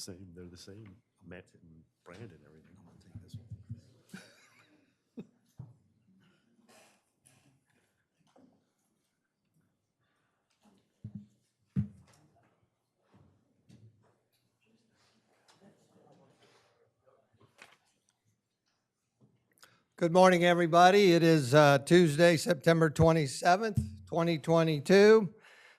same. They're the same. Matt and Brandon and everything. I'm gonna take this one. Good morning, everybody. It is Tuesday, September 27th, 2022.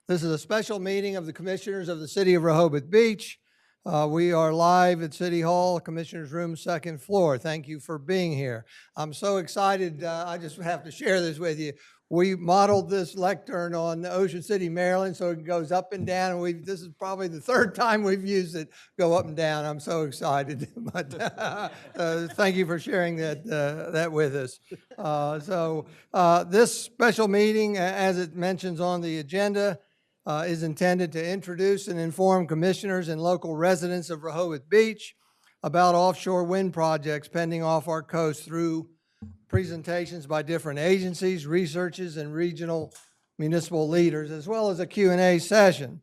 This is a special meeting of the Commissioners of the City of Rehoboth Beach. We are live at City Hall, Commissioners Room, second floor. Thank you for being here. I'm so excited. I just have to share this with you. We modeled this lectern on Ocean City, Maryland, so it goes up and down. And this is probably the third time we've used it, go up and down. I'm so excited. But thank you for sharing that with us. This special meeting, as it mentions on the agenda, is intended to introduce and inform commissioners and local residents of Rehoboth Beach about offshore wind projects pending off our coast through presentations by different agencies, researchers, and regional municipal leaders, as well as a Q&A session.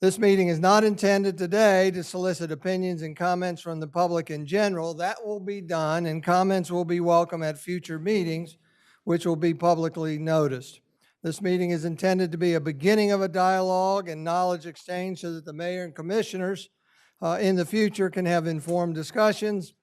This meeting is not intended today to solicit opinions and comments from the public in general. That will be done, and comments will be welcome at future meetings, which will be publicly noticed. This meeting is intended to be a beginning of a dialogue and knowledge exchange so that the mayor and commissioners in the future can have informed discussions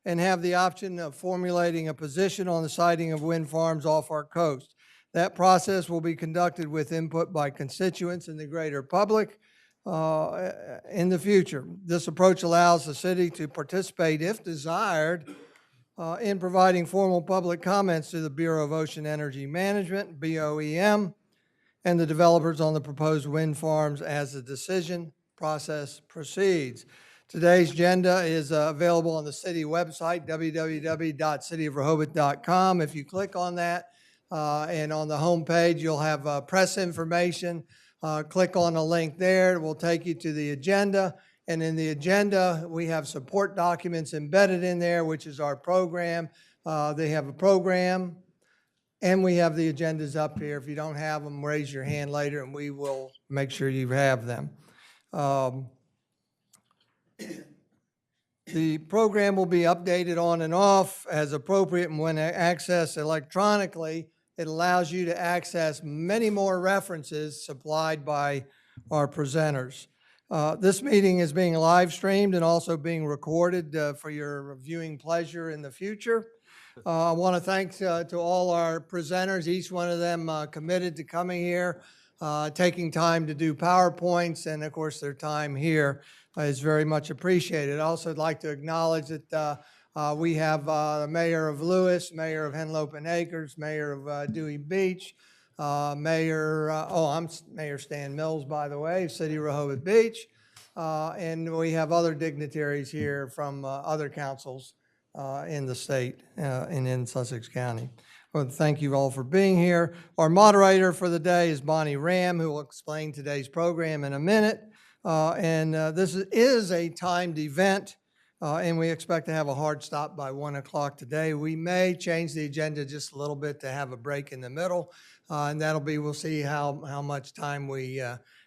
and have the option of formulating a position on the siting of wind farms off our coast. That process will be conducted with input by constituents and the greater public in the future. This approach allows the city to participate, if desired, in providing formal public comments to the Bureau of Ocean Energy Management, BOEM, and the developers on the proposed wind farms as the decision process proceeds. Today's agenda is available on the city website, www.cityofrehoboth.com. If you click on that and on the home page, you'll have press information. Click on a link there. It will take you to the agenda. And in the agenda, we have support documents embedded in there, which is our program. They have a program, and we have the agendas up here. If you don't have them, raise your hand later, and we will make sure you have them. The program will be updated on and off as appropriate, and when accessed electronically, it allows you to access many more references supplied by our presenters. This meeting is being live streamed and also being recorded for your viewing pleasure in the future. I want to thank to all our presenters, each one of them committed to coming here, taking time to do PowerPoints, and of course their time here is very much appreciated. I also would like to acknowledge that we have the Mayor of Lewis, Mayor of Henlopen and Acres, Mayor of Dewey Beach, I'm Mayor Stan Mills, by the way, City of Rehoboth Beach, and we have other dignitaries here from other councils in the state and in Sussex County. Well, thank you all for being here. Our moderator for the day is Bonnie Ram, who will explain today's program in a minute. This is a timed event, and we expect to have a hard stop by 1 o'clock today. We may change the agenda just a little bit to have a break in the middle, and that'll be, we'll see how much time we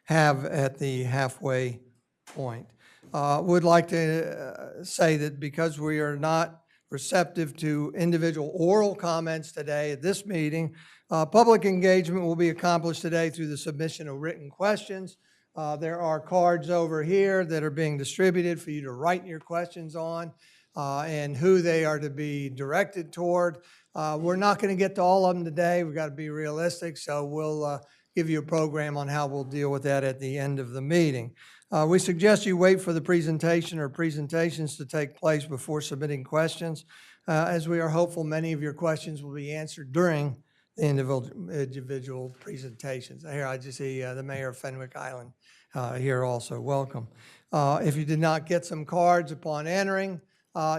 have at the halfway point. Would like to say that because we are not receptive to individual oral comments today at this meeting, public engagement will be accomplished today through the submission of written questions. There are cards over here that are being distributed for you to write your questions on and who they are to be directed toward. We're not going to get to all of them today. We've got to be realistic, so we'll give you a program on how we'll deal with that at the end of the meeting. We suggest you wait for the presentation or presentations to take place before submitting questions, as we are hopeful many of your questions will be answered during the individual presentations. Here I just see the Mayor of Fenwick Island here also. Welcome. If you did not get some cards upon entering,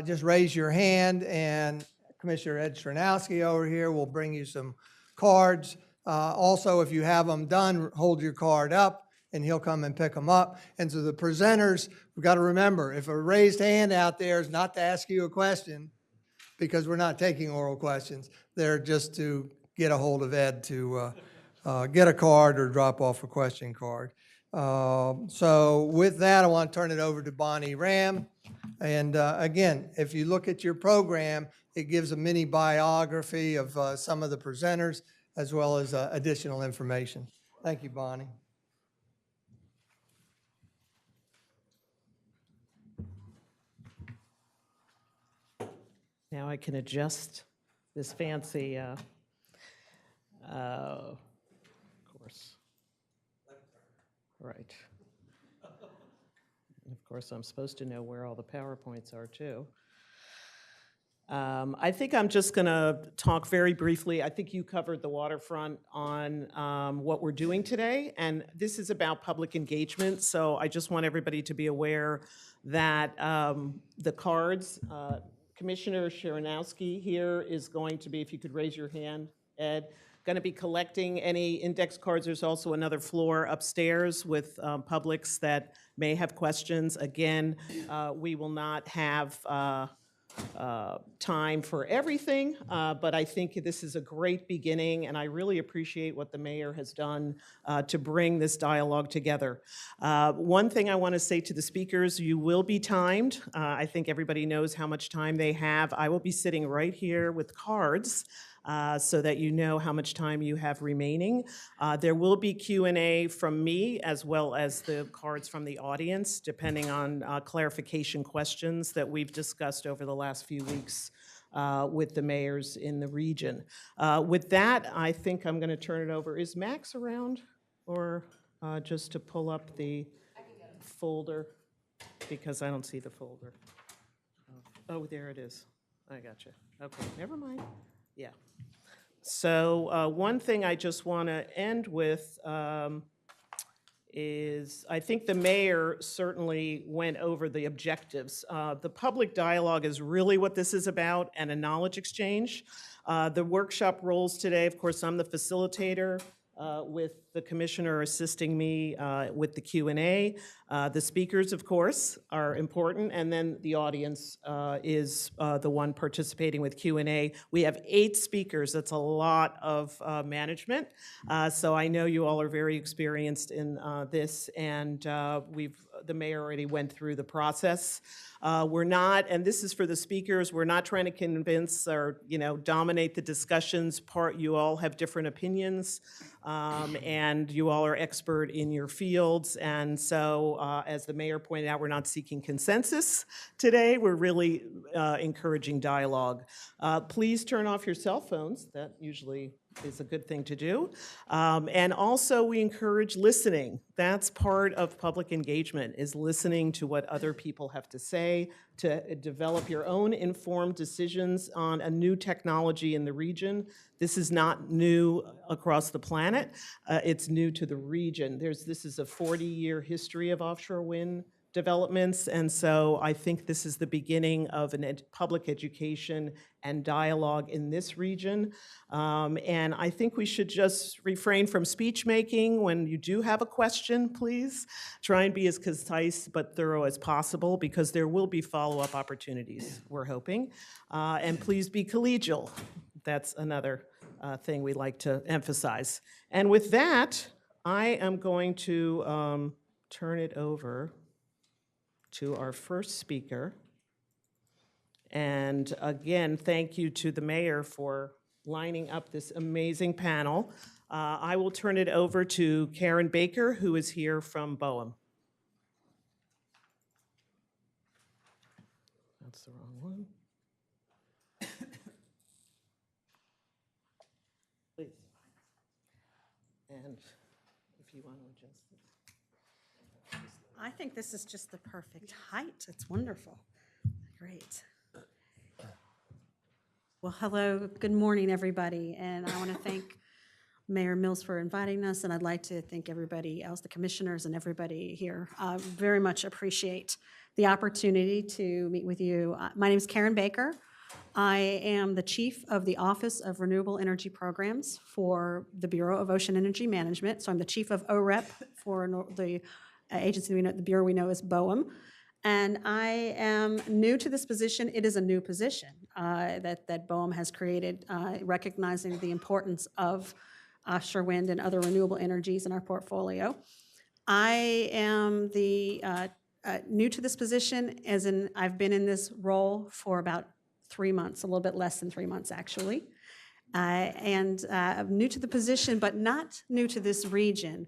just raise your hand and Commissioner Ed Stronowski over here will bring you some cards. Also, if you have them done, hold your card up and he'll come and pick them up. And so the presenters, we've got to remember, if a raised hand out there is not to ask you a question, because we're not taking oral questions, they're just to get a hold of Ed to get a card or drop off a question card. So with that, I want to turn it over to Bonnie Ram. And again, if you look at your program, it gives a mini biography of some of the presenters as well as additional information. Thank you, Bonnie. Now I can adjust this fancy, of course. Right. And of course, I'm supposed to know where all the PowerPoints are too. I think I'm just going to talk very briefly. I think you covered the waterfront on what we're doing today, and this is about public engagement. So I just want everybody to be aware that the cards, Commissioner Sharonowski here is going to be, if you could raise your hand, Ed, going to be collecting any index cards. There's also another floor upstairs with publics that may have questions. Again, we will not have time for everything, but I think this is a great beginning, and I really appreciate what the mayor has done to bring this dialogue together. One thing I want to say to the speakers, you will be timed. I think everybody knows how much time they have. I will be sitting right here with cards so that you know how much time you have remaining. There will be Q&A from me as well as the cards from the audience, depending on clarification questions that we've discussed over the last few weeks with the mayors in the region. With that, I think I'm going to turn it over. Is Max around? Or just to pull up the folder? Because I don't see the folder. Oh, there it is. I got you. Okay, never mind. Yeah. So one thing I just want to end with is I think the mayor certainly went over the objectives. The public dialogue is really what this is about, and a knowledge exchange. The workshop roles today, of course, I'm the facilitator with the commissioner assisting me with the Q&A. The speakers, of course, are important, and then the audience is the one participating with Q&A. We have 8 speakers. That's a lot of management. So I know you all are very experienced in this, and the mayor already went through the process. We're not, and this is for the speakers, we're not trying to convince or, dominate the discussions. You all have different opinions, and you all are expert in your fields. And so, as the mayor pointed out, we're not seeking consensus today. We're really encouraging dialogue. Please turn off your cell phones. That usually is a good thing to do. And also, we encourage listening. That's part of public engagement, is listening to what other people have to say, to develop your own informed decisions on a new technology in the region. This is not new across the planet. It's new to the region. This is a 40-year history of offshore wind developments, and so I think this is the beginning of public education and dialogue in this region. And I think we should just refrain from speech making. When you do have a question, please try and be as concise but thorough as possible, because there will be follow-up opportunities, we're hoping. And please be collegial. That's another thing we like to emphasize. And with that, I am going to turn it over to our first speaker. And again, thank you to the mayor for lining up this amazing panel. I will turn it over to Karen Baker, who is here from BOEM. That's the wrong one. Please. And if you want to adjust this. I think this is just the perfect height. It's wonderful. Great. Well, hello, good morning, everybody. And I want to thank Mayor Mills for inviting us, and I'd like to thank everybody else, the commissioners and everybody here. I very much appreciate the opportunity to meet with you. My name is Karen Baker. I am the chief of the Office of Renewable Energy Programs for the Bureau of Ocean Energy Management. So I'm the chief of OREP for the agency the bureau we know as BOEM. And I am new to this position. It is a new position that BOEM has created, recognizing the importance of offshore wind and other renewable energies in our portfolio. I am new to this position, as in I've been in this role for about 3 months, a little bit less than 3 months, actually. I'm new to the position, but not new to this region.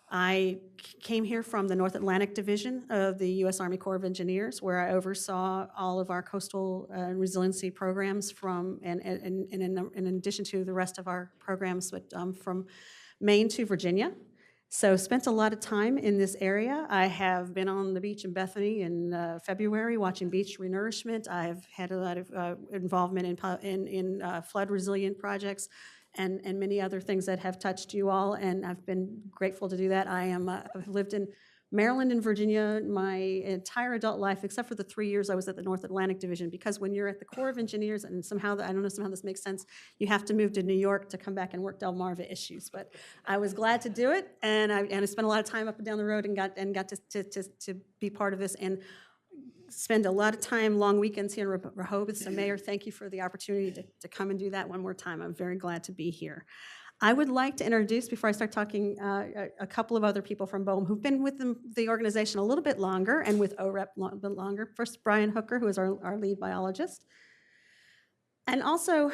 I came here from the North Atlantic Division of the U.S. Army Corps of Engineers, where I oversaw all of our coastal resiliency programs in addition to the rest of our programs, but from Maine to Virginia. So spent a lot of time in this area. I have been on the beach in Bethany in February watching beach renourishment. I've had a lot of involvement in flood resilient projects and many other things that have touched you all, and I've been grateful to do that. I've lived in Maryland and Virginia my entire adult life, except for the 3 years I was at the North Atlantic Division, because when you're at the Corps of Engineers, and somehow, I don't know, somehow this makes sense, you have to move to New York to come back and work Delmarva issues. But I was glad to do it, and I spent a lot of time up and down the road and got to be part of this, and spend a lot of time, long weekends here in Rehoboth. So Mayor, thank you for the opportunity to come and do that one more time. I'm very glad to be here. I would like to introduce, before I start talking, a couple of other people from BOEM who've been with the organization a little bit longer and with OREP a bit longer. First, Brian Hooker, who is our lead biologist. And also,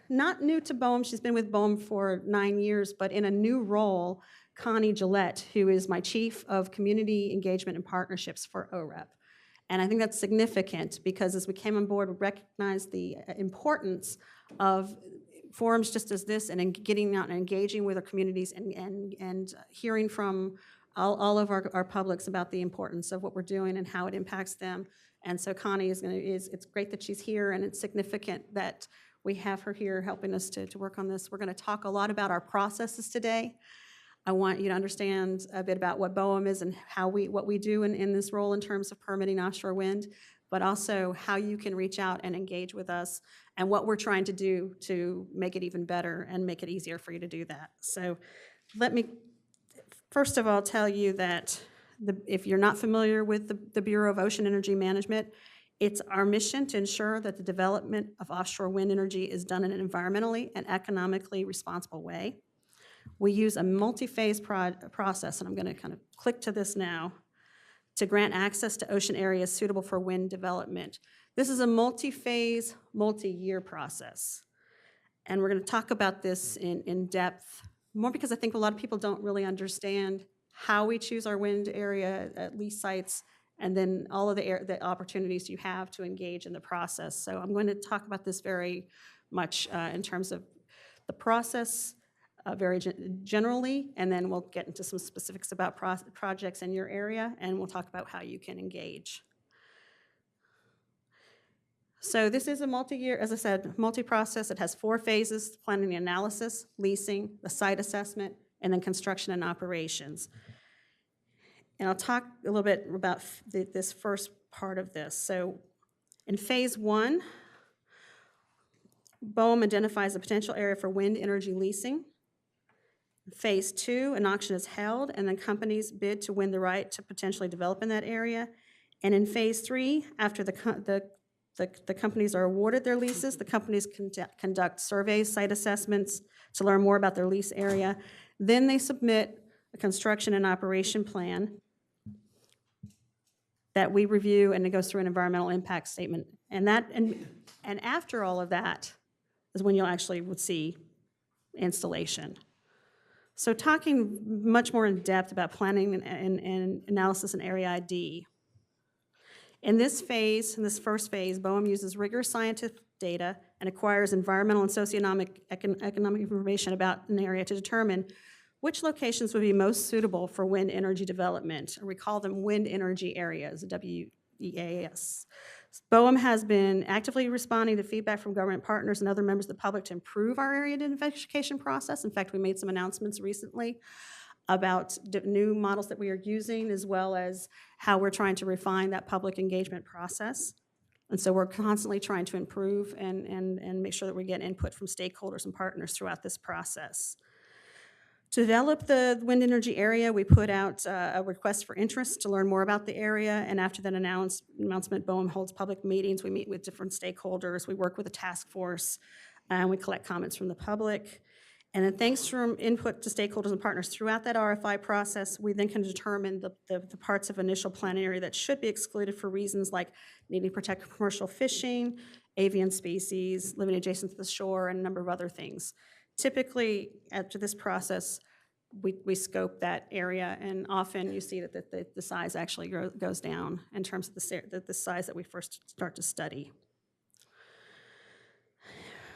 not new to BOEM, she's been with BOEM for 9 years, but in a new role, Connie Gillette, who is my Chief of Community Engagement and Partnerships for OREP. And I think that's significant because as we came on board, we recognized the importance of forums just as this and getting out and engaging with our communities and hearing from all of our publics about the importance of what we're doing and how it impacts them. And so Connie it's great that she's here, and it's significant that we have her here helping us to work on this. We're going to talk a lot about our processes today. I want you to understand a bit about what BOEM is and what we do in this role in terms of permitting offshore wind, but also how you can reach out and engage with us and what we're trying to do to make it even better and make it easier for you to do that. So let me first of all tell you that if you're not familiar with the Bureau of Ocean Energy Management, it's our mission to ensure that the development of offshore wind energy is done in an environmentally and economically responsible way. We use a multi-phase process, and I'm going to kind of click to this now, to grant access to ocean areas suitable for wind development. This is a multi-phase, multi-year process. And we're going to talk about this in depth, more because I think a lot of people don't really understand how we choose our wind area at lease sites, and then all of the opportunities you have to engage in the process. So I'm going to talk about this very much in terms of the process, very generally, and then we'll get into some specifics about projects in your area, and we'll talk about how you can engage. So this is a multi-year, as I said, multi-process. It has 4 phases: planning and analysis, leasing, the site assessment, and then construction and operations. And I'll talk a little bit about this first part of this. So in phase 1, BOEM identifies a potential area for wind energy leasing. Phase 2, an auction is held, and then companies bid to win the right to potentially develop in that area. And in phase 3, after the companies are awarded their leases, the companies conduct surveys, site assessments to learn more about their lease area. Then they submit a construction and operation plan that we review, and it goes through an environmental impact statement. And after all of that is when you'll actually would see installation. So talking much more in depth about planning and analysis and area ID. In this phase, in this first phase, BOEM uses rigorous scientific data and acquires environmental and socioeconomic economic information about an area to determine which locations would be most suitable for wind energy development. We call them wind energy areas, WEAS. BOEM has been actively responding to feedback from government partners and other members of the public to improve our area identification process. In fact, we made some announcements recently about new models that we are using, as well as how we're trying to refine that public engagement process. And so we're constantly trying to improve and make sure that we get input from stakeholders and partners throughout this process. To develop the wind energy area, we put out a request for interest to learn more about the area, and after that announcement, BOEM holds public meetings. We meet with different stakeholders. We work with a task force, and we collect comments from the public. And then thanks from input to stakeholders and partners throughout that RFI process, we then can determine the parts of initial plan area that should be excluded for reasons like needing to protect commercial fishing, avian species, living adjacent to the shore, and a number of other things. Typically, after this process, we scope that area, and often you see that the size actually goes down in terms of the size that we first start to study.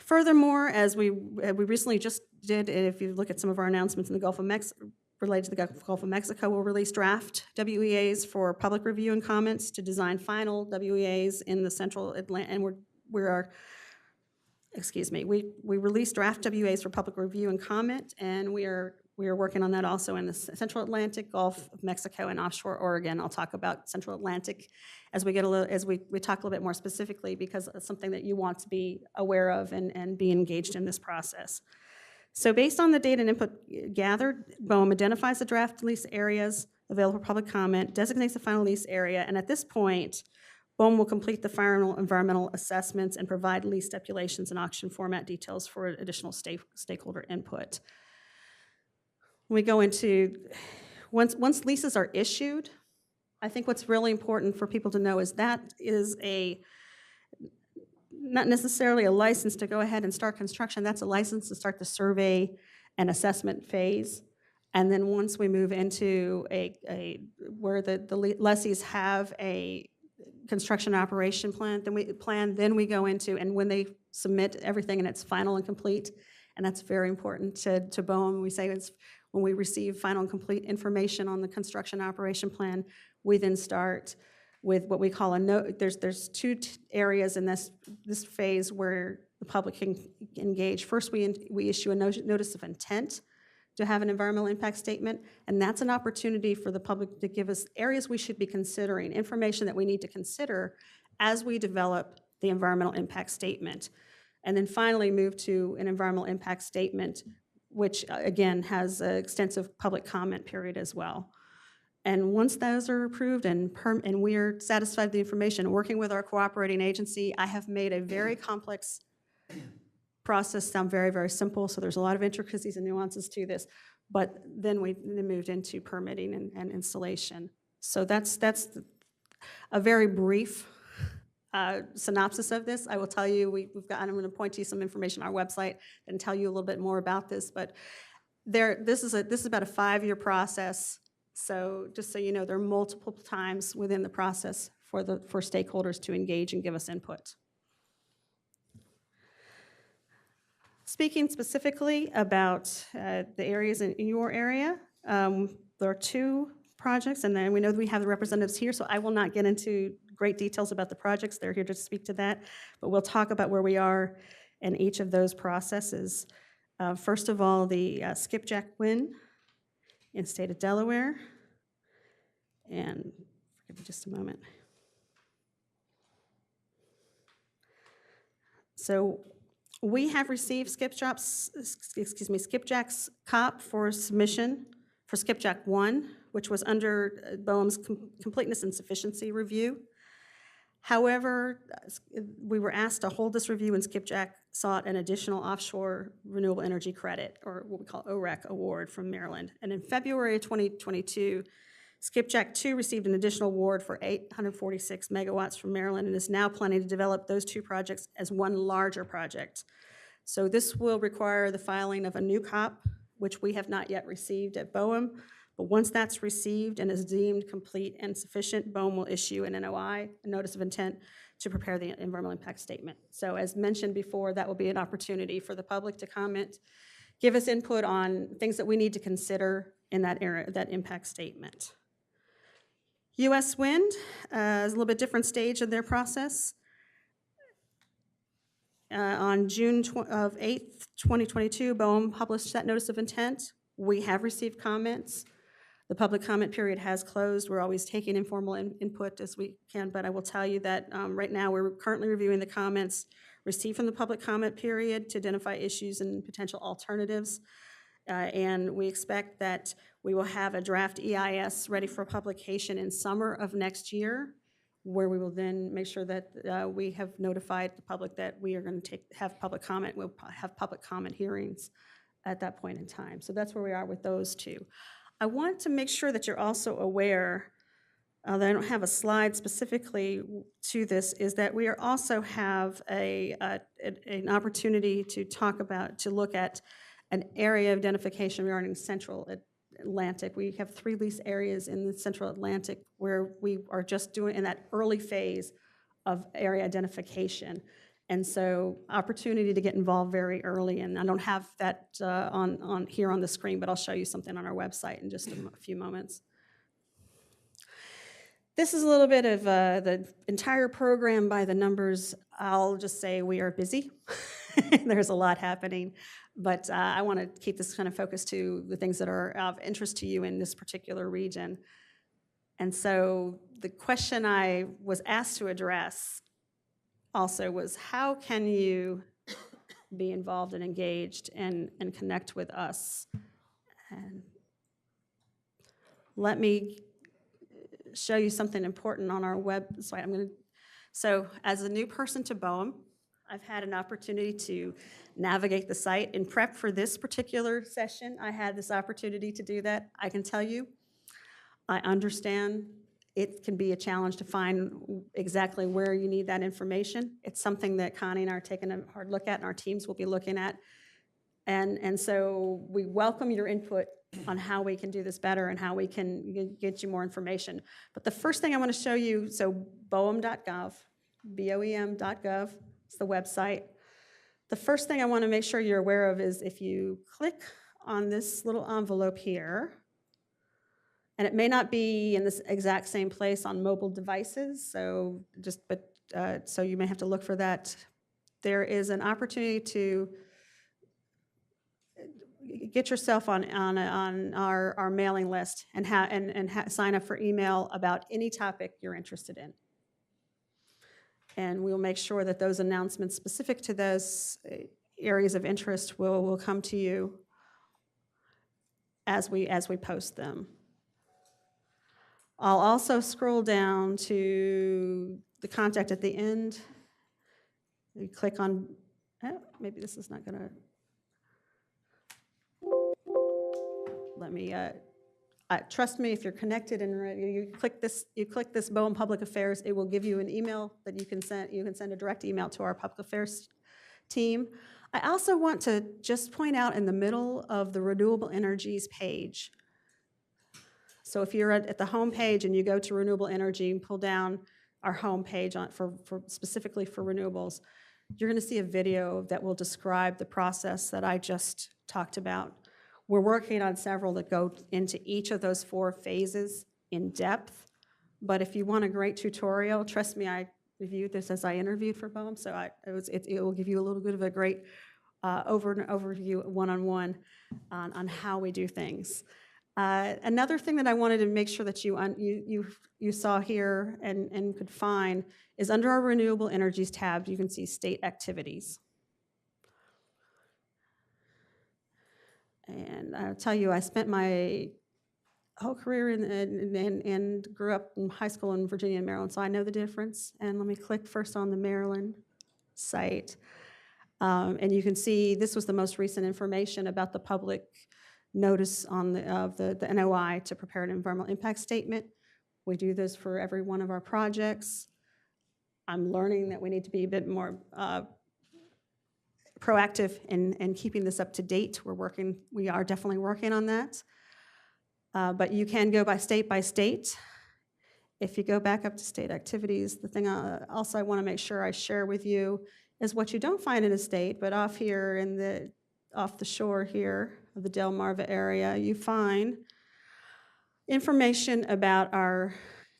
Furthermore, as we recently just did, if you look at some of our announcements in the Gulf of Mexico, related to the Gulf of Mexico, we'll release draft WEAs for public review and comments to design final WEAs in the central Atlantic, and we released draft WEAs for public review and comment, and we are working on that also in the Central Atlantic, Gulf of Mexico, and offshore Oregon. I'll talk about Central Atlantic as we talk a little bit more specifically, because it's something that you want to be aware of and be engaged in this process. So based on the data and input gathered, BOEM identifies the draft lease areas available for public comment, designates the final lease area, and at this point, BOEM will complete the final environmental assessments and provide lease stipulations and auction format details for additional stakeholder input. When we go into, once leases are issued, I think what's really important for people to know is that is not necessarily a license to go ahead and start construction. That's a license to start the survey and assessment phase. And then once we move into where the lessees have a construction operation plan, then we go into, and when they submit everything and it's final and complete, and that's very important to BOEM. We say it's when we receive final and complete information on the construction operation plan, we then start with what we call a note. There's two areas in this phase where the public can engage. First, we issue a notice of intent to have an environmental impact statement, and that's an opportunity for the public to give us areas we should be considering, information that we need to consider as we develop the environmental impact statement. And then finally move to an environmental impact statement, which again has an extensive public comment period as well. And once those are approved and we are satisfied with the information, working with our cooperating agency, I have made a very complex process sound very, very simple. So there's a lot of intricacies and nuances to this. But then we moved into permitting and installation. So that's a very brief synopsis of this. I will tell you, I'm going to point to you some information on our website and tell you a little bit more about this. But this is about a 5-year process. So just so you know, there are multiple times within the process for stakeholders to engage and give us input. Speaking specifically about the areas in your area, there are 2 projects, and then we know that we have the representatives here, so I will not get into great details about the projects. They're here to speak to that, but we'll talk about where we are in each of those processes. First of all, the skipjack win in the state of Delaware. And give me just a moment. So we have received Skipjack's COP for submission for Skipjack 1, which was under BOEM's completeness and sufficiency review. However, we were asked to hold this review, and Skipjack sought an additional offshore renewable energy credit, or what we call OREC award, from Maryland. And in February of 2022, Skipjack 2 received an additional award for 846 megawatts from Maryland and is now planning to develop those 2 projects as one larger project. So this will require the filing of a new COP, which we have not yet received at BOEM. But once that's received and is deemed complete and sufficient, BOEM will issue an NOI, a notice of intent, to prepare the environmental impact statement. So as mentioned before, that will be an opportunity for the public to comment, give us input on things that we need to consider in that area, that impact statement. U.S. Wind is a little bit different stage of their process. On June 8th, 2022, BOEM published that notice of intent. We have received comments. The public comment period has closed. We're always taking informal input as we can, but I will tell you that right now we're currently reviewing the comments received from the public comment period to identify issues and potential alternatives. And we expect that we will have a draft EIS ready for publication in summer of next year, where we will then make sure that we have notified the public that we are going to have public comment. We'll have public comment hearings at that point in time. So that's where we are with those two. I want to make sure that you're also aware, that I don't have a slide specifically to this, is that we also have an opportunity to look at an area of identification regarding Central Atlantic. We have 3 lease areas in the Central Atlantic where we are just doing in that early phase of area identification. And so opportunity to get involved very early, and I don't have that on here on the screen, but I'll show you something on our website in just a few moments. This is a little bit of the entire program by the numbers. I'll just say we are busy. There's a lot happening, but I want to keep this kind of focused to the things that are of interest to you in this particular region. And so the question I was asked to address also was, how can you be involved and engaged and connect with us? And let me show you something important on our website. So as a new person to BOEM, I've had an opportunity to navigate the site. In prep for this particular session, I had this opportunity to do that. I can tell you, I understand it can be a challenge to find exactly where you need that information. It's something that Connie and I are taking a hard look at, and our teams will be looking at. And so we welcome your input on how we can do this better and how we can get you more information. But the first thing I want to show you, so boem.gov, boem.gov, it's the website. The first thing I want to make sure you're aware of is if you click on this little envelope here, and it may not be in this exact same place on mobile devices, so so you may have to look for that. There is an opportunity to get yourself on our mailing list and sign up for email about any topic you're interested in. And we'll make sure that those announcements specific to those areas of interest will come to you as we post them. I'll also scroll down to the contact at the end. You click on, maybe this is not gonna, let me, trust me, if you're connected and ready, you click this BOEM Public Affairs, it will give you an email that you can send a direct email to our Public Affairs team. I also want to just point out in the middle of the renewable energies page. So if you're at the home page and you go to renewable energy and pull down our home page specifically for renewables, you're going to see a video that will describe the process that I just talked about. We're working on several that go into each of those 4 phases in depth, but if you want a great tutorial, trust me, I reviewed this as I interviewed for BOEM, so it will give you a little bit of a great overview one-on-one on how we do things. Another thing that I wanted to make sure that you saw here and could find is under our Renewable Energies tab, you can see state activities. And I'll tell you, I spent my whole career and grew up in high school in Virginia and Maryland, so I know the difference. And let me click first on the Maryland site. And you can see this was the most recent information about the public notice on the NOI to prepare an environmental impact statement. We do this for every one of our projects. I'm learning that we need to be a bit more proactive in keeping this up to date. We are definitely working on that. But you can go by state. If you go back up to state activities, the thing also I want to make sure I share with you is what you don't find in a state, but off here off the shore here of the Delmarva area, you find information about our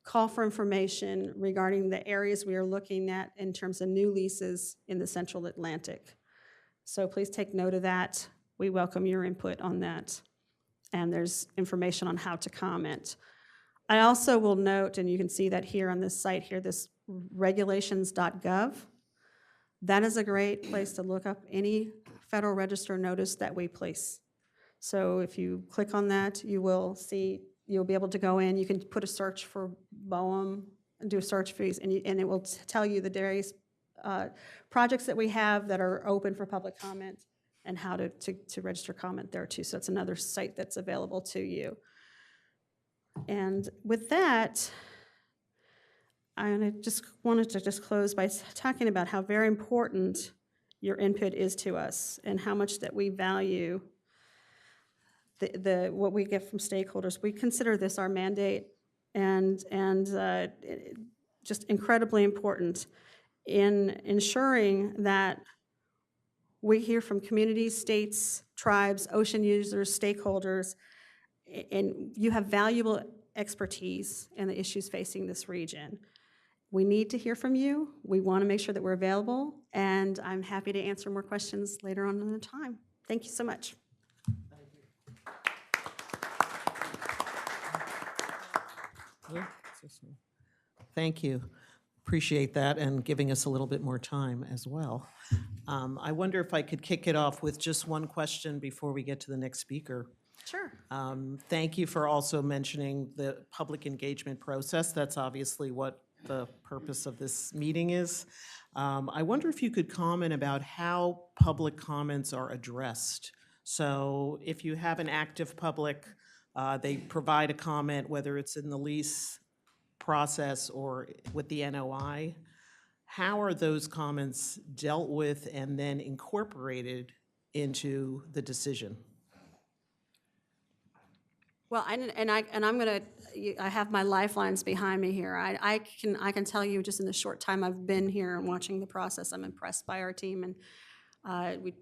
call for information regarding the areas we are looking at in terms of new leases in the Central Atlantic. So please take note of that. We welcome your input on that. And there's information on how to comment. I also will note, and you can see that here on this site here, this regulations.gov. That is a great place to look up any Federal Register notice that we place. So if you click on that, you'll be able to go in. You can put a search for BOEM and do a search fees, and it will tell you the various projects that we have that are open for public comment and how to register comment there too. So it's another site that's available to you. And with that, I just wanted to close by talking about how very important your input is to us and how much that we value what we get from stakeholders. We consider this our mandate and just incredibly important in ensuring that we hear from communities, states, tribes, ocean users, stakeholders, and you have valuable expertise in the issues facing this region. We need to hear from you. We want to make sure that we're available, and I'm happy to answer more questions later on in the time. Thank you so much. Thank you. Appreciate that and giving us a little bit more time as well. I wonder if I could kick it off with just one question before we get to the next speaker. Sure. Thank you for also mentioning the public engagement process. That's obviously what the purpose of this meeting is. I wonder if you could comment about how public comments are addressed. So if you have an active public, they provide a comment, whether it's in the lease process or with the NOI. How are those comments dealt with and then incorporated into the decision? Well, I have my lifelines behind me here. I can tell you just in the short time I've been here and watching the process, I'm impressed by our team, and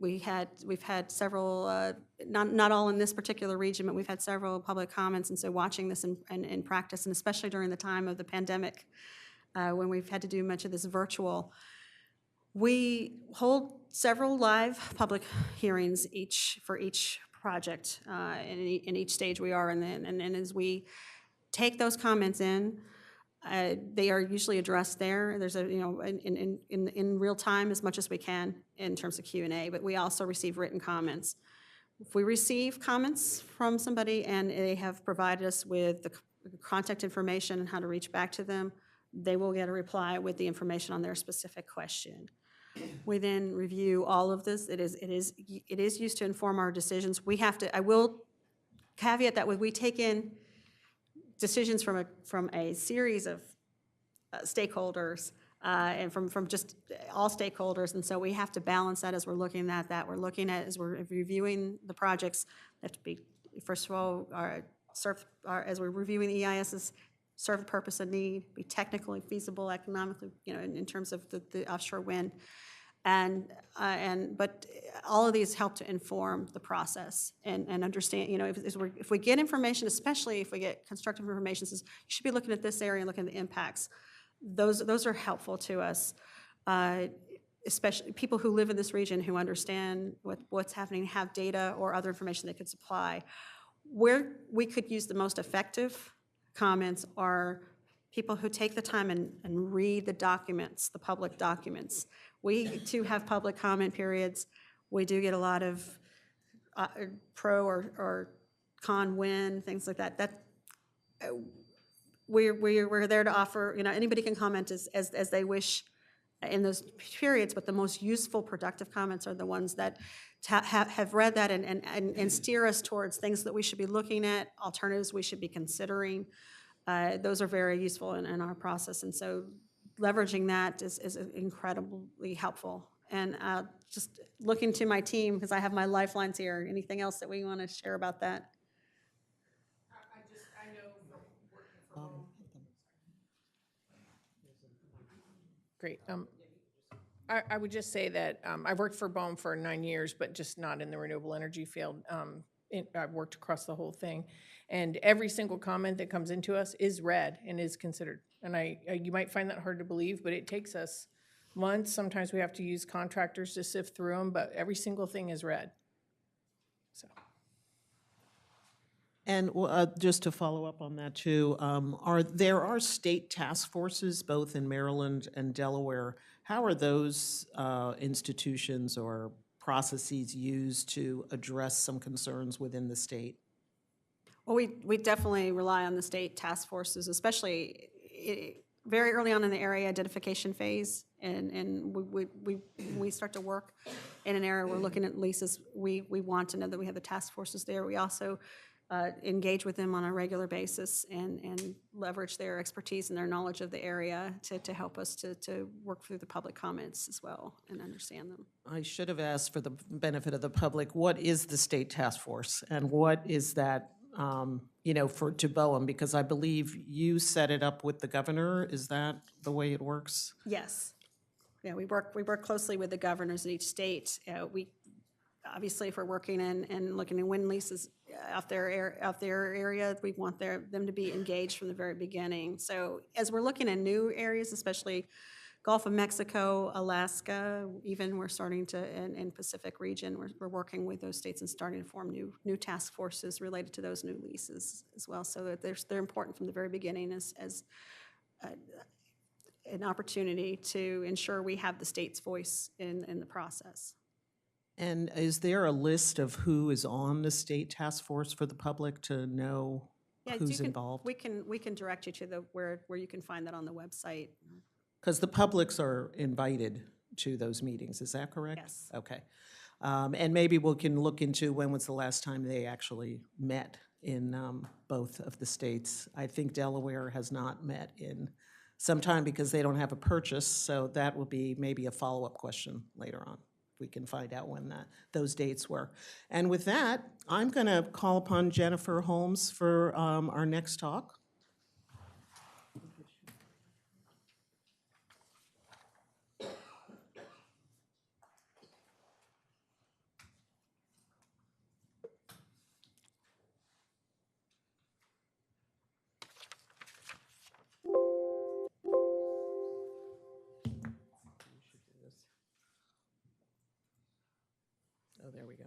we've had several, not all in this particular region, but we've had several public comments, and so watching this in practice, and especially during the time of the pandemic, when we've had to do much of this virtual, we hold several live public hearings for each project in each stage we are in, and as we take those comments in, they are usually addressed there. There's in real time as much as we can in terms of Q&A, but we also receive written comments. If we receive comments from somebody and they have provided us with the contact information and how to reach back to them, they will get a reply with the information on their specific question. We then review all of this. It is used to inform our decisions. I will caveat that when we take in decisions from a series of stakeholders and from just all stakeholders, and so we have to balance that as we're looking at that. We're looking at, as we're reviewing the projects, they have to be, first of all, as we're reviewing the EISs, serve the purpose and need, be technically feasible, economically, in terms of the offshore wind. But all of these help to inform the process and understand, if we get information, especially if we get constructive information, says you should be looking at this area and looking at the impacts, those are helpful to us, especially people who live in this region who understand what's happening, have data or other information they could supply. Where we could use the most effective comments are people who take the time and read the documents, the public documents. We too have public comment periods. We do get a lot of pro or con win, things like that. We're there to offer, anybody can comment as they wish in those periods, but the most useful, productive comments are the ones that have read that and steer us towards things that we should be looking at, alternatives we should be considering. Those are very useful in our process, and so leveraging that is incredibly helpful. And just looking to my team, because I have my lifelines here. Anything else that we want to share about that? I know from working for home. Great. I would just say that I've worked for BOEM for 9 years, but just not in the renewable energy field. I've worked across the whole thing. And every single comment that comes into us is read and is considered. And you might find that hard to believe, but it takes us months. Sometimes we have to use contractors to sift through them, but every single thing is read. So. And just to follow up on that too, there are state task forces both in Maryland and Delaware. How are those institutions or processes used to address some concerns within the state? Well, we definitely rely on the state task forces, especially very early on in the area identification phase, and we start to work in an area, we're looking at leases, we want to know that we have the task forces there. We also engage with them on a regular basis and leverage their expertise and their knowledge of the area to help us to work through the public comments as well and understand them. I should have asked for the benefit of the public, what is the state task force? And what is that, to Boehm? Because I believe you set it up with the governor. Is that the way it works? Yes. Yeah, we work closely with the governors in each state. We obviously, if we're working and looking at wind leases out their area, we want them to be engaged from the very beginning. So as we're looking at new areas, especially Gulf of Mexico, Alaska, even we're starting to, in Pacific region, we're working with those states and starting to form new task forces related to those new leases as well. So that they're important from the very beginning as an opportunity to ensure we have the state's voice in the process. And is there a list of who is on the state task force for the public to know who's involved? We can direct you to where you can find that on the website. Because the publics are invited to those meetings, is that correct? Yes. Okay. And maybe we can look into when was the last time they actually met in both of the states. I think Delaware has not met in some time because they don't have a purchase, so that will be maybe a follow-up question later on. We can find out when those dates were. And with that, I'm going to call upon Jennifer Holmes for our next talk. Oh, there we go.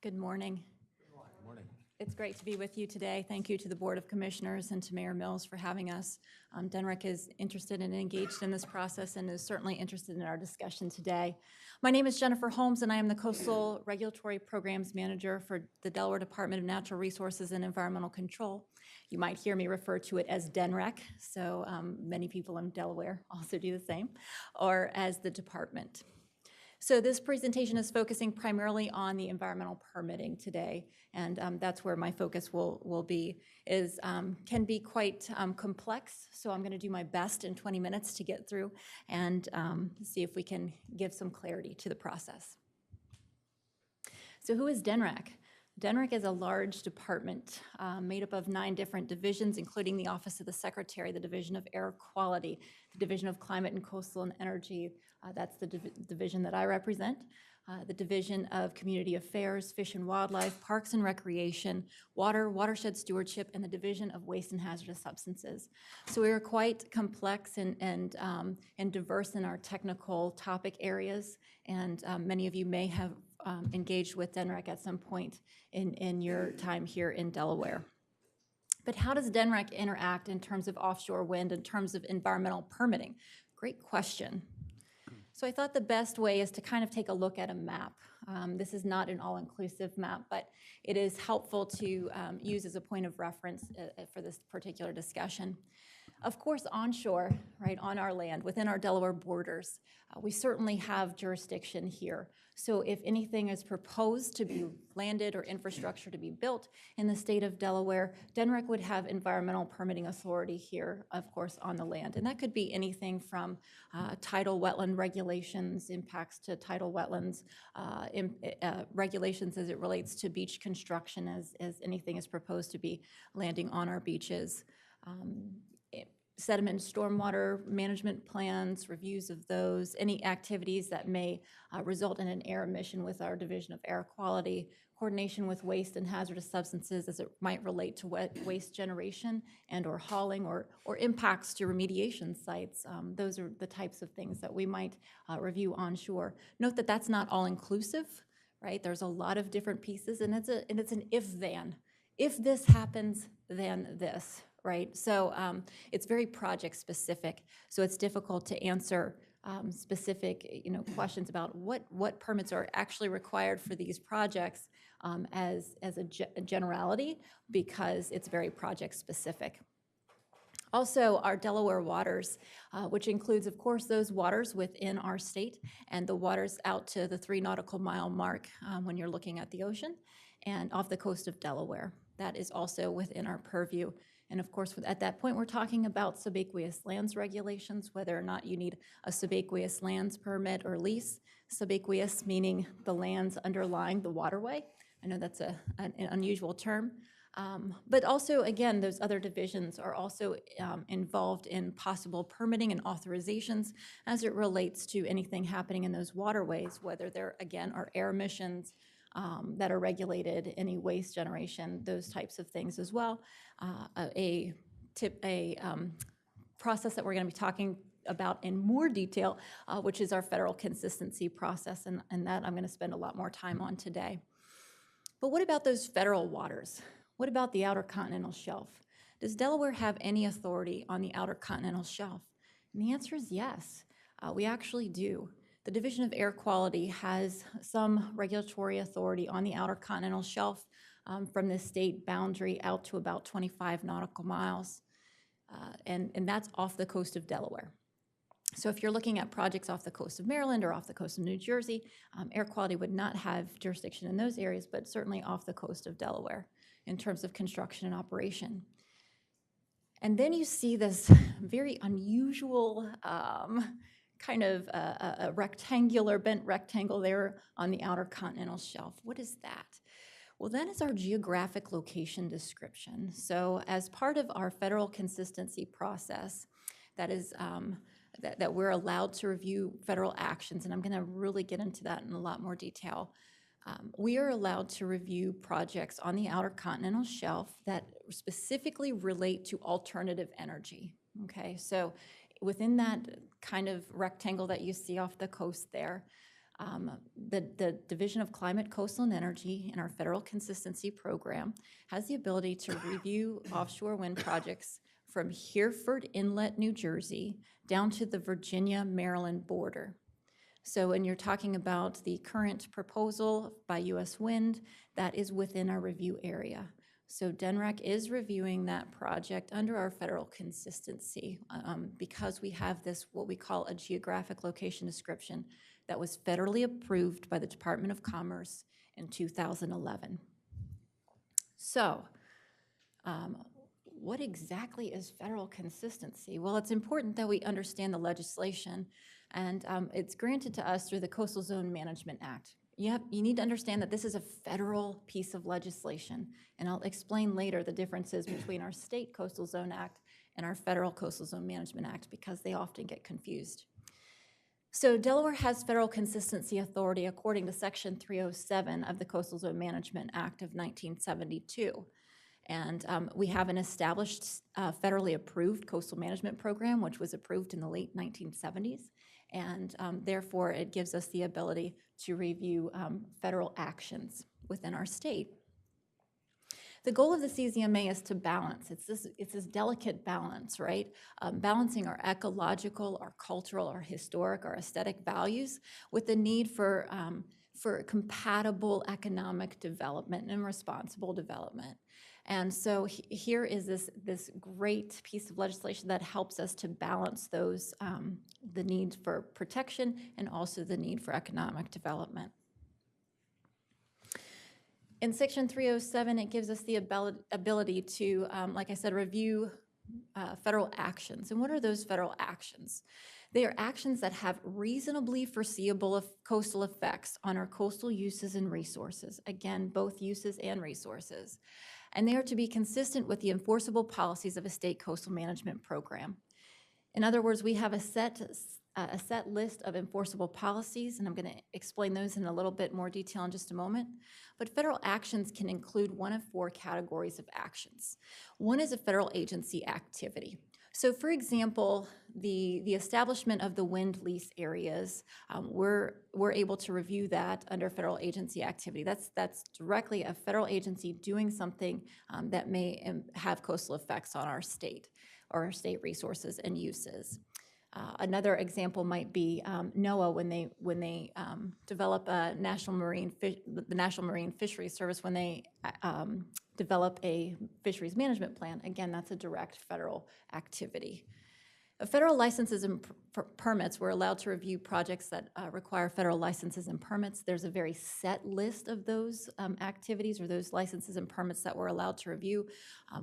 Good morning. Good morning. It's great to be with you today. Thank you to the Board of Commissioners and to Mayor Mills for having us. DNREC is interested and engaged in this process and is certainly interested in our discussion today. My name is Jennifer Holmes, and I am the Coastal Regulatory Programs Manager for the Delaware Department of Natural Resources and Environmental Control. You might hear me refer to it as DNREC, so many people in Delaware also do the same, or as the department. So this presentation is focusing primarily on the environmental permitting today, and that's where my focus will be, can be quite complex, so I'm gonna do my best in 20 minutes to get through and see if we can give some clarity to the process. So who is DNREC? DNREC is a large department made up of 9 different divisions, including the Office of the Secretary, the Division of Air Quality, the Division of Climate and Coastal and Energy, that's the division that I represent, the Division of Community Affairs, Fish and Wildlife, Parks and Recreation, Watershed Stewardship, and the Division of Waste and Hazardous Substances. So we are quite complex and diverse in our technical topic areas, and many of you may have engaged with DNREC at some point in your time here in Delaware. But how does DNREC interact in terms of offshore wind, in terms of environmental permitting? Great question. So I thought the best way is to kind of take a look at a map. This is not an all-inclusive map, but it is helpful to use as a point of reference for this particular discussion. Of course, onshore, right, on our land, within our Delaware borders, we certainly have jurisdiction here. So if anything is proposed to be landed or infrastructure to be built in the state of Delaware, DNREC would have environmental permitting authority here, of course, on the land. And that could be anything from tidal wetland regulations, impacts to tidal wetlands, regulations as it relates to beach construction as anything is proposed to be landing on our beaches. Sediment stormwater management plans, reviews of those, any activities that may result in an air emission with our Division of Air Quality, coordination with waste and hazardous substances as it might relate to waste generation and or hauling or impacts to remediation sites. Those are the types of things that we might review onshore. Note that that's not all inclusive, right? There's a lot of different pieces, and it's an if-then. If this happens, then this. right? So it's very project specific. So it's difficult to answer specific, questions about what permits are actually required for these projects as a generality, because it's very project specific. Also, our Delaware waters, which includes, of course, those waters within our state and the waters out to the 3 nautical mile mark when you're looking at the ocean, and off the coast of Delaware. That is also within our purview. And of course, at that point, we're talking about subaqueous lands regulations, whether or not you need a subaqueous lands permit or lease. Subaqueous meaning the lands underlying the waterway. I know that's an unusual term. But also, again, those other divisions are also involved in possible permitting and authorizations as it relates to anything happening in those waterways, whether there, again, are air emissions that are regulated, any waste generation, those types of things as well. A process that we're going to be talking about in more detail, which is our federal consistency process, and that I'm going to spend a lot more time on today. But what about those federal waters? What about the Outer Continental Shelf? Does Delaware have any authority on the Outer Continental Shelf? And the answer is yes, we actually do. The Division of Air Quality has some regulatory authority on the Outer Continental Shelf from the state boundary out to about 25 nautical miles, and that's off the coast of Delaware. So if you're looking at projects off the coast of Maryland or off the coast of New Jersey, air quality would not have jurisdiction in those areas, but certainly off the coast of Delaware in terms of construction and operation. And then you see this very unusual kind of a rectangular, bent rectangle there on the Outer Continental Shelf. What is that? Well, that is our geographic location description. So as part of our federal consistency process, that is that we're allowed to review federal actions, and I'm going to really get into that in a lot more detail. We are allowed to review projects on the Outer Continental Shelf that specifically relate to alternative energy, okay? So within that kind of rectangle that you see off the coast there, the Division of Climate, Coastal, and Energy in our Federal Consistency Program has the ability to review offshore wind projects from Hereford Inlet, New Jersey, down to the Virginia-Maryland border. So when you're talking about the current proposal by U.S. Wind, that is within our review area. So DNREC is reviewing that project under our federal consistency because we have this, what we call a geographic location description that was federally approved by the Department of Commerce in 2011. So what exactly is federal consistency? Well, it's important that we understand the legislation, and it's granted to us through the Coastal Zone Management Act. You need to understand that this is a federal piece of legislation, and I'll explain later the differences between our state Coastal Zone Act and our federal Coastal Zone Management Act because they often get confused. So Delaware has federal consistency authority according to Section 307 of the Coastal Zone Management Act of 1972. And we have an established federally approved coastal management program, which was approved in the late 1970s. And therefore, it gives us the ability to review federal actions within our state. The goal of the CZMA is to balance. It's this delicate balance, right? Balancing our ecological, our cultural, our historic, our aesthetic values with the need for compatible economic development and responsible development. And so here is this great piece of legislation that helps us to balance those, the need for protection and also the need for economic development. In Section 307, it gives us the ability to, like I said, review federal actions. And what are those federal actions? They are actions that have reasonably foreseeable coastal effects on our coastal uses and resources. Again, both uses and resources. And they are to be consistent with the enforceable policies of a state coastal management program. In other words, we have a set list of enforceable policies, and I'm going to explain those in a little bit more detail in just a moment. But federal actions can include one of 4 categories of actions. One is a federal agency activity. So for example, the establishment of the wind lease areas, we're able to review that under federal agency activity. That's directly a federal agency doing something that may have coastal effects on our state or our state resources and uses. Another example might be NOAA when they develop a the National Marine Fisheries Service, when they develop a fisheries management plan. Again, that's a direct federal activity. Federal licenses and permits, we're allowed to review projects that require federal licenses and permits. There's a very set list of those activities or those licenses and permits that we're allowed to review.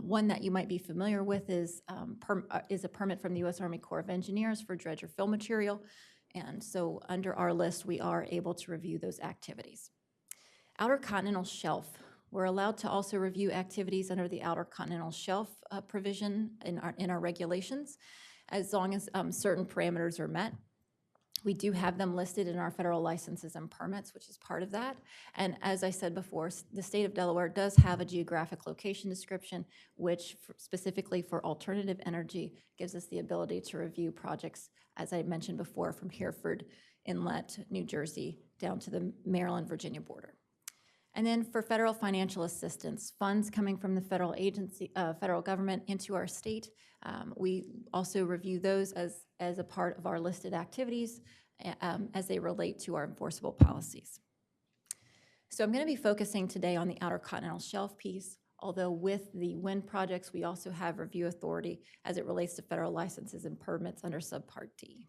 One that you might be familiar with is a permit from the U.S. Army Corps of Engineers for dredge or fill material. And so under our list, we are able to review those activities. Outer Continental Shelf. We're allowed to also review activities under the Outer Continental Shelf provision in our regulations, as long as certain parameters are met. We do have them listed in our federal licenses and permits, which is part of that. And as I said before, the state of Delaware does have a geographic location description, which specifically for alternative energy gives us the ability to review projects, as I mentioned before, from Hereford Inlet, New Jersey, down to the Maryland-Virginia border. And then for federal financial assistance, funds coming from the federal agency, federal government into our state, we also review those as a part of our listed activities as they relate to our enforceable policies. So I'm going to be focusing today on the Outer Continental Shelf piece, although with the wind projects, we also have review authority as it relates to federal licenses and permits under Subpart D.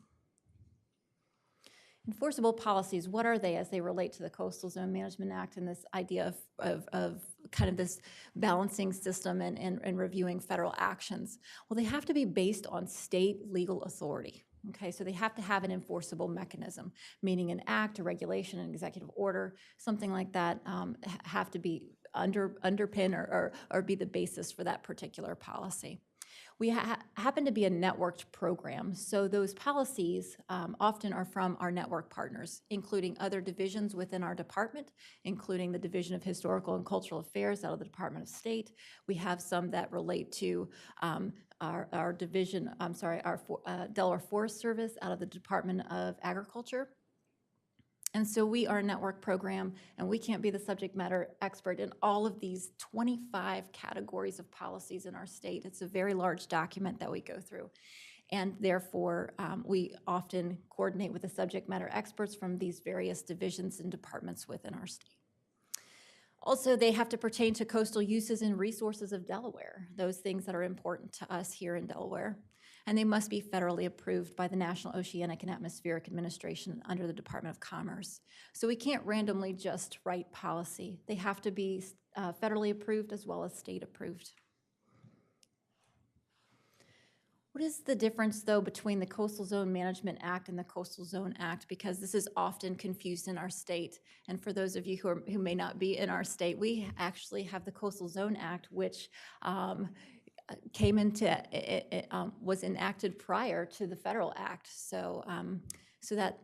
Enforceable policies, what are they as they relate to the Coastal Zone Management Act and this idea of kind of this balancing system and reviewing federal actions? Well, they have to be based on state legal authority. Okay, so they have to have an enforceable mechanism, meaning an act, a regulation, an executive order, something like that have to be underpin or be the basis for that particular policy. We happen to be a networked program, so those policies often are from our network partners, including other divisions within our department, including the Division of Historical and Cultural Affairs out of the Department of State. We have some that relate to our division, our Delaware Forest Service out of the Department of Agriculture. And so we are a network program, and we can't be the subject matter expert in all of these 25 categories of policies in our state. It's a very large document that we go through. And therefore, we often coordinate with the subject matter experts from these various divisions and departments within our state. Also, they have to pertain to coastal uses and resources of Delaware, those things that are important to us here in Delaware. And they must be federally approved by the National Oceanic and Atmospheric Administration under the Department of Commerce. So we can't randomly just write policy. They have to be federally approved as well as state approved. What is the difference, though, between the Coastal Zone Management Act and the Coastal Zone Act? Because this is often confused in our state. And for those of you who may not be in our state, we actually have the Coastal Zone Act, which came into, was enacted prior to the federal act. So,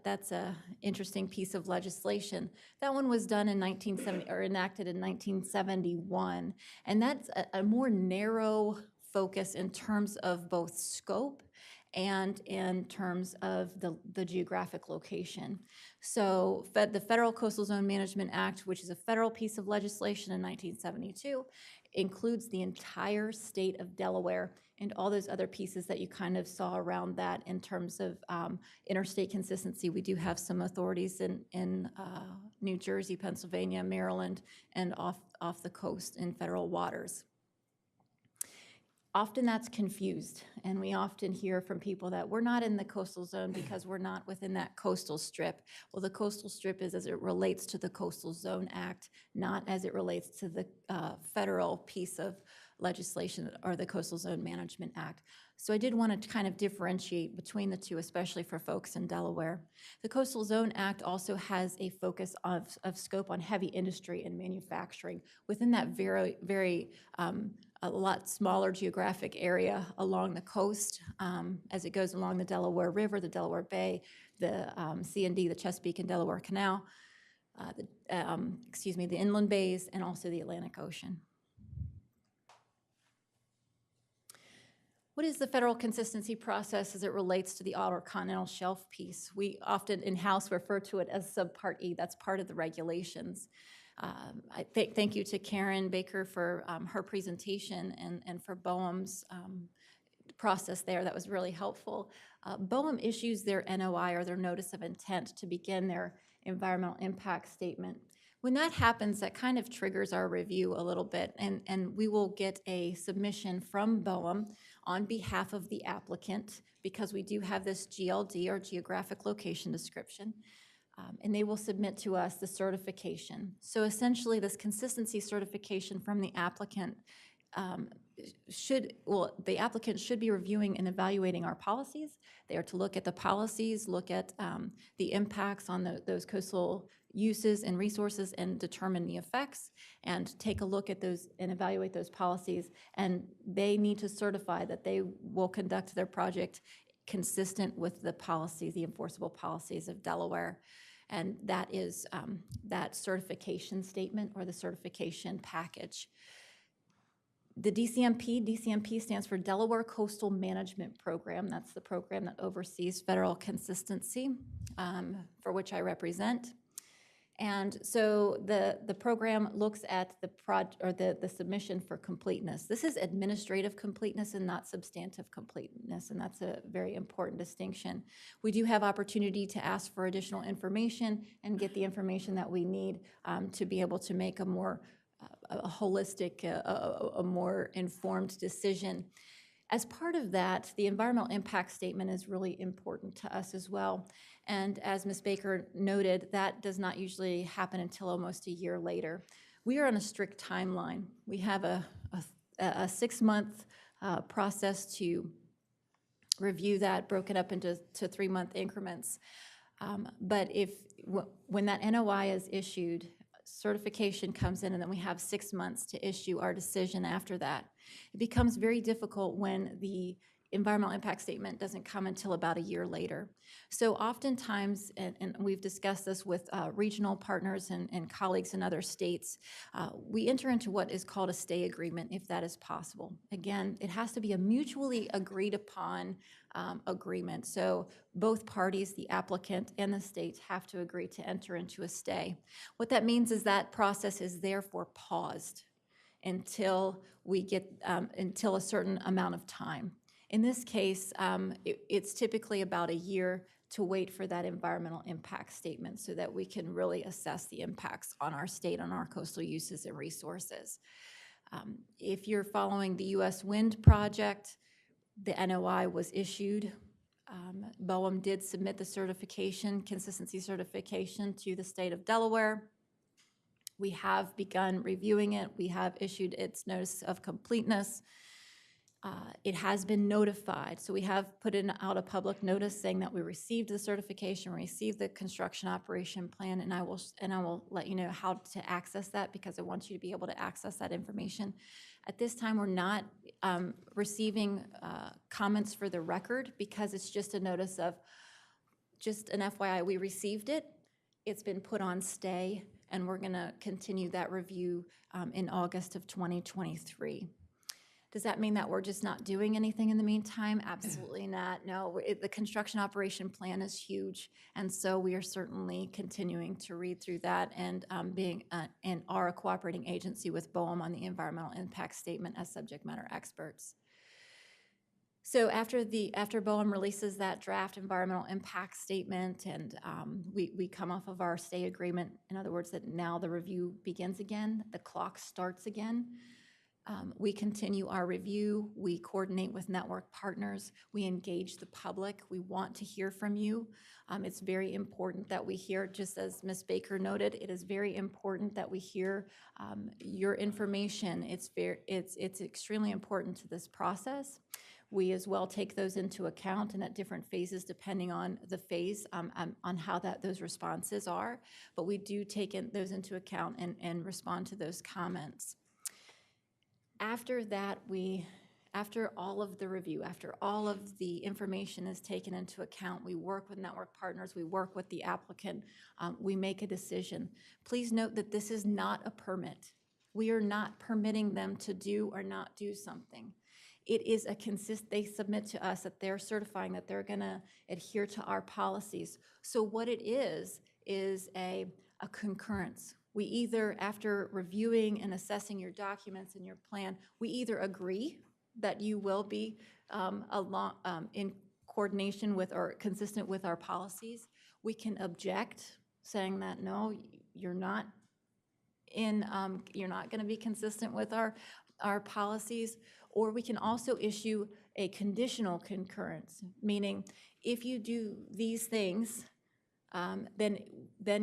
that's a interesting piece of legislation. That one was done in 1970, or enacted in 1971, and that's a more narrow focus in terms of both scope and in terms of the geographic location. So the Federal Coastal Zone Management Act, which is a federal piece of legislation in 1972, includes the entire state of Delaware and all those other pieces that you kind of saw around that in terms of interstate consistency. We do have some authorities in New Jersey, Pennsylvania, Maryland, and off the coast in federal waters. Often that's confused, and we often hear from people that we're not in the coastal zone because we're not within that coastal strip. Well, the coastal strip is as it relates to the Coastal Zone Act, not as it relates to the federal piece of legislation or the Coastal Zone Management Act. So I did want to kind of differentiate between the two, especially for folks in Delaware. The Coastal Zone Act also has a focus of scope on heavy industry and manufacturing within that very a lot smaller geographic area along the coast as it goes along the Delaware River, the Delaware Bay, the C&D, the Chesapeake and Delaware Canal, the inland bays, and also the Atlantic Ocean. What is the federal consistency process as it relates to the Outer Continental Shelf piece? We often in-house refer to it as Subpart E. That's part of the regulations. I thank you to Karen Baker for her presentation and for BOEM's process there. That was really helpful. BOEM issues their NOI, or their notice of intent, to begin their environmental impact statement. When that happens, that kind of triggers our review a little bit, and we will get a submission from BOEM on behalf of the applicant, because we do have this GLD, or geographic location description, and they will submit to us the certification. So essentially, this consistency certification from the applicant the applicant should be reviewing and evaluating our policies. They are to look at the policies, look at the impacts on those coastal uses and resources, and determine the effects, and take a look at those and evaluate those policies. And they need to certify that they will conduct their project consistent with the policies, the enforceable policies of Delaware. And that is that certification statement, or the certification package. The DCMP stands for Delaware Coastal Management Program. That's the program that oversees federal consistency, for which I represent. And so the program looks at the submission for completeness. This is administrative completeness and not substantive completeness, and that's a very important distinction. We do have opportunity to ask for additional information and get the information that we need to be able to make a more holistic, a more informed decision. As part of that, the environmental impact statement is really important to us as well. And as Ms. Baker noted, that does not usually happen until almost a year later. We are on a strict timeline. We have a 6-month process to review that, broken up into 3-month increments. But when that NOI is issued, certification comes in, and then we have 6 months to issue our decision after that. It becomes very difficult when the environmental impact statement doesn't come until about a year later. So oftentimes, and we've discussed this with regional partners and colleagues in other states, we enter into what is called a stay agreement, if that is possible. Again, it has to be a mutually agreed upon agreement. So both parties, the applicant and the state, have to agree to enter into a stay. What that means is that process is therefore paused until we get until a certain amount of time. In this case, it's typically about a year to wait for that environmental impact statement, so that we can really assess the impacts on our state, on our coastal uses and resources. If you're following the U.S. Wind project, the NOI was issued. BOEM did submit the certification, consistency certification, to the state of Delaware. We have begun reviewing it. We have issued its notice of completeness. It has been notified, so we have put out a public notice saying that we received the certification, received the construction operation plan, and I will let you know how to access that, because I want you to be able to access that information. At this time, we're not receiving comments for the record, because it's just a notice of, just an FYI, we received it. It's been put on stay, and we're going to continue that review in August of 2023. Does that mean that we're just not doing anything in the meantime? Absolutely not. No, the construction operation plan is huge, and so we are certainly continuing to read through that, and and are a cooperating agency with BOEM on the environmental impact statement as subject matter experts. So after BOEM releases that draft environmental impact statement, and we come off of our stay agreement, in other words, that now the review begins again, the clock starts again. We continue our review. We coordinate with network partners. We engage the public. We want to hear from you. It's very important that we hear, just as Ms. Baker noted, it is very important that we hear your information. It's extremely important to this process. We as well take those into account, and at different phases, depending on the phase, on how those responses are. But we do take those into account and respond to those comments. After that, after all of the review, after all of the information is taken into account, we work with network partners, we work with the applicant, we make a decision. Please note that this is not a permit. We are not permitting them to do or not do something. it is they submit to us that they're certifying that they're gonna adhere to our policies. So what it is a concurrence. We either, after reviewing and assessing your documents and your plan, we either agree that you will be in coordination with or consistent with our policies. We can object, saying that, no, you're not going to be consistent with our policies. Or we can also issue a conditional concurrence, meaning if you do these things, then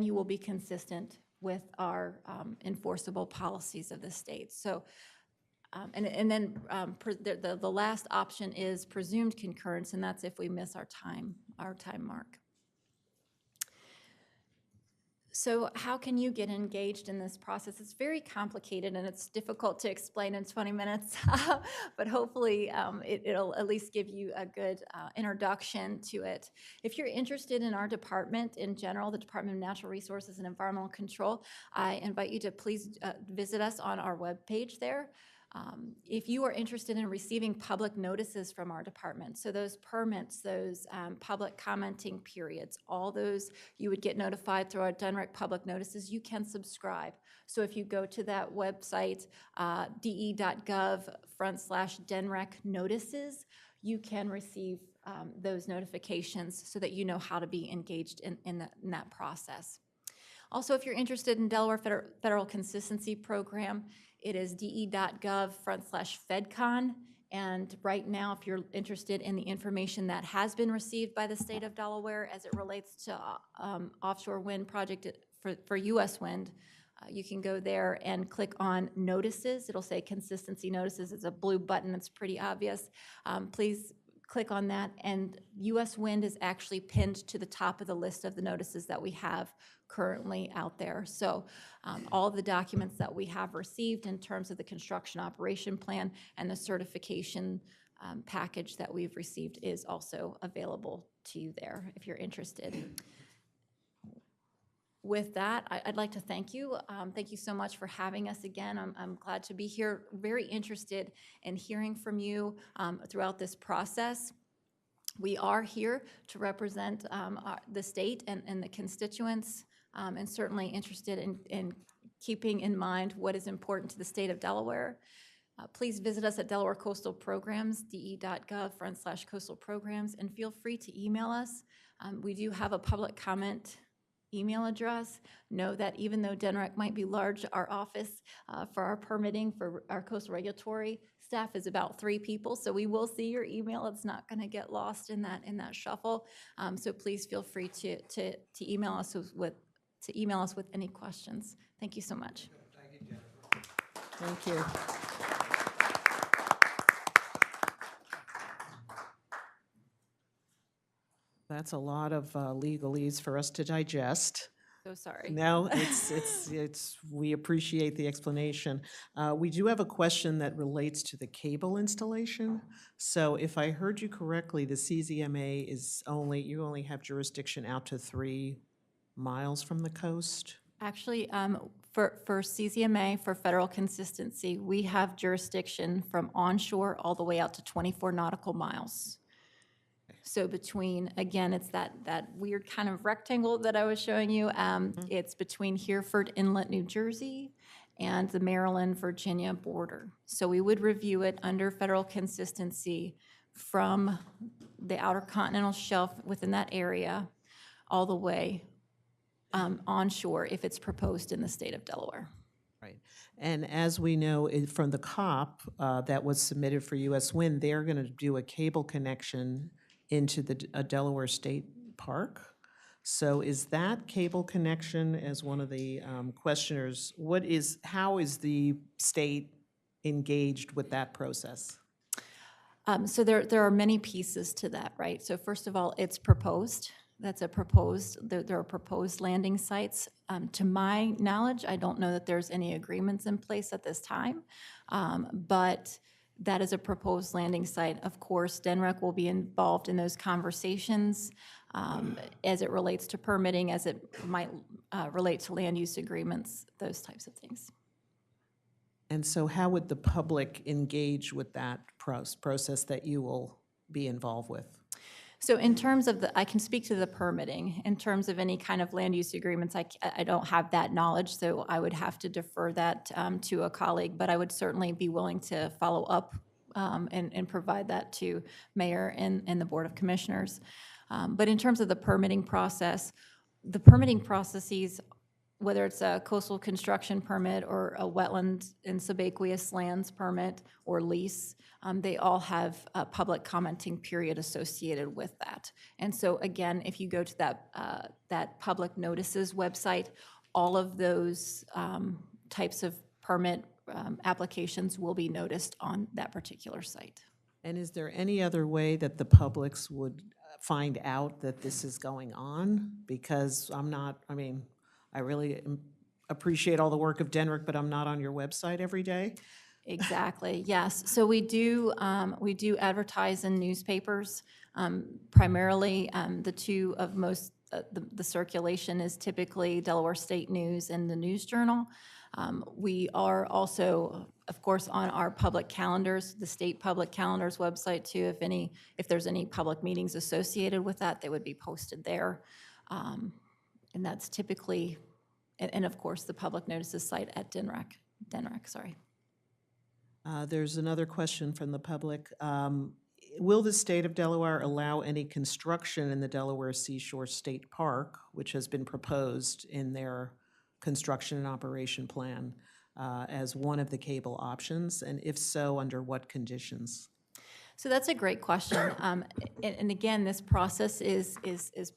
you will be consistent with our enforceable policies of the state. So, and then the last option is presumed concurrence, and that's if we miss our time mark. So how can you get engaged in this process? It's very complicated and it's difficult to explain in 20 minutes, but hopefully it'll at least give you a good introduction to it. If you're interested in our department in general, the Department of Natural Resources and Environmental Control, I invite you to please visit us on our webpage there. If you are interested in receiving public notices from our department, so those permits, those public commenting periods, all those you would get notified through our DUNREC public notices, you can subscribe. So if you go to that website, de.gov/DNREC notices, you can receive those notifications so that you know how to be engaged in that process. Also, if you're interested in Delaware Federal Consistency Program, it is de.gov/FedCon. And right now, if you're interested in the information that has been received by the state of Delaware as it relates to offshore wind project for U.S. wind, you can go there and click on notices. It'll say consistency notices. It's a blue button. It's pretty obvious. Please click on that, and U.S. wind is actually pinned to the top of the list of the notices that we have currently out there. So all of the documents that we have received in terms of the construction operation plan and the certification package that we've received is also available to you there if you're interested. With that, I'd like to thank you. Thank you so much for having us again. I'm glad to be here. Very interested in hearing from you throughout this process. We are here to represent the state and the constituents, and certainly interested in keeping in mind what is important to the state of Delaware. Please visit us at Delaware Coastal Programs, de.gov/coastal programs, and feel free to email us. We do have a public comment email address. Know that even though DNREC might be large, our office for our permitting for our coastal regulatory staff is about 3 people, so we will see your email. It's not going to get lost in that shuffle. So please feel free to email us with any questions. Thank you so much. Thank you, Jennifer. Thank you. That's a lot of legalese for us to digest. So sorry. No, we appreciate the explanation. We do have a question that relates to the cable installation. So if I heard you correctly, the CZMA you only have jurisdiction out to 3 miles from the coast? Actually, for CZMA, for federal consistency, we have jurisdiction from onshore all the way out to 24 nautical miles. So between, again, it's that weird kind of rectangle that I was showing you. It's between Hereford Inlet, New Jersey, and the Maryland-Virginia border. So we would review it under federal consistency from the outer continental shelf within that area all the way onshore if it's proposed in the state of Delaware. Right. And as we know from the COP that was submitted for U.S. Wind, they're going to do a cable connection into the Delaware State Park. So is that cable connection, as one of the questioners, how is the state engaged with that process? So there are many pieces to that, right? So first of all, it's proposed. There are proposed landing sites. To my knowledge, I don't know that there's any agreements in place at this time, but that is a proposed landing site. Of course, DNREC will be involved in those conversations as it relates to permitting, as it might relate to land use agreements, those types of things. And so how would the public engage with that process that you will be involved with? So in terms of I can speak to the permitting. In terms of any kind of land use agreements, I don't have that knowledge, so I would have to defer that to a colleague, but I would certainly be willing to follow up and provide that to Mayor and the Board of Commissioners. But in terms of the permitting process, the permitting processes, whether it's a coastal construction permit or a wetland and subaqueous lands permit or lease, they all have a public commenting period associated with that. And so again, if you go to that public notices website, all of those types of permit applications will be noticed on that particular site. And is there any other way that the publics would find out that this is going on? Because I really appreciate all the work of Denrick, but I'm not on your website every day. Exactly, yes. So we do advertise in newspapers. Primarily, the two of most, the circulation is typically Delaware State News and the News Journal. We are also, of course, on our public calendars, the state public calendars website too. If there's any public meetings associated with that, they would be posted there. And that's typically, and of course, the public notices site at Denrick, sorry. There's another question from the public. Will the state of Delaware allow any construction in the Delaware Seashore State Park, which has been proposed in their construction and operation plan as one of the cable options? And if so, under what conditions? So that's a great question. And again, this process is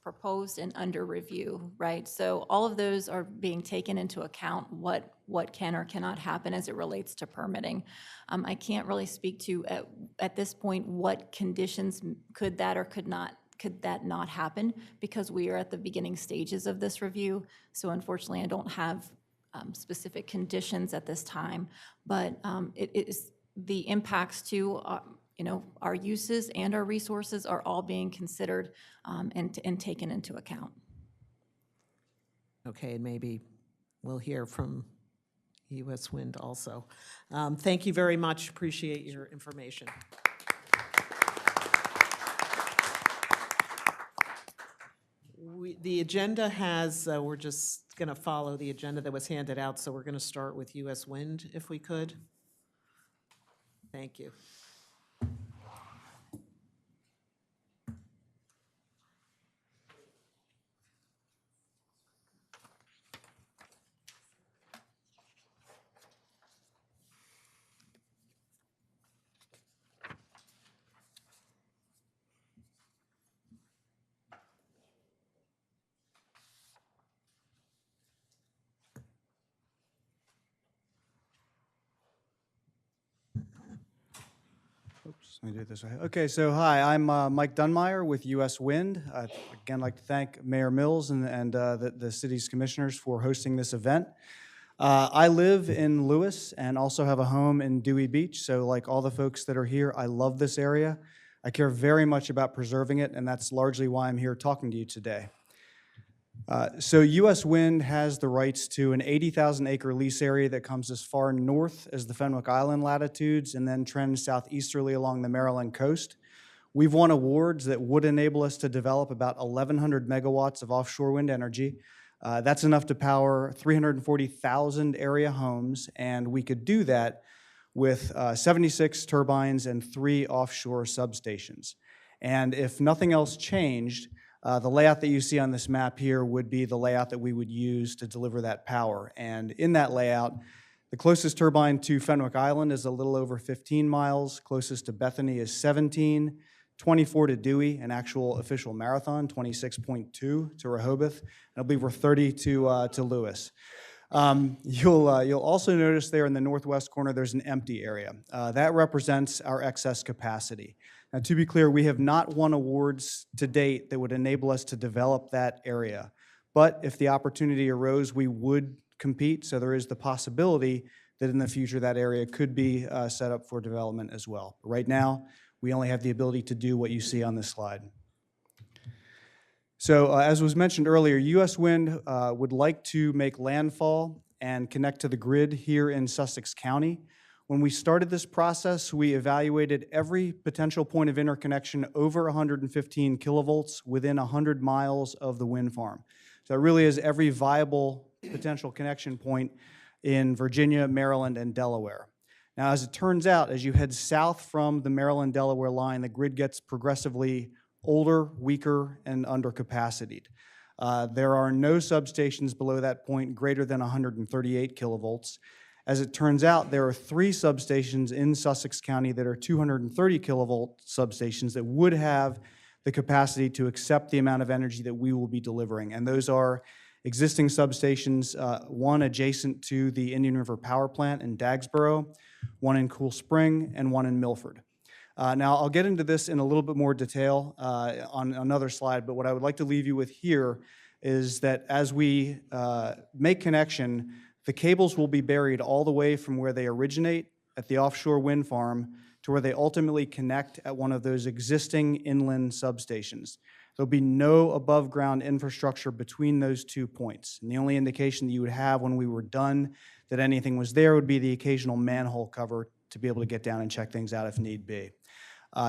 proposed and under review, right? So all of those are being taken into account, what can or cannot happen as it relates to permitting. I can't really speak to, at this point, what conditions could that not happen, because we are at the beginning stages of this review. So unfortunately, I don't have specific conditions at this time, but it is the impacts to our uses and our resources are all being considered and taken into account. Okay, and maybe we'll hear from U.S. Wind also. Thank you very much. Appreciate your information. The agenda has, we're just going to follow the agenda that was handed out, so we're going to start with U.S. Wind, if we could. Thank you. Oops, let me do it this way. Okay, so hi, I'm Mike Dunmyer with U.S. Wind. I'd again like to thank Mayor Mills and the city's commissioners for hosting this event. I live in Lewis and also have a home in Dewey Beach, so like all the folks that are here, I love this area. I care very much about preserving it, and that's largely why I'm here talking to you today. So U.S. Wind has the rights to an 80,000-acre lease area that comes as far north as the Fenwick Island latitudes and then trends southeasterly along the Maryland coast. We've won awards that would enable us to develop about 1,100 megawatts of offshore wind energy. That's enough to power 340,000 area homes, and we could do that with 76 turbines and 3 offshore substations. And if nothing else changed, the layout that you see on this map here would be the layout that we would use to deliver that power. And in that layout, the closest turbine to Fenwick Island is a little over 15 miles, closest to Bethany is 17, 24 to Dewey, an actual official marathon, 26.2 to Rehoboth, and I believe we're 30 to Lewis. You'll also notice there in the northwest corner there's an empty area. That represents our excess capacity. Now, to be clear, we have not won awards to date that would enable us to develop that area. But if the opportunity arose, we would compete, so there is the possibility that in the future that area could be set up for development as well. Right now, we only have the ability to do what you see on this slide. So as was mentioned earlier, U.S. Wind would like to make landfall and connect to the grid here in Sussex County. When we started this process, we evaluated every potential point of interconnection over 115 kilovolts within 100 miles of the wind farm. So it really is every viable potential connection point in Virginia, Maryland, and Delaware. Now, as it turns out, as you head south from the Maryland-Delaware line, the grid gets progressively older, weaker, and undercapacitated. There are no substations below that point greater than 138 kilovolts. As it turns out, there are 3 substations in Sussex County that are 230 kilovolt substations that would have the capacity to accept the amount of energy that we will be delivering. And those are existing substations, one adjacent to the Indian River Power Plant in Dagsboro, one in Cool Spring, and one in Milford. Now, I'll get into this in a little bit more detail on another slide, but what I would like to leave you with here is that as we make connection, the cables will be buried all the way from where they originate at the offshore wind farm to where they ultimately connect at one of those existing inland substations. There'll be no above-ground infrastructure between those 2 points. And the only indication that you would have when we were done that anything was there would be the occasional manhole cover to be able to get down and check things out if need be.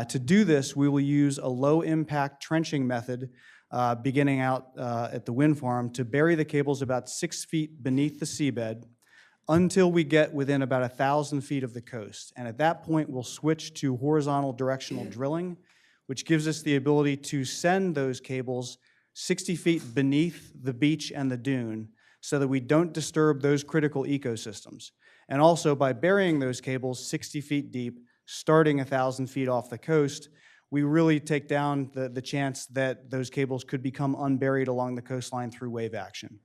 To do this, we will use a low-impact trenching method beginning out at the wind farm to bury the cables about 6 feet beneath the seabed until we get within about 1,000 feet of the coast. And at that point, we'll switch to horizontal directional drilling, which gives us the ability to send those cables 60 feet beneath the beach and the dune so that we don't disturb those critical ecosystems. And also, by burying those cables 60 feet deep, starting 1,000 feet off the coast, we really take down the chance that those cables could become unburied along the coastline through wave action.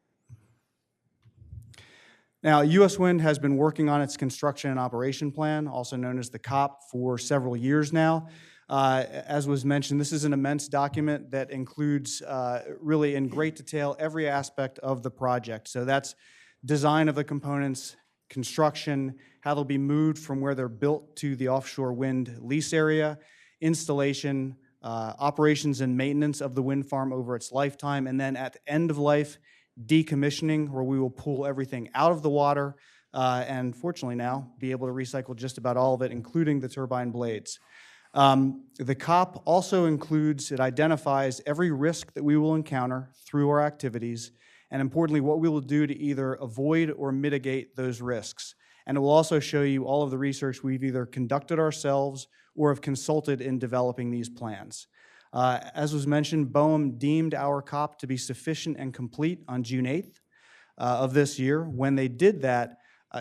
Now, U.S. Wind has been working on its construction and operation plan, also known as the COP, for several years now. As was mentioned, this is an immense document that includes really in great detail every aspect of the project. So that's design of the components, construction, how they'll be moved from where they're built to the offshore wind lease area, installation, operations and maintenance of the wind farm over its lifetime, and then at end of life, decommissioning, where we will pull everything out of the water and fortunately now be able to recycle just about all of it, including the turbine blades. The COP also includes, it identifies every risk that we will encounter through our activities, and importantly, what we will do to either avoid or mitigate those risks. And it will also show you all of the research we've either conducted ourselves or have consulted in developing these plans. As was mentioned, BOEM deemed our COP to be sufficient and complete on June 8th of this year. When they did that,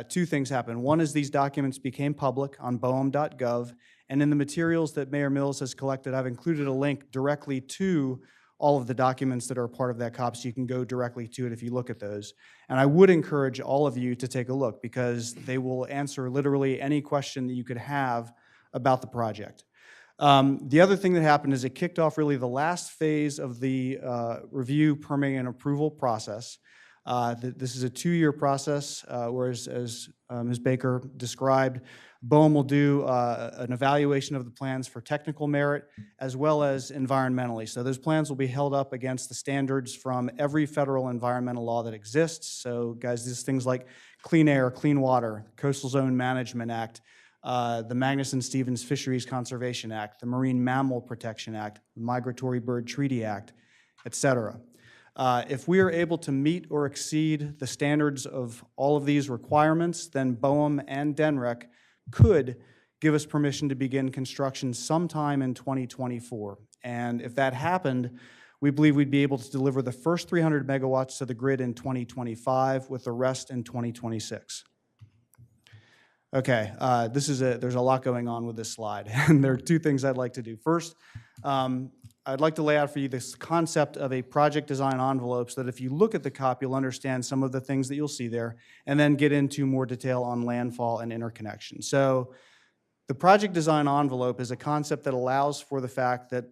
2 things happened. One is these documents became public on boem.gov, and in the materials that Mayor Mills has collected, I've included a link directly to all of the documents that are part of that COP, so you can go directly to it if you look at those. And I would encourage all of you to take a look because they will answer literally any question that you could have about the project. The other thing that happened is it kicked off really the last phase of the review, permitting, and approval process. This is a 2-year process, whereas as Ms. Baker described, BOEM will do an evaluation of the plans for technical merit as well as environmentally. So those plans will be held up against the standards from every federal environmental law that exists. So guys, these things like Clean Air, Clean Water, Coastal Zone Management Act, the Magnuson-Stevens Fisheries Conservation Act, the Marine Mammal Protection Act, the Migratory Bird Treaty Act, et cetera. If we are able to meet or exceed the standards of all of these requirements, then BOEM and DNREC could give us permission to begin construction sometime in 2024. And if that happened, we believe we'd be able to deliver the first 300 megawatts to the grid in 2025 with the rest in 2026. Okay, there's a lot going on with this slide, and there are 2 things I'd like to do. First, I'd like to lay out for you this concept of a project design envelope so that if you look at the COP, you'll understand some of the things that you'll see there, and then get into more detail on landfall and interconnection. So the project design envelope is a concept that allows for the fact that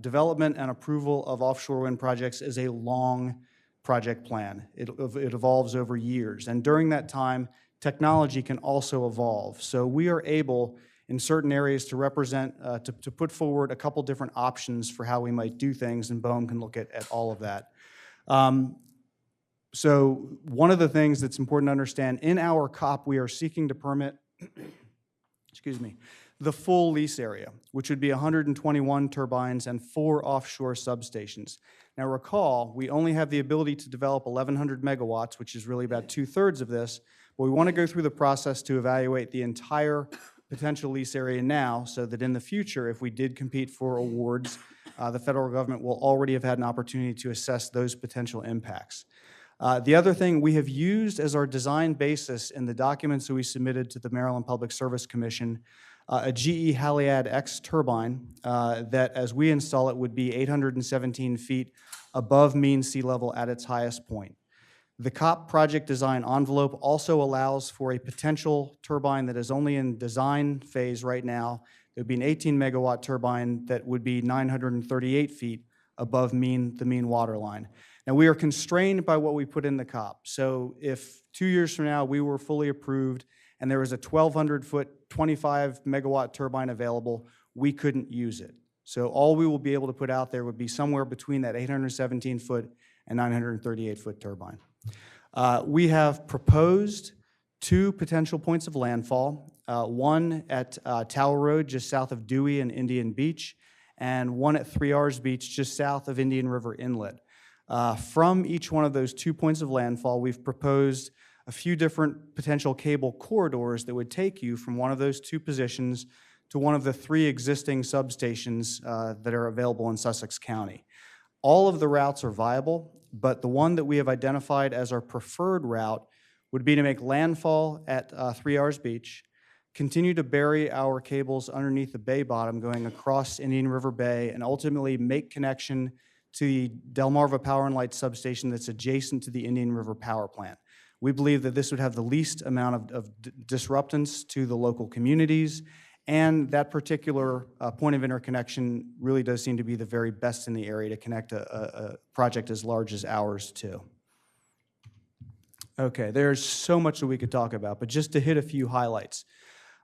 development and approval of offshore wind projects is a long project plan. It evolves over years, and during that time, technology can also evolve. So we are able, in certain areas, to represent, to put forward a couple different options for how we might do things, and BOEM can look at all of that. So one of the things that's important to understand, in our COP, we are seeking to permit, excuse me, the full lease area, which would be 121 turbines and 4 offshore substations. Now recall, we only have the ability to develop 1,100 megawatts, which is really about 2/3 of this, but we want to go through the process to evaluate the entire potential lease area now, so that in the future, if we did compete for awards, the federal government will already have had an opportunity to assess those potential impacts. The other thing we have used as our design basis in the documents that we submitted to the Maryland Public Service Commission, a GE Haliade X turbine that, as we install it, would be 817 feet above mean sea level at its highest point. The COP project design envelope also allows for a potential turbine that is only in design phase right now. It would be an 18 megawatt turbine that would be 938 feet above the mean water line. Now, we are constrained by what we put in the COP. So if 2 years from now we were fully approved and there was a 1,200-foot, 25 megawatt turbine available, we couldn't use it. So all we will be able to put out there would be somewhere between that 817-foot and 938-foot turbine. We have proposed 2 potential points of landfall, one at Tower Road, just south of Dewey and Indian Beach, and one at 3 R's Beach, just south of Indian River Inlet. From each one of those 2 points of landfall, we've proposed a few different potential cable corridors that would take you from one of those 2 positions to one of the 3 existing substations that are available in Sussex County. All of the routes are viable, but the one that we have identified as our preferred route would be to make landfall at 3 R's Beach, continue to bury our cables underneath the bay bottom going across Indian River Bay, and ultimately make connection to the Delmarva Power and Light substation that's adjacent to the Indian River Power Plant. We believe that this would have the least amount of disruptance to the local communities, and that particular point of interconnection really does seem to be the very best in the area to connect a project as large as ours to. Okay, there's so much that we could talk about, but just to hit a few highlights.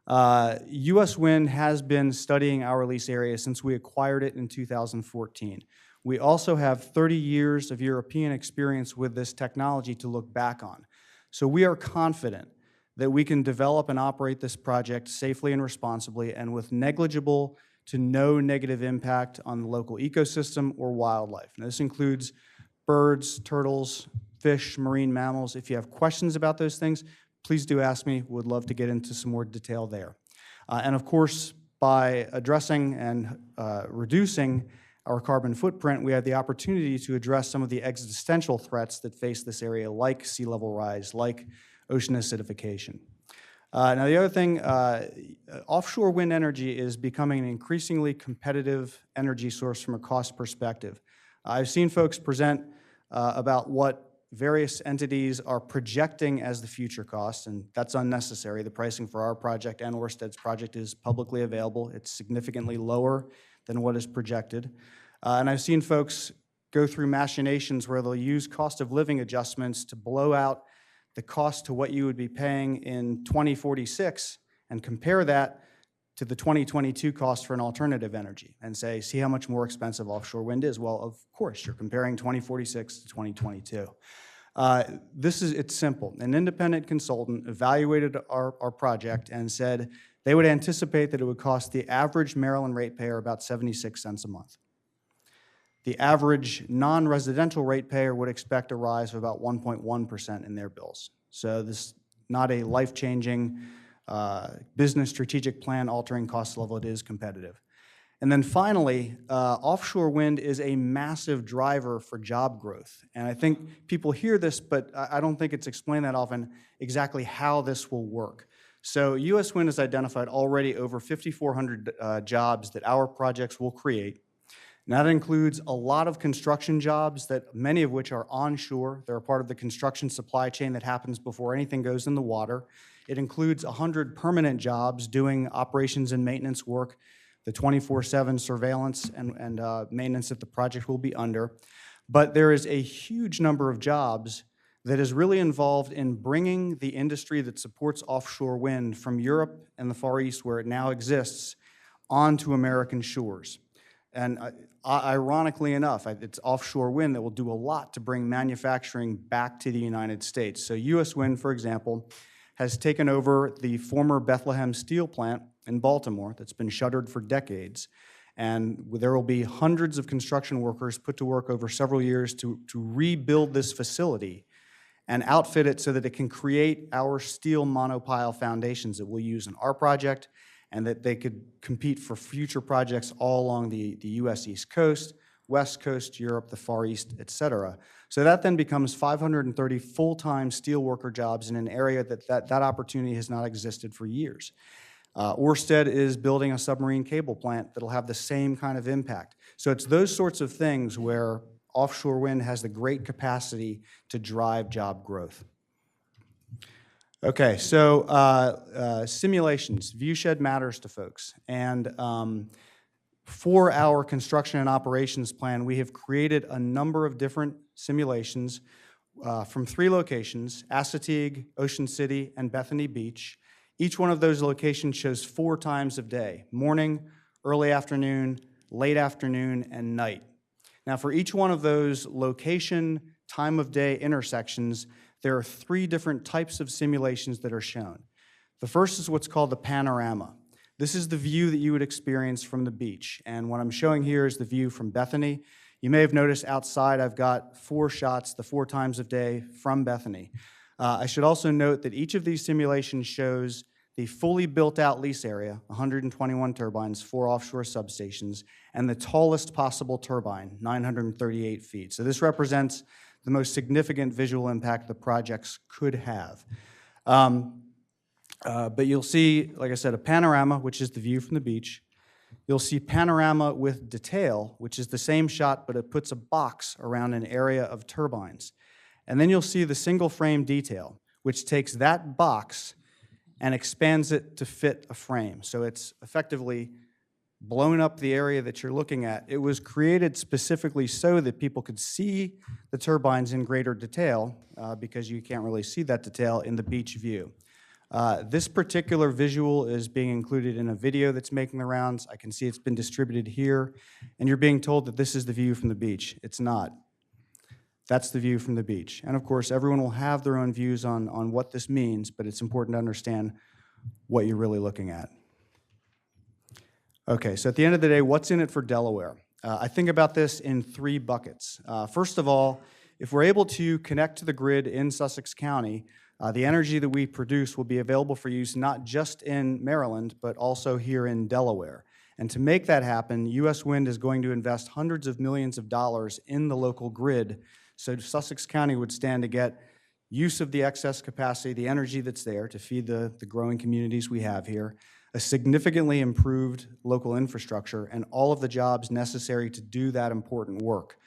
U.S. Wind has been studying our lease area since we acquired it in 2014. We also have 30 years of European experience with this technology to look back on. So we are confident that we can develop and operate this project safely and responsibly and with negligible to no negative impact on the local ecosystem or wildlife. Now, this includes birds, turtles, fish, marine mammals. If you have questions about those things, please do ask me. Would love to get into some more detail there. And of course, by addressing and reducing our carbon footprint, we have the opportunity to address some of the existential threats that face this area, like sea level rise, like ocean acidification. Now, the other thing, offshore wind energy is becoming an increasingly competitive energy source from a cost perspective. I've seen folks present about what various entities are projecting as the future cost, and that's unnecessary. The pricing for our project and Ørsted's project is publicly available. It's significantly lower than what is projected. And I've seen folks go through machinations where they'll use cost of living adjustments to blow out the cost to what you would be paying in 2046 and compare that to the 2022 cost for an alternative energy and say, see how much more expensive offshore wind is. Well, of course, you're comparing 2046 to 2022. It's simple. An independent consultant evaluated our project and said they would anticipate that it would cost the average Maryland ratepayer about 76 cents a month. The average non-residential ratepayer would expect a rise of about 1.1% in their bills. So this is not a life-changing business strategic plan altering cost level. It is competitive. And then finally, offshore wind is a massive driver for job growth. And I think people hear this, but I don't think it's explained that often exactly how this will work. So U.S. Wind has identified already over 5,400 jobs that our projects will create. And that includes a lot of construction jobs, that many of which are onshore. They're a part of the construction supply chain that happens before anything goes in the water. It includes 100 permanent jobs doing operations and maintenance work, the 24/7 surveillance and maintenance that the project will be under. But there is a huge number of jobs that is really involved in bringing the industry that supports offshore wind from Europe and the Far East, where it now exists, onto American shores. And ironically enough, it's offshore wind that will do a lot to bring manufacturing back to the United States. So U.S. Wind, for example, has taken over the former Bethlehem steel plant in Baltimore that's been shuttered for decades. And there will be hundreds of construction workers put to work over several years to rebuild this facility and outfit it so that it can create our steel monopile foundations that we'll use in our project, and that they could compete for future projects all along the U.S. East Coast, West Coast, Europe, the Far East, et cetera. So that then becomes 530 full-time steelworker jobs in an area that opportunity has not existed for years. Ørsted is building a submarine cable plant that'll have the same kind of impact. So it's those sorts of things where offshore wind has the great capacity to drive job growth. Okay, so simulations. Viewshed matters to folks. And for our construction and operations plan, we have created a number of different simulations from 3 locations: Assateague, Ocean City, and Bethany Beach. Each one of those locations shows 4 times of day: morning, early afternoon, late afternoon, and night. Now, for each one of those location, time of day intersections, there are 3 different types of simulations that are shown. The first is what's called the panorama. This is the view that you would experience from the beach. And what I'm showing here is the view from Bethany. You may have noticed outside I've got 4 shots, the 4 times of day from Bethany. I should also note that each of these simulations shows the fully built-out lease area, 121 turbines, 4 offshore substations, and the tallest possible turbine, 938 feet. So this represents the most significant visual impact the projects could have. But you'll see, like I said, a panorama, which is the view from the beach. You'll see panorama with detail, which is the same shot, but it puts a box around an area of turbines. And then you'll see the single frame detail, which takes that box and expands it to fit a frame. So it's effectively blown up the area that you're looking at. It was created specifically so that people could see the turbines in greater detail, because you can't really see that detail in the beach view. This particular visual is being included in a video that's making the rounds. I can see it's been distributed here, and you're being told that this is the view from the beach. It's not. That's the view from the beach. And of course, everyone will have their own views on what this means, but it's important to understand what you're really looking at. Okay, so at the end of the day, what's in it for Delaware? I think about this in 3 buckets. First of all, if we're able to connect to the grid in Sussex County, the energy that we produce will be available for use not just in Maryland, but also here in Delaware. And to make that happen, U.S. Wind is going to invest hundreds of millions of dollars in the local grid, so Sussex County would stand to get use of the excess capacity, the energy that's there to feed the growing communities we have here, a significantly improved local infrastructure, and all of the jobs necessary to do that important work.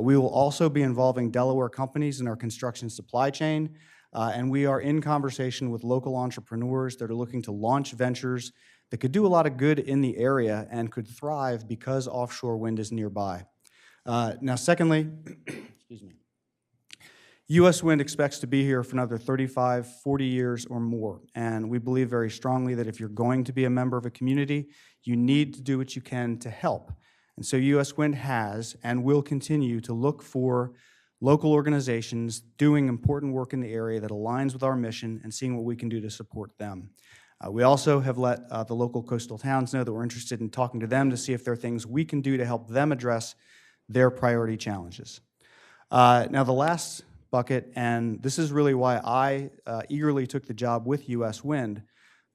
We will also be involving Delaware companies in our construction supply chain, and we are in conversation with local entrepreneurs that are looking to launch ventures that could do a lot of good in the area and could thrive because offshore wind is nearby. Now, secondly, excuse me, U.S. Wind expects to be here for another 35, 40 years or more, and we believe very strongly that if you're going to be a member of a community, you need to do what you can to help. And so U.S. Wind has and will continue to look for local organizations doing important work in the area that aligns with our mission and seeing what we can do to support them. We also have let the local coastal towns know that we're interested in talking to them to see if there are things we can do to help them address their priority challenges. Now, the last bucket, and this is really why I eagerly took the job with U.S. Wind,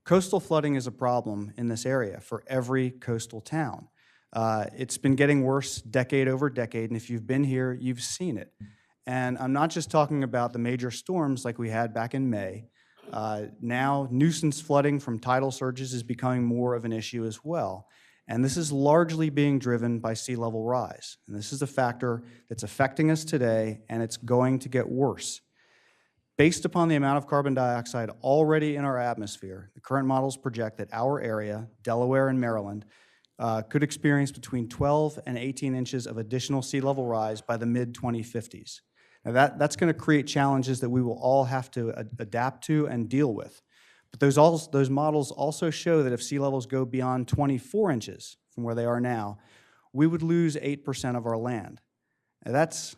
coastal flooding is a problem in this area for every coastal town. It's been getting worse decade over decade, and if you've been here, you've seen it. And I'm not just talking about the major storms like we had back in May. Now, nuisance flooding from tidal surges is becoming more of an issue as well. And this is largely being driven by sea level rise. And this is a factor that's affecting us today, and it's going to get worse. Based upon the amount of carbon dioxide already in our atmosphere, the current models project that our area, Delaware and Maryland, could experience between 12 and 18 inches of additional sea level rise by the mid-2050s. Now that's going to create challenges that we will all have to adapt to and deal with. But those models also show that if sea levels go beyond 24 inches from where they are now, we would lose 8% of our land. Now that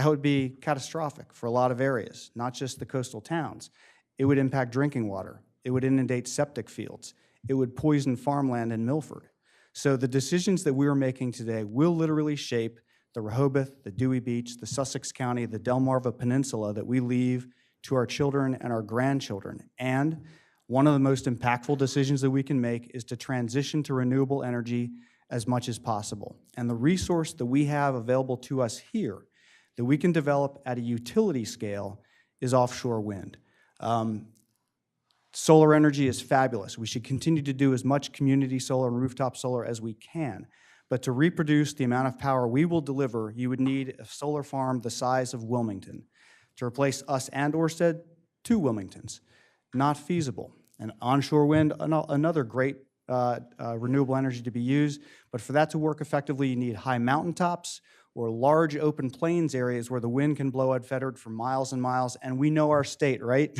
would be catastrophic for a lot of areas, not just the coastal towns. It would impact drinking water. It would inundate septic fields. It would poison farmland in Milford. So the decisions that we are making today will literally shape the Rehoboth, the Dewey Beach, the Sussex County, the Delmarva Peninsula that we leave to our children and our grandchildren. And one of the most impactful decisions that we can make is to transition to renewable energy as much as possible. And the resource that we have available to us here that we can develop at a utility scale is offshore wind. Solar energy is fabulous. We should continue to do as much community solar and rooftop solar as we can. But to reproduce the amount of power we will deliver, you would need a solar farm the size of Wilmington. To replace us and Orsted, 2 Wilmingtons. Not feasible. And onshore wind, another great renewable energy to be used, but for that to work effectively, you need high mountaintops or large open plains areas where the wind can blow unfettered for miles and miles, and we know our state, right?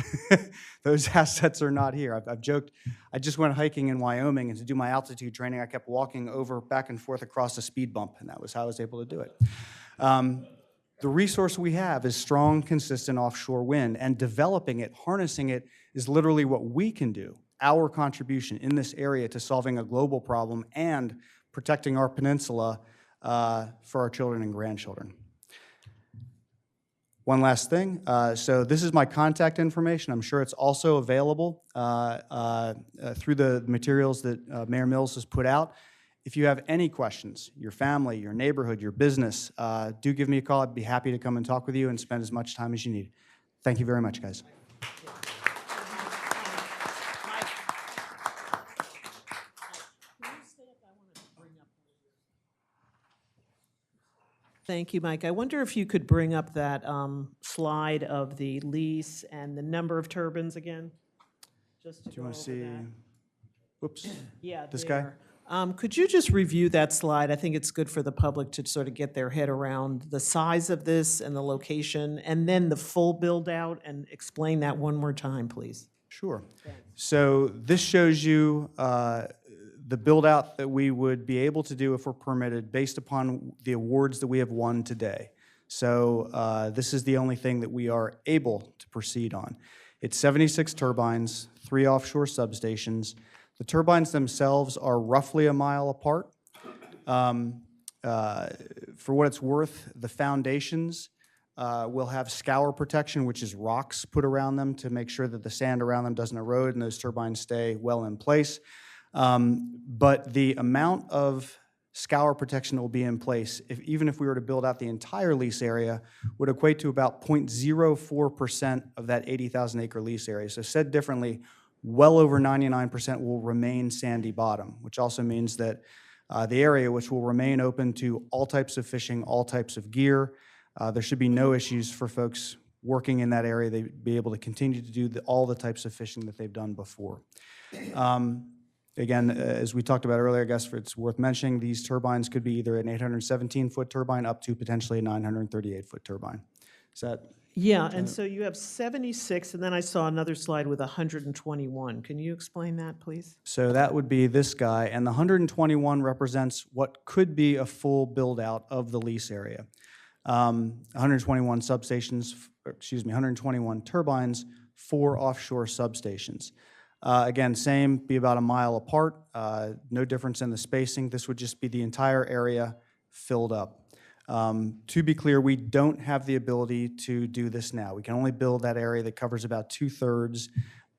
Those assets are not here. I've joked, I just went hiking in Wyoming, and to do my altitude training, I kept walking back and forth across a speed bump, and that was how I was able to do it. The resource we have is strong, consistent offshore wind, and developing it, harnessing it, is literally what we can do, our contribution in this area to solving a global problem and protecting our peninsula for our children and grandchildren. One last thing, so this is my contact information. I'm sure it's also available through the materials that Mayor Mills has put out. If you have any questions, your family, your neighborhood, your business, do give me a call. I'd be happy to come and talk with you and spend as much time as you need. Thank you very much, guys. Thank you, Mike. I wonder if you could bring up that slide of the lease and the number of turbines again? Just to Do you want to go over see, that. whoops, Yeah, this guy? there. Could you just review that slide? I think it's good for the public to sort of get their head around the size of this and the location, and then the full build-out, and explain that one more time, please. Sure. So this shows you the build-out that we would be able to do if we're permitted based upon the awards that we have won today. So this is the only thing that we are able to proceed on. It's 76 turbines, 3 offshore substations. The turbines themselves are roughly a mile apart. For what it's worth, the foundations will have scour protection, which is rocks put around them to make sure that the sand around them doesn't erode and those turbines stay well in place. But the amount of scour protection that will be in place, even if we were to build out the entire lease area, would equate to about 0.04% of that 80,000 acre lease area. So said differently, well over 99% will remain sandy bottom, which also means that the area, which will remain open to all types of fishing, all types of gear, there should be no issues for folks working in that area. They'd be able to continue to do all the types of fishing that they've done before. Again, as we talked about earlier, I guess it's worth mentioning, these turbines could be either an 817-foot turbine up to potentially a 938-foot turbine. Is that? Yeah, and so you have 76, and then I saw another slide with 121. Can you explain that, please? So that would be this guy, and the 121 represents what could be a full build-out of the lease area. 121 substations, 121 turbines, 4 offshore substations. Again, same, be about a mile apart, no difference in the spacing. This would just be the entire area filled up. To be clear, we don't have the ability to do this now. We can only build that area that covers about 2/3.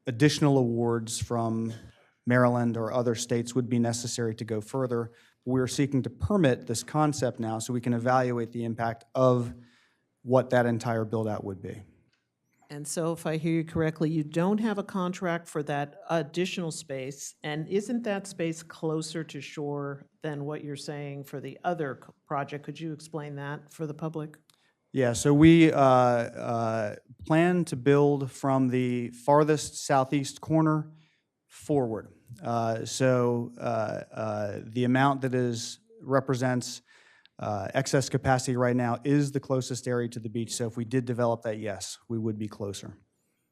Additional awards from Maryland or other states would be necessary to go further. We're seeking to permit this concept now so we can evaluate the impact of what that entire build-out would be. And so if I hear you correctly, you don't have a contract for that additional space, and isn't that space closer to shore than what you're saying for the other project? Could you explain that for the public? Yeah, so we plan to build from the farthest southeast corner forward. The amount that represents excess capacity right now is the closest area to the beach. So if we did develop that, yes, we would be closer.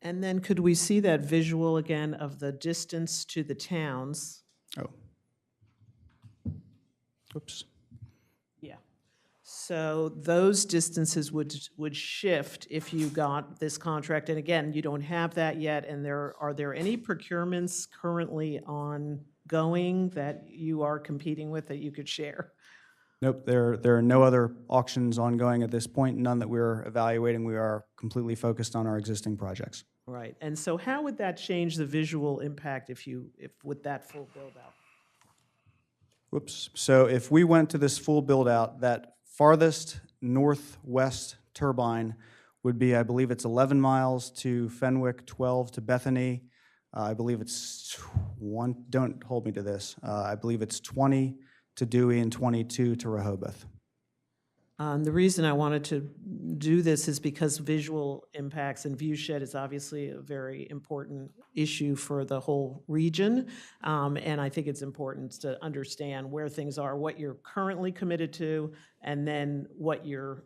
And then could we see that visual again of the distance to the towns? Oh. Oops. So those distances would shift if you got this contract. And again, you don't have that yet. And are there any procurements currently ongoing that you are competing with that you could share? Nope, there are no other auctions ongoing at this point, none that we're evaluating. We are completely focused on our existing projects. Right. And so how would that change the visual impact if with that full build out? Whoops. So if we went to this full build-out, that farthest northwest turbine would be, I believe it's 11 miles to Fenwick, 12 to Bethany. I believe it's don't hold me to this. I believe it's 20 to Dewey and 22 to Rehoboth. The reason I wanted to do this is because visual impacts and view shed is obviously a very important issue for the whole region. And I think it's important to understand where things are, what you're currently committed to, and then what you're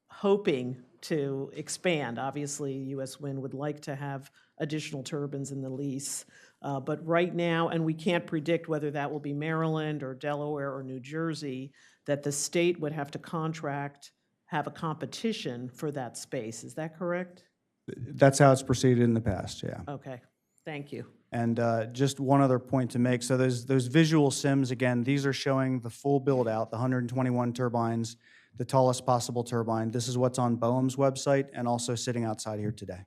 hoping to expand. Obviously, U.S. Wind would like to have additional turbines in the lease. But right now, and we can't predict whether that will be Maryland or Delaware or New Jersey, that the state would have to have a competition for that space. Is that correct? That's how it's proceeded in the past, yeah. Okay, thank you. And just one other point to make. So those visual sims, again, these are showing the full build-out, the 121 turbines, the tallest possible turbine. This is what's on BOEM's website and also sitting outside here today.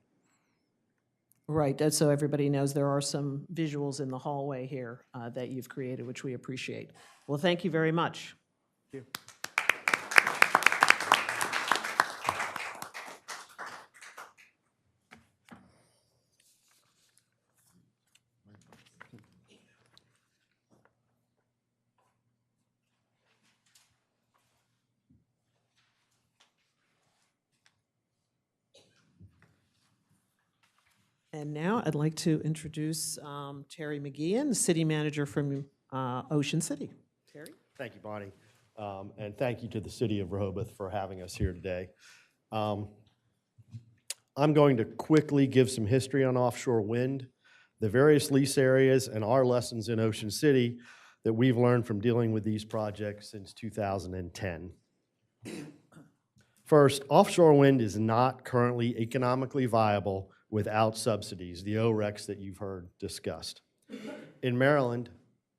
Right, and so everybody knows there are some visuals in the hallway here that you've created, which we appreciate. Well, thank you very much. Thank you. And now I'd like to introduce Terry McGeehan, the city manager from Ocean City. Terry? Thank you, Bonnie. And thank you to the city of Rehoboth for having us here today. I'm going to quickly give some history on offshore wind, the various lease areas, and our lessons in Ocean City that we've learned from dealing with these projects since 2010. First, offshore wind is not currently economically viable without subsidies, the ORECs that you've heard discussed. In Maryland,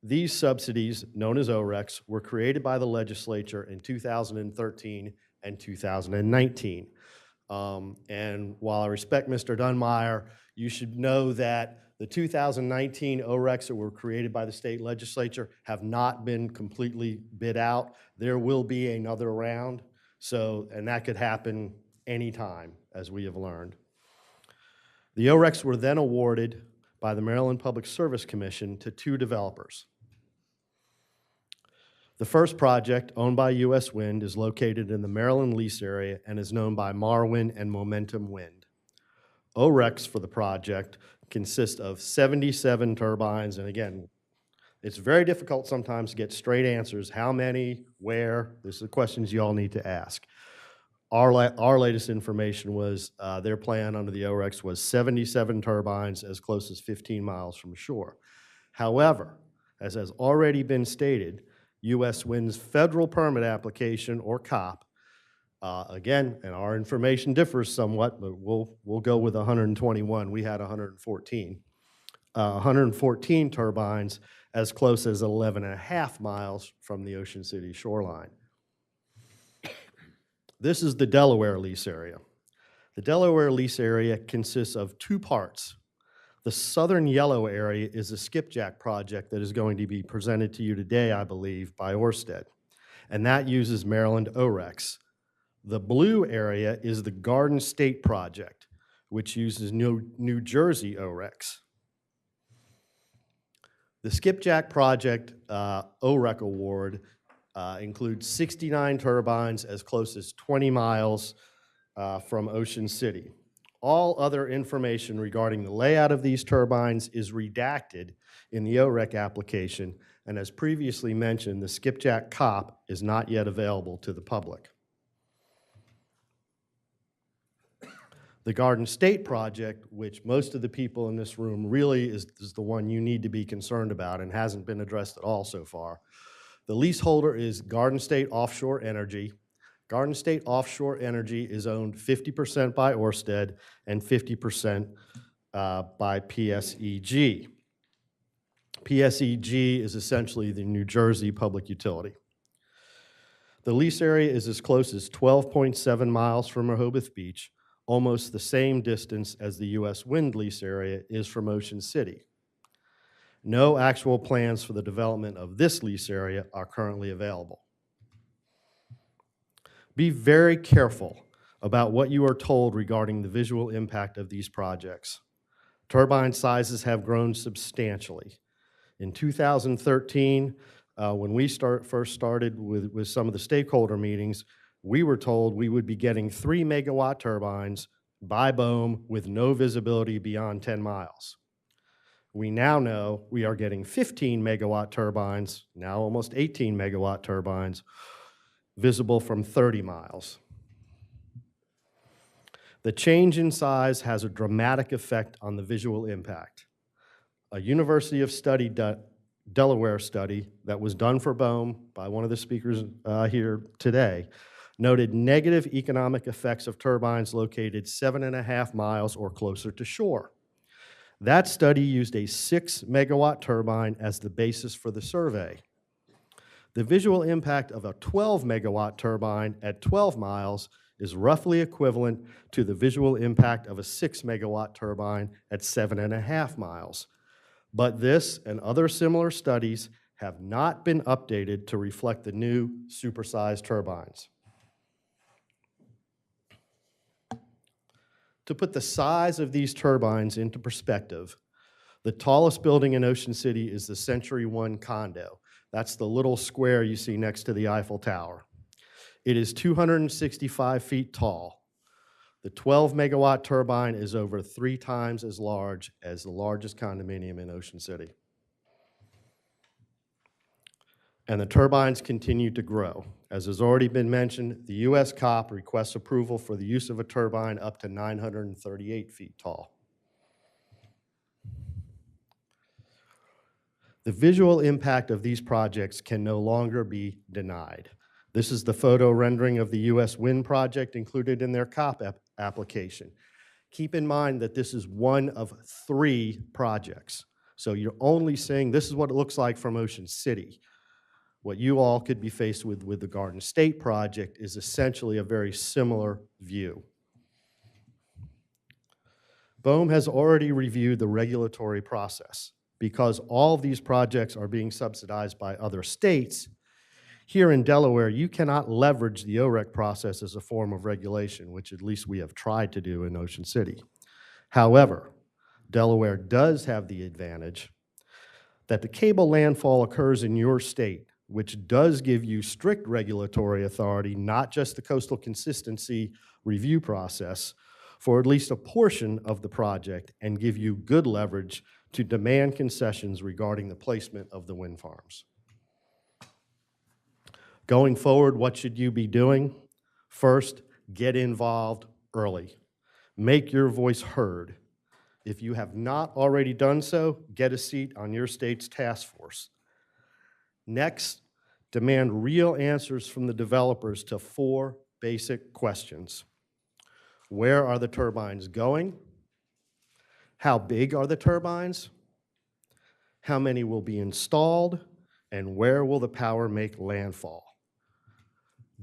these subsidies, known as ORECs, were created by the legislature in 2013 and 2019. And while I respect Mr. Dunmyer, you should know that the 2019 ORECs that were created by the state legislature have not been completely bid out. There will be another round, and that could happen anytime, as we have learned. The ORECs were then awarded by the Maryland Public Service Commission to two developers. The first project, owned by U.S. Wind, is located in the Maryland lease area and is known by MarWin and Momentum Wind. ORECs for the project consist of 77 turbines, and again, it's very difficult sometimes to get straight answers. How many, where? These are the questions you all need to ask. Our latest information was their plan under the ORECs was 77 turbines as close as 15 miles from shore. However, as has already been stated, U.S. Wind's federal permit application, or COP, again, and our information differs somewhat, but we'll go with 121. We had 114. 114 turbines as close as 11.5 miles from the Ocean City shoreline. This is the Delaware lease area. The Delaware lease area consists of two parts. The southern yellow area is the skipjack project that is going to be presented to you today, I believe, by Ørsted, and that uses Maryland ORECs. The blue area is the Garden State project, which uses New Jersey ORECs. The skipjack project OREC award includes 69 turbines as close as 20 miles from Ocean City. All other information regarding the layout of these turbines is redacted in the OREC application, and as previously mentioned, the skipjack COP is not yet available to the public. The Garden State project, which most of the people in this room really is the one you need to be concerned about and hasn't been addressed at all so far. The leaseholder is Garden State Offshore Energy. Garden State Offshore Energy is owned 50% by Ørsted and 50% by PSEG. PSEG is essentially the New Jersey public utility. The lease area is as close as 12.7 miles from Rehoboth Beach, almost the same distance as the U.S. Wind lease area is from Ocean City. No actual plans for the development of this lease area are currently available. Be very careful about what you are told regarding the visual impact of these projects. Turbine sizes have grown substantially. In 2013, when we first started with some of the stakeholder meetings, we were told we would be getting 3 megawatt turbines by BOEM with no visibility beyond 10 miles. We now know we are getting 15 megawatt turbines, now almost 18 megawatt turbines, visible from 30 miles. The change in size has a dramatic effect on the visual impact. A University of Delaware study that was done for BOEM by one of the speakers here today noted negative economic effects of turbines located 7.5 miles or closer to shore. That study used a 6 megawatt turbine as the basis for the survey. The visual impact of a 12 megawatt turbine at 12 miles is roughly equivalent to the visual impact of a 6 megawatt turbine at 7.5 miles. But this and other similar studies have not been updated to reflect the new supersized turbines. To put the size of these turbines into perspective, the tallest building in Ocean City is the Century 1 condo. That's the little square you see next to the Eiffel Tower. It is 265 feet tall. The 12 megawatt turbine is over 3 times as large as the largest condominium in Ocean City. And the turbines continue to grow. As has already been mentioned, the U.S. COP requests approval for the use of a turbine up to 938 feet tall. The visual impact of these projects can no longer be denied. This is the photo rendering of the U.S. Wind project included in their COP application. Keep in mind that this is one of 3 projects. So you're only seeing this is what it looks like from Ocean City. What you all could be faced with the Garden State project is essentially a very similar view. BOEM has already reviewed the regulatory process. Because all of these projects are being subsidized by other states, here in Delaware, you cannot leverage the OREC process as a form of regulation, which at least we have tried to do in Ocean City. However, Delaware does have the advantage that the cable landfall occurs in your state, which does give you strict regulatory authority, not just the coastal consistency review process, for at least a portion of the project and give you good leverage to demand concessions regarding the placement of the wind farms. Going forward, what should you be doing? First, get involved early. Make your voice heard. If you have not already done so, get a seat on your state's task force. Next, demand real answers from the developers to 4 basic questions. Where are the turbines going? How big are the turbines? How many will be installed? And where will the power make landfall?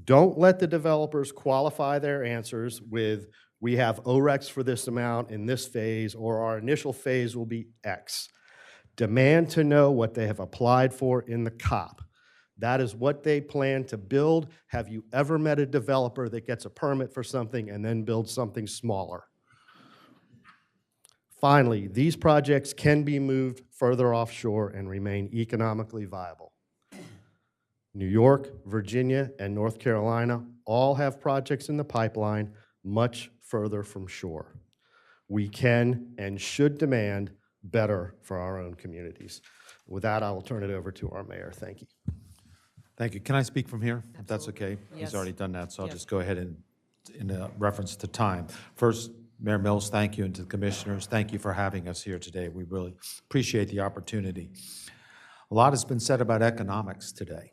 Don't let the developers qualify their answers with, we have ORECs for this amount in this phase, or our initial phase will be X. Demand to know what they have applied for in the COP. That is what they plan to build. Have you ever met a developer that gets a permit for something and then builds something smaller? Finally, these projects can be moved further offshore and remain economically viable. New York, Virginia, and North Carolina all have projects in the pipeline much further from shore. We can and should demand better for our own communities. With that, I will turn it over to our mayor. Thank you. Thank you. Can I speak from here, if that's okay? Yes. He's already done that, so I'll Yes. just go ahead and, in reference to time. First, Mayor Mills, thank you, and to the commissioners, thank you for having us here today. We really appreciate the opportunity. A lot has been said about economics today.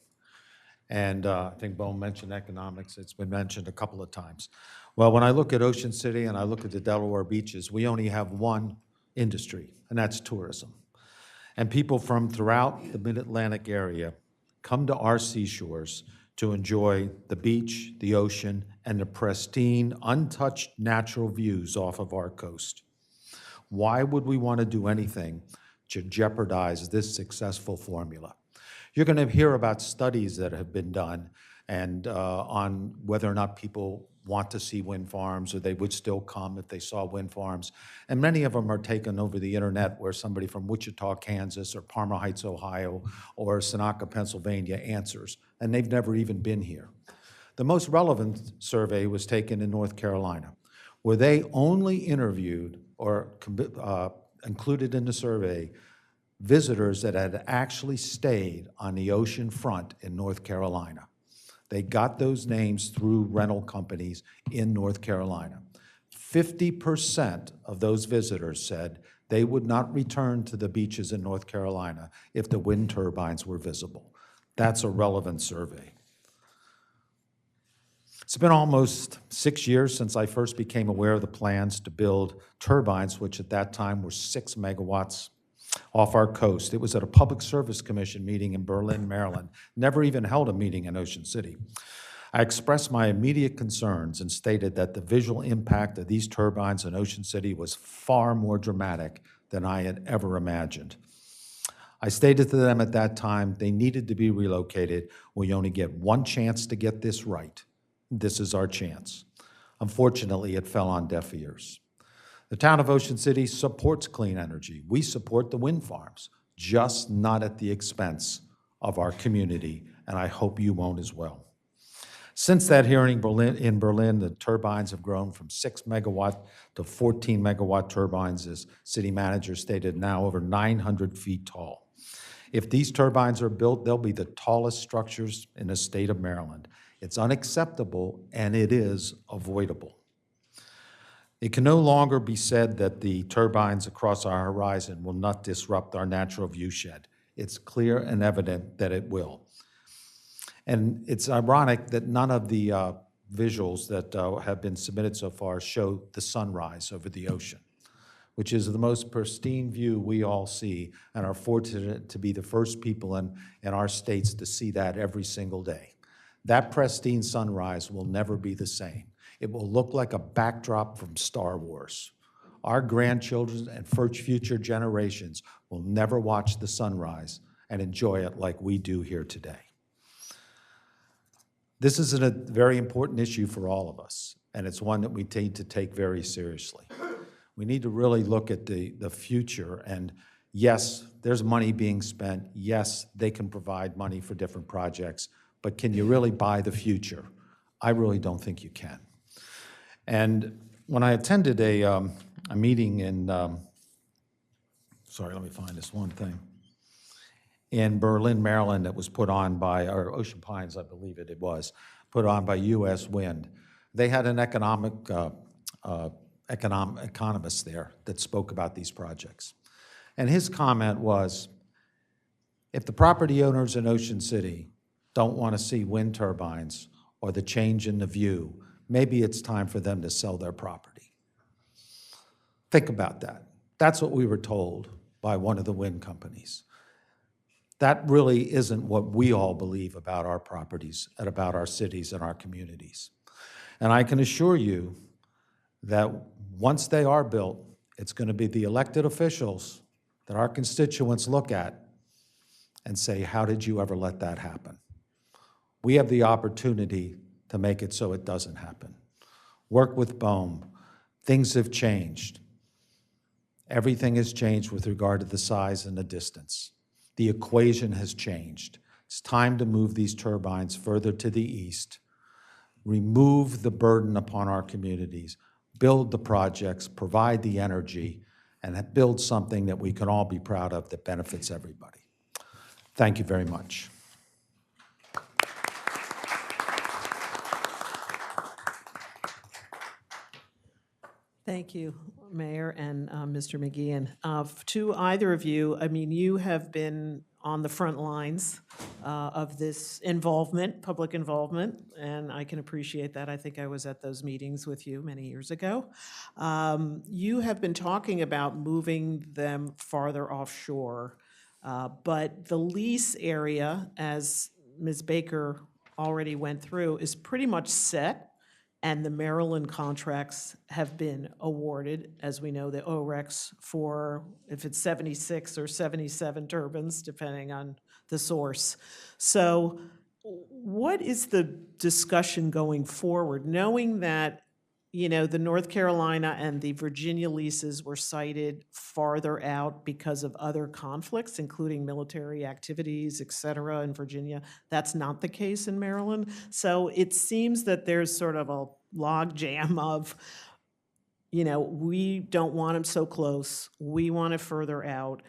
And I think Bo mentioned economics. It's been mentioned a couple of times. Well, when I look at Ocean City and I look at the Delaware beaches, we only have one industry, and that's tourism. And people from throughout the Mid-Atlantic area come to our seashores to enjoy the beach, the ocean, and the pristine, untouched natural views off of our coast. Why would we want to do anything to jeopardize this successful formula? You're going to hear about studies that have been done and on whether or not people want to see wind farms or they would still come if they saw wind farms. And many of them are taken over the internet where somebody from Wichita, Kansas, or Parma Heights, Ohio, or Seneca, Pennsylvania answers, and they've never even been here. The most relevant survey was taken in North Carolina, where they only interviewed or included in the survey visitors that had actually stayed on the ocean front in North Carolina. They got those names through rental companies in North Carolina. 50% of those visitors said they would not return to the beaches in North Carolina if the wind turbines were visible. That's a relevant survey. It's been almost 6 years since I first became aware of the plans to build turbines, which at that time were 6 megawatts off our coast. It was at a Public Service Commission meeting in Berlin, Maryland, never even held a meeting in Ocean City. I expressed my immediate concerns and stated that the visual impact of these turbines in Ocean City was far more dramatic than I had ever imagined. I stated to them at that time they needed to be relocated. We only get one chance to get this right. This is our chance. Unfortunately, it fell on deaf ears. The town of Ocean City supports clean energy. We support the wind farms, just not at the expense of our community, and I hope you won't as well. Since that hearing in Berlin, the turbines have grown from 6 megawatt to 14 megawatt turbines, as city manager stated, now over 900 feet tall. If these turbines are built, they'll be the tallest structures in the state of Maryland. It's unacceptable, and it is avoidable. It can no longer be said that the turbines across our horizon will not disrupt our natural viewshed. It's clear and evident that it will. And it's ironic that none of the visuals that have been submitted so far show the sunrise over the ocean, which is the most pristine view we all see and are fortunate to be the first people in our states to see that every single day. That pristine sunrise will never be the same. It will look like a backdrop from Star Wars. Our grandchildren and future generations will never watch the sunrise and enjoy it like we do here today. This is a very important issue for all of us, and it's one that we need to take very seriously. We need to really look at the future, and yes, there's money being spent. Yes, they can provide money for different projects, but can you really buy the future? I really don't think you can. And when I attended a meeting in, sorry, let me find this one thing, in Berlin, Maryland, that was put on by, or Ocean Pines, I believe it was, put on by U.S. Wind. They had an economist there that spoke about these projects. And his comment was, if the property owners in Ocean City don't want to see wind turbines or the change in the view, maybe it's time for them to sell their property. Think about that. That's what we were told by one of the wind companies. That really isn't what we all believe about our properties and about our cities and our communities. And I can assure you that once they are built, it's going to be the elected officials that our constituents look at and say, how did you ever let that happen? We have the opportunity to make it so it doesn't happen. Work with BOEM. Things have changed. Everything has changed with regard to the size and the distance. The equation has changed. It's time to move these turbines further to the east, remove the burden upon our communities, build the projects, provide the energy, and build something that we can all be proud of that benefits everybody. Thank you very much. Thank you, Mayor and Mr. McGeehan. To either of you, I mean, you have been on the front lines of this involvement, public involvement, and I can appreciate that. I think I was at those meetings with you many years ago. You have been talking about moving them farther offshore, but the lease area, as Ms. Baker already went through, is pretty much set, and the Maryland contracts have been awarded, as we know, the ORECs for, if it's 76 or 77 turbines, depending on the source. So what is the discussion going forward, knowing that, you know, the North Carolina and the Virginia leases were cited farther out because of other conflicts, including military activities, et cetera, in Virginia? That's not the case in Maryland. So it seems that there's sort of a logjam of, you know, we don't want them so close, we want it further out.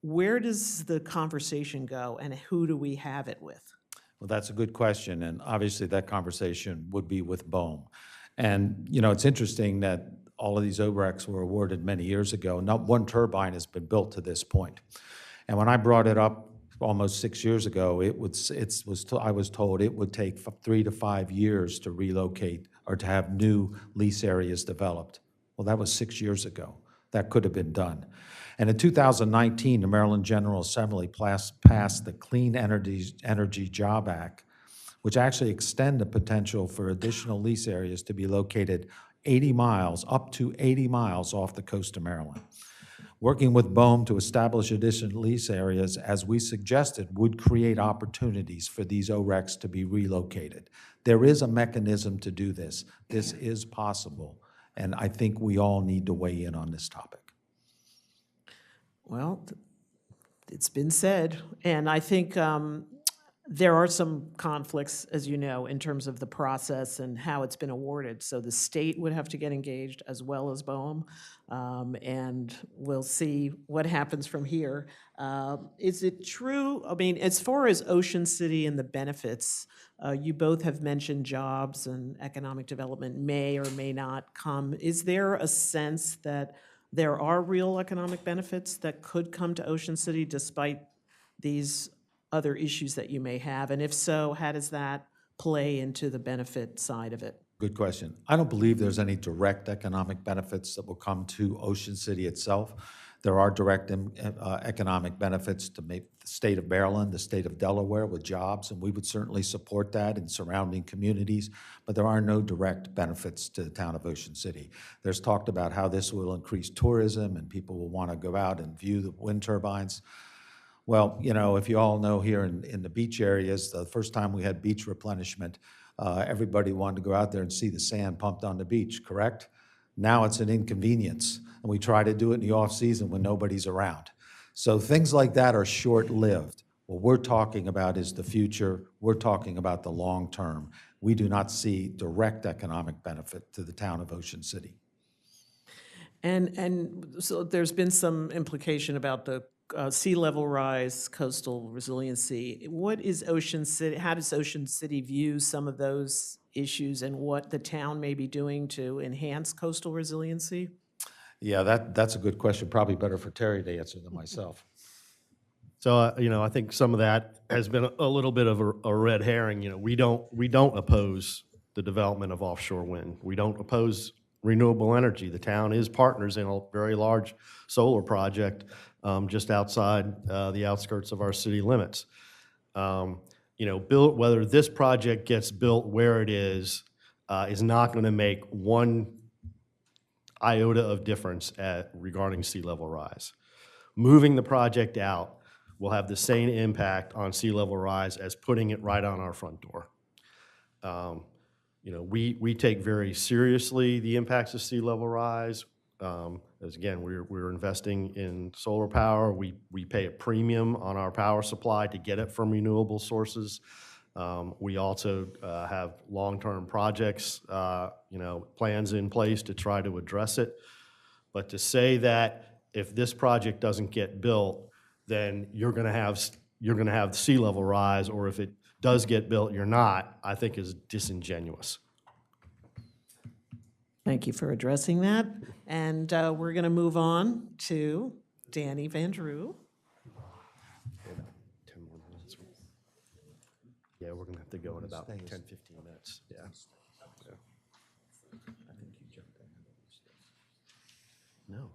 Where does the conversation go, and who do we have it with? Well, that's a good question, and obviously that conversation would be with BOEM. And, you know, it's interesting that all of these ORECs were awarded many years ago. Not one turbine has been built to this point. And when I brought it up almost 6 years ago, I was told it would take 3 to 5 years to relocate or to have new lease areas developed. Well, that was 6 years ago. That could have been done. And in 2019, the Maryland General Assembly passed the Clean Energy Job Act, which actually extend the potential for additional lease areas to be located 80 miles, up to 80 miles off the coast of Maryland. Working with BOEM to establish additional lease areas, as we suggested, would create opportunities for these ORECs to be relocated. There is a mechanism to do this. This is possible, and I think we all need to weigh in on this topic. Well, it's been said, and I think there are some conflicts, as you know, in terms of the process and how it's been awarded. So the state would have to get engaged as well as BOEM, and we'll see what happens from here. Is it true, I mean, as far as Ocean City and the benefits, you both have mentioned jobs and economic development may or may not come. Is there a sense that there are real economic benefits that could come to Ocean City despite these other issues that you may have? And if so, how does that play into the benefit side of it? Good question. I don't believe there's any direct economic benefits that will come to Ocean City itself. There are direct economic benefits to make the state of Maryland, the state of Delaware with jobs, and we would certainly support that in surrounding communities, but there are no direct benefits to the town of Ocean City. There's talked about how this will increase tourism and people will want to go out and view the wind turbines. Well, you know, if you all know here in the beach areas, the first time we had beach replenishment, everybody wanted to go out there and see the sand pumped on the beach, correct? Now it's an inconvenience, and we try to do it in the off-season when nobody's around. So things like that are short-lived. What we're talking about is the future. We're talking about the long term. We do not see direct economic benefit to the town of Ocean City. And so there's been some implication about the sea level rise, coastal resiliency. What is Ocean City, how does Ocean City view some of those issues and what the town may be doing to enhance coastal resiliency? Yeah, that's a good question. Probably better for Terry to answer than myself. So, you know, I think some of that has been a little bit of a red herring. You know, we don't oppose the development of offshore wind. We don't oppose renewable energy. The town is partners in a very large solar project just outside the outskirts of our city limits. You know, whether this project gets built where it is not going to make one iota of difference regarding sea level rise. Moving the project out will have the same impact on sea level rise as putting it right on our front door. You know, we take very seriously the impacts of sea level rise. As again, we're investing in solar power. We pay a premium on our power supply to get it from renewable sources. We also have long-term projects, you know, plans in place to try to address it. But to say that if this project doesn't get built, then you're going to have sea level rise, or if it does get built, you're not, I think is disingenuous. Thank you for addressing that. And we're going to move on to Danny Van Drew. Yeah, we're gonna have to go in about 10, 15 minutes, yeah. No.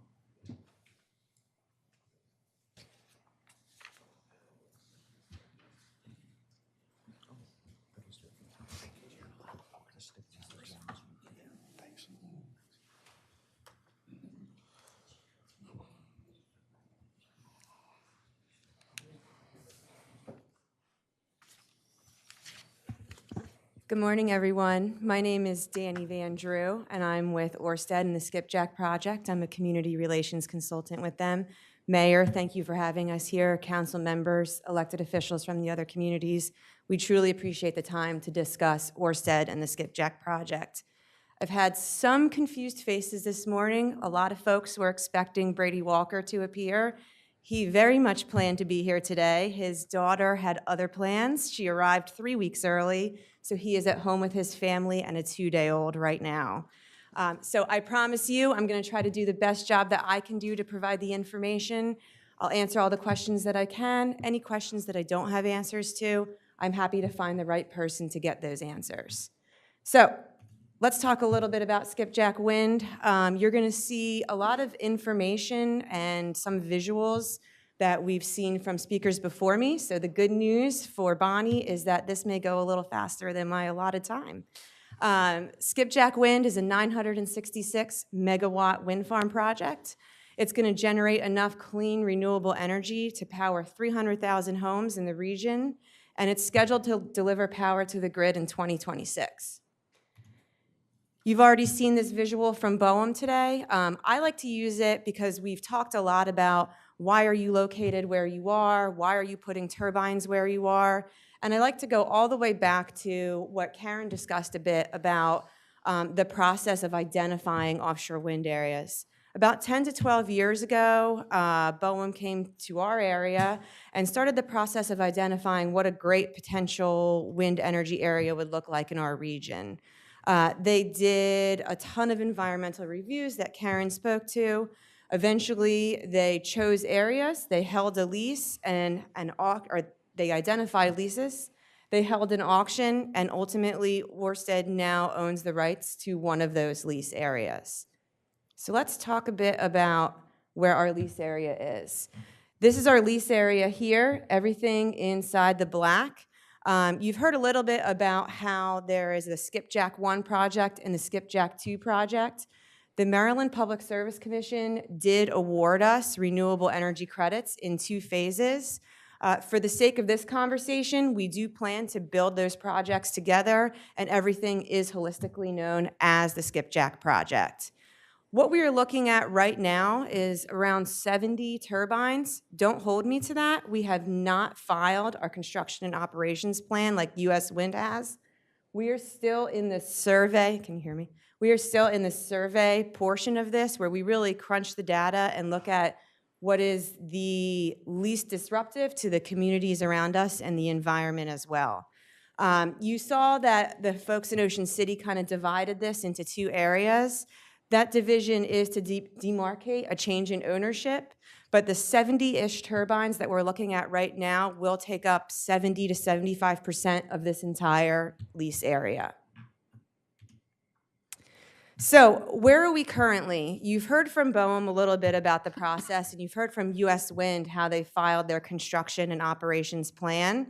Good morning, everyone. My name is Danny Van Drew, and I'm with Orsted and the Skipjack Project. I'm a community relations consultant with them. Mayor, thank you for having us here. Council members, elected officials from the other communities, we truly appreciate the time to discuss Orsted and the Skipjack Project. I've had some confused faces this morning. A lot of folks were expecting Brady Walker to appear. He very much planned to be here today. His daughter had other plans. She arrived 3 weeks early, so he is at home with his family and a 2-day-old right now. So I promise you, I'm going to try to do the best job that I can do to provide the information. I'll answer all the questions that I can. Any questions that I don't have answers to, I'm happy to find the right person to get those answers. So let's talk a little bit about Skipjack Wind. You're going to see a lot of information and some visuals that we've seen from speakers before me. So the good news for Bonnie is that this may go a little faster than my allotted time. Skipjack Wind is a 966 megawatt wind farm project. It's going to generate enough clean, renewable energy to power 300,000 homes in the region, and it's scheduled to deliver power to the grid in 2026. You've already seen this visual from BOEM today. I like to use it because we've talked a lot about why are you located where you are, why are you putting turbines where you are, and I like to go all the way back to what Karen discussed a bit about the process of identifying offshore wind areas. About 10 to 12 years ago, BOEM came to our area and started the process of identifying what a great potential wind energy area would look like in our region. They did a ton of environmental reviews that Karen spoke to. Eventually, they chose areas, they held a lease, or they identified leases, they held an auction, and ultimately, Orsted now owns the rights to one of those lease areas. So let's talk a bit about where our lease area is. This is our lease area here, everything inside the black. You've heard a little bit about how there is the Skipjack 1 project and the Skipjack 2 project. The Maryland Public Service Commission did award us renewable energy credits in 2 phases. For the sake of this conversation, we do plan to build those projects together, and everything is holistically known as the Skipjack project. What we are looking at right now is around 70 turbines. Don't hold me to that. We have not filed our construction and operations plan like US Wind has. We are still in the survey, can you hear me? We are still in the survey portion of this where we really crunch the data and look at what is the least disruptive to the communities around us and the environment as well. You saw that the folks in Ocean City kind of divided this into 2 areas. That division is to demarcate a change in ownership, but the 70-ish turbines that we're looking at right now will take up 70 to 75% of this entire lease area. So where are we currently? You've heard from BOEM a little bit about the process, and you've heard from US Wind how they filed their construction and operations plan.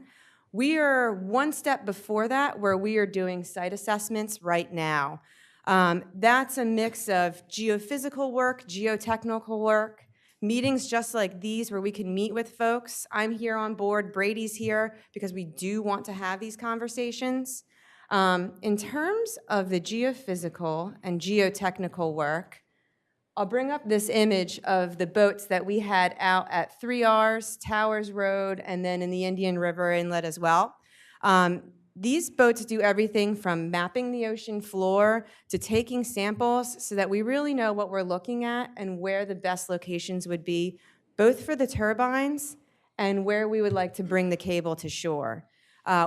We are one step before that, where we are doing site assessments right now. That's a mix of geophysical work, geotechnical work, meetings just like these where we can meet with folks. I'm here on board, Brady's here, because we do want to have these conversations. In terms of the geophysical and geotechnical work, I'll bring up this image of the boats that we had out at 3Rs, Towers Road, and then in the Indian River Inlet as well. These boats do everything from mapping the ocean floor to taking samples so that we really know what we're looking at and where the best locations would be, both for the turbines and where we would like to bring the cable to shore.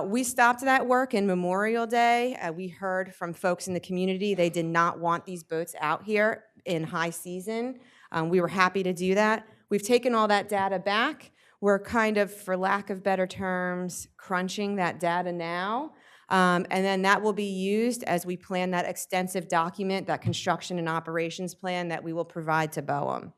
We stopped that work in Memorial Day. We heard from folks in the community they did not want these boats out here in high season. We were happy to do that. We've taken all that data back. We're kind of, for lack of better terms, crunching that data now. And then that will be used as we plan that extensive document, that construction and operations plan that we will provide to BOEM.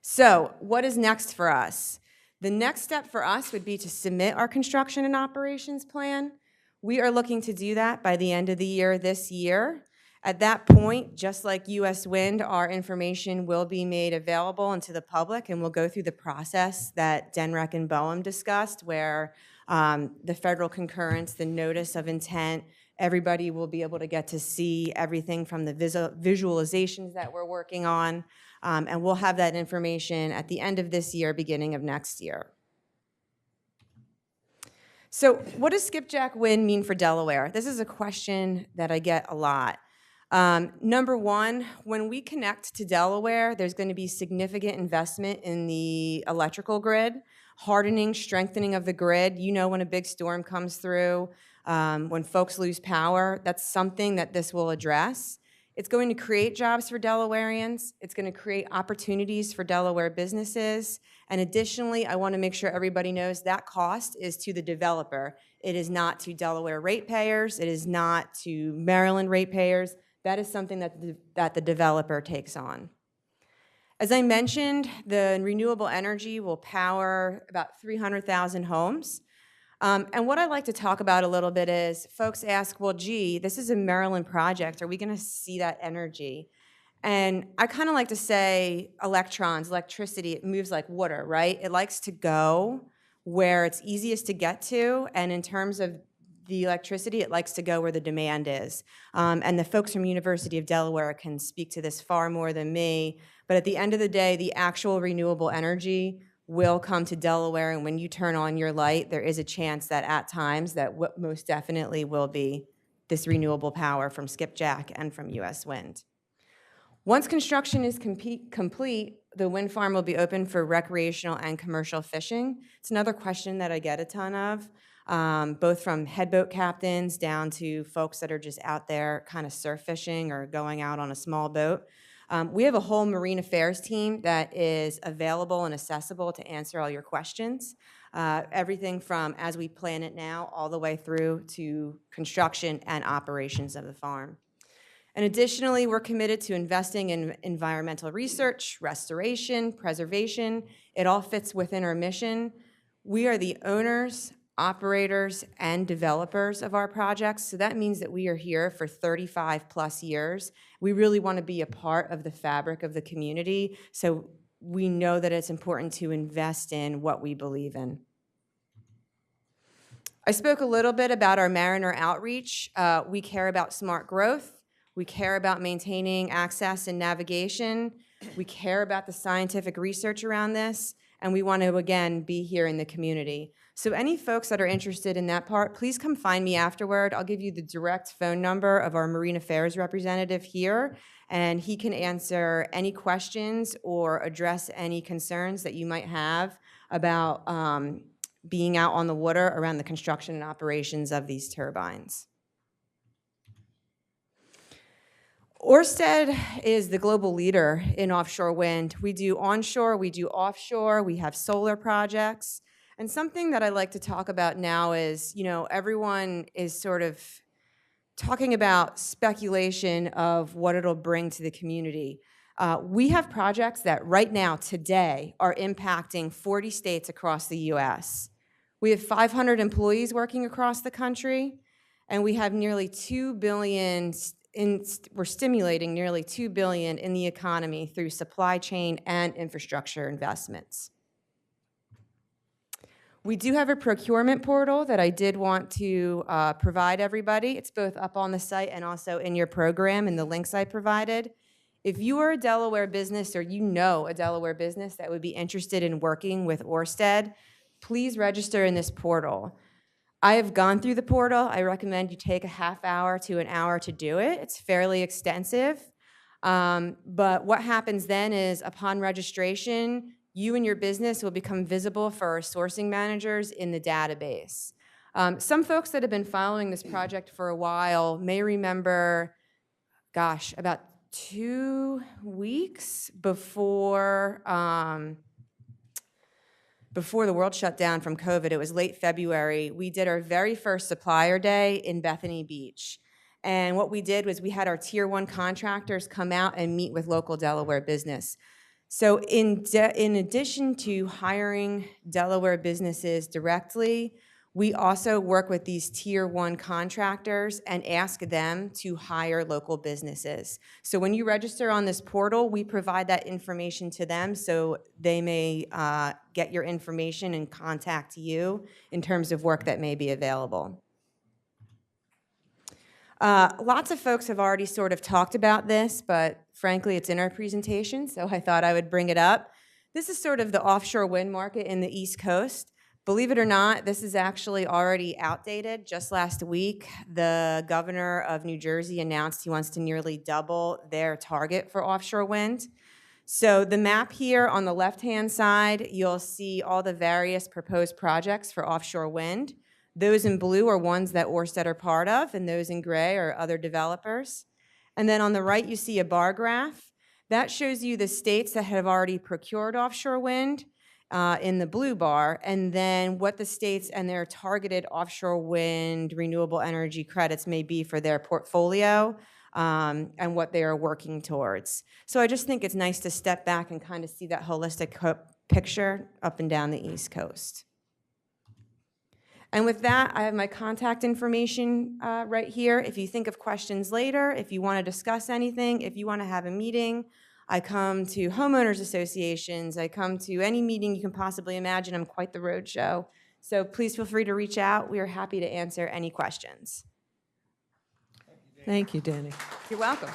So what is next for us? The next step for us would be to submit our construction and operations plan. We are looking to do that by the end of the year this year. At that point, just like US Wind, our information will be made available and to the public, and we'll go through the process that DENREC and BOEM discussed, where the federal concurrence, the notice of intent, everybody will be able to get to see everything from the visualizations that we're working on, and we'll have that information at the end of this year, beginning of next year. So what does skipjack wind mean for Delaware? This is a question that I get a lot. Number one, when we connect to Delaware, there's going to be significant investment in the electrical grid, hardening, strengthening of the grid. You know, when a big storm comes through, when folks lose power, that's something that this will address. It's going to create jobs for Delawareans. It's going to create opportunities for Delaware businesses. And additionally, I want to make sure everybody knows that cost is to the developer. It is not to Delaware ratepayers. It is not to Maryland ratepayers. That is something that the developer takes on. As I mentioned, the renewable energy will power about 300,000 homes. And what I'd like to talk about a little bit is, folks ask, well, gee, this is a Maryland project. Are we going to see that energy? And I kind of like to say electrons, electricity, it moves like water, right? It likes to go where it's easiest to get to. And in terms of the electricity, it likes to go where the demand is. And the folks from University of Delaware can speak to this far more than me. But at the end of the day, the actual renewable energy will come to Delaware, and when you turn on your light, there is a chance that at times that most definitely will be this renewable power from skipjack and from US Wind. Once construction is complete, the wind farm will be open for recreational and commercial fishing. It's another question that I get a ton of, both from headboat captains down to folks that are just out there kind of surf fishing or going out on a small boat. We have a whole marine affairs team that is available and accessible to answer all your questions. Everything from as we plan it now all the way through to construction and operations of the farm. And additionally, we're committed to investing in environmental research, restoration, preservation. It all fits within our mission. We are the owners, operators, and developers of our projects. So that means that we are here for 35 plus years. We really want to be a part of the fabric of the community. So we know that it's important to invest in what we believe in. I spoke a little bit about our Mariner outreach. We care about smart growth. We care about maintaining access and navigation. We care about the scientific research around this. And we want to, again, be here in the community. So any folks that are interested in that part, please come find me afterward. I'll give you the direct phone number of our Marine Affairs representative here, and he can answer any questions or address any concerns that you might have about being out on the water around the construction and operations of these turbines. Ørsted is the global leader in offshore wind. We do onshore, we do offshore, we have solar projects. And something that I like to talk about now is, you know, everyone is sort of talking about speculation of what it'll bring to the community. We have projects that right now, today, are impacting 40 states across the US. We have 500 employees working across the country, and we have nearly $2 billion we're stimulating nearly $2 billion in the economy through supply chain and infrastructure investments. We do have a procurement portal that I did want to provide everybody. It's both up on the site and also in your program in the links I provided. If you are a Delaware business or you know a Delaware business that would be interested in working with Ørsted, please register in this portal. I have gone through the portal. I recommend you take a half hour to an hour to do it. It's fairly extensive. But what happens then is upon registration, you and your business will become visible for our sourcing managers in the database. Some folks that have been following this project for a while may remember, gosh, about 2 weeks before before the world shut down from COVID, it was late February, we did our very first supplier day in Bethany Beach. And what we did was we had our tier 1 contractors come out and meet with local Delaware business. So in addition to hiring Delaware businesses directly, we also work with these tier 1 contractors and ask them to hire local businesses. So when you register on this portal, we provide that information to them so they may get your information and contact you in terms of work that may be available. Lots of folks have already sort of talked about this, but frankly, it's in our presentation, so I thought I would bring it up. This is sort of the offshore wind market in the East Coast. Believe it or not, this is actually already outdated. Just last week, the governor of New Jersey announced he wants to nearly double their target for offshore wind. So the map here on the left-hand side, you'll see all the various proposed projects for offshore wind. Those in blue are ones that Ørsted are part of, and those in gray are other developers. And then on the right, you see a bar graph. That shows you the states that have already procured offshore wind in the blue bar, and then what the states and their targeted offshore wind renewable energy credits may be for their portfolio and what they are working towards. So I just think it's nice to step back and kind of see that holistic picture up and down the East Coast. And with that, I have my contact information right here. If you think of questions later, if you want to discuss anything, if you want to have a meeting, I come to homeowners associations, I come to any meeting you can possibly imagine. I'm quite the road show. So please feel free to reach out. We are happy to answer any questions. Thank you, Danny. You're welcome.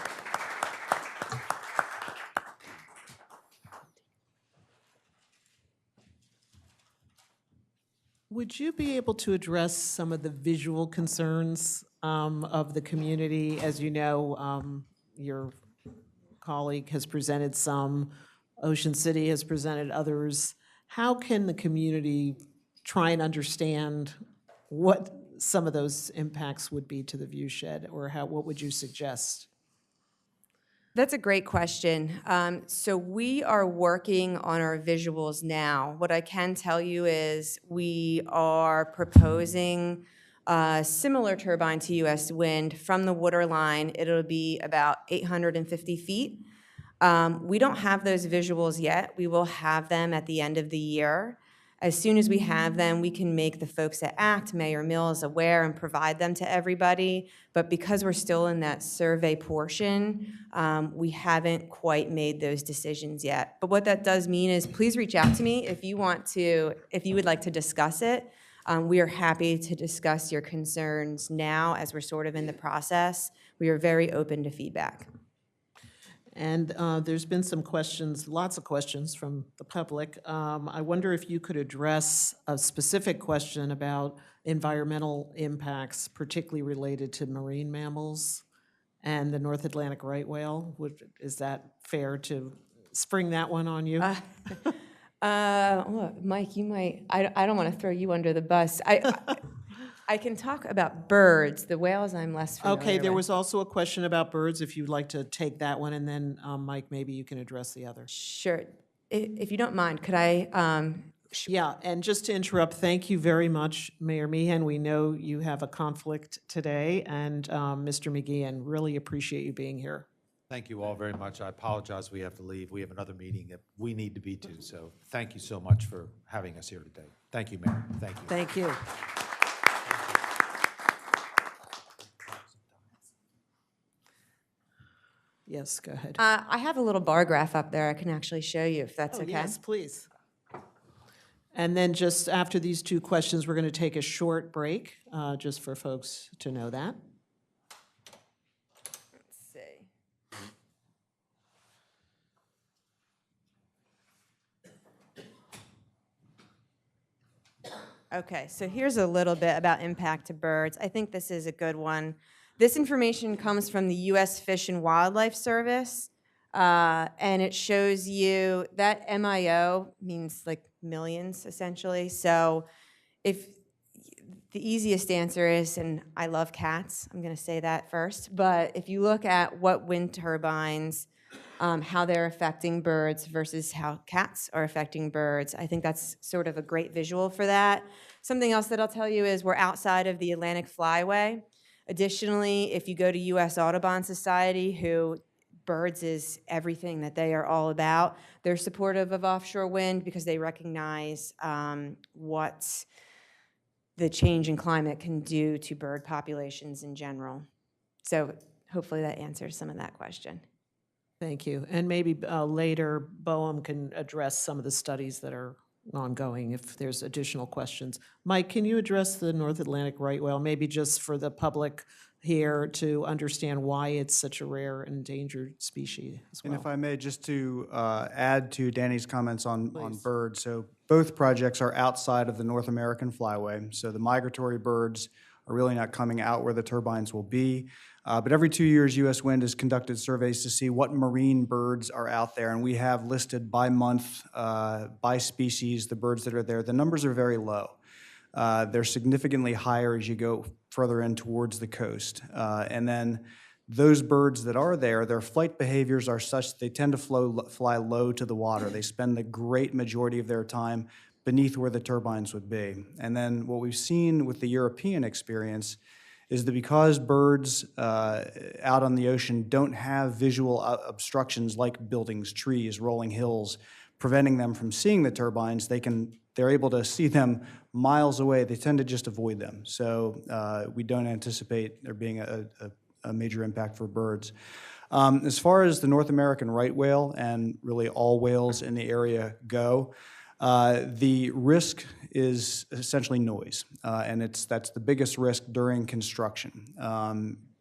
Would you be able to address some of the visual concerns of the community? As you know, your colleague has presented some, Ocean City has presented others. How can the community try and understand what some of those impacts would be to the view shed, or what would you suggest? That's a great question. So we are working on our visuals now. What I can tell you is we are proposing a similar turbine to U.S. Wind. From the waterline, it'll be about 850 feet. We don't have those visuals yet. We will have them at the end of the year. As soon as we have them, we can make the folks at ACT, Mayor Mills, aware and provide them to everybody. But because we're still in that survey portion, we haven't quite made those decisions yet. But what that does mean is please reach out to me if you would like to discuss it. We are happy to discuss your concerns now as we're sort of in the process. We are very open to feedback. And there's been some questions, lots of questions from the public. I wonder if you could address a specific question about environmental impacts, particularly related to marine mammals and the North Atlantic right whale. Is that fair to spring that one on you? Mike, you might, I don't want to throw you under the bus. I can talk about birds. The whales I'm less familiar with. Okay, there was also a question about birds, if you'd like to take that one, and then, Mike, maybe you can address the other. Sure. If you don't mind, could I? Yeah, and just to interrupt, thank you very much, Mayor Meehan. We know you have a conflict today, and Mr. McGeehan, really appreciate you being here. Thank you all very much. I apologize we have to leave. We have another meeting that we need to be to, so thank you so much for having us here today. Thank you, Mayor. Thank you. Thank you. Yes, go ahead. I have a little bar graph up there I can actually show you, if that's Oh, okay. yes, please. And then just after these two questions, we're going to take a short break, just for folks to know that. Let's see. Okay, so here's a little bit about impact to birds. I think this is a good one. This information comes from the U.S. Fish and Wildlife Service, and it shows you that MIO means like millions, essentially. So if the easiest answer is, and I love cats, I'm going to say that first, but if you look at what wind turbines how they're affecting birds versus how cats are affecting birds. I think that's sort of a great visual for that. Something else that I'll tell you is we're outside of the Atlantic Flyway. Additionally, if you go to U.S. Audubon Society, who birds is everything that they are all about, they're supportive of offshore wind because they recognize what the change in climate can do to bird populations in general. So hopefully that answers some of that question. Thank you. And maybe later, Boehm can address some of the studies that are ongoing if there's additional questions. Mike, can you address the North Atlantic right whale, maybe just for the public here to understand why it's such a rare and endangered species as well? And if I may, just to add to Danny's comments on Please. birds, so both projects are outside of the North American Flyway, so the migratory birds are really not coming out where the turbines will be. But every 2 years, U.S. Wind has conducted surveys to see what marine birds are out there, and we have listed by month, by species, the birds that are there. The numbers are very low. They're significantly higher as you go further in towards the coast. And then those birds that are there, their flight behaviors are such that they tend to fly low to the water. They spend the great majority of their time beneath where the turbines would be. And then what we've seen with the European experience is that because birds out on the ocean don't have visual obstructions like buildings, trees, rolling hills, preventing them from seeing the turbines, they're able to see them miles away. They tend to just avoid them. So we don't anticipate there being a major impact for birds. As far as the North American right whale and really all whales in the area go, the risk is essentially noise, and that's the biggest risk during construction.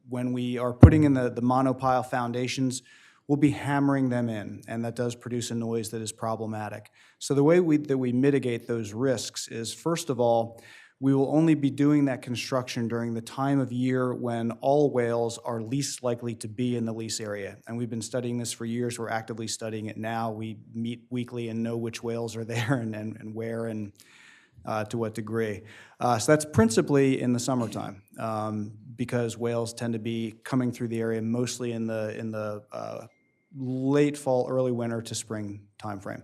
When we are putting in the monopile foundations, we'll be hammering them in, and that does produce a noise that is problematic. So the way that we mitigate those risks is, first of all, we will only be doing that construction during the time of year when all whales are least likely to be in the lease area. And we've been studying this for years. We're actively studying it now. We meet weekly and know which whales are there and where and to what degree. So that's principally in the summertime because whales tend to be coming through the area mostly in the late fall, early winter to spring timeframe.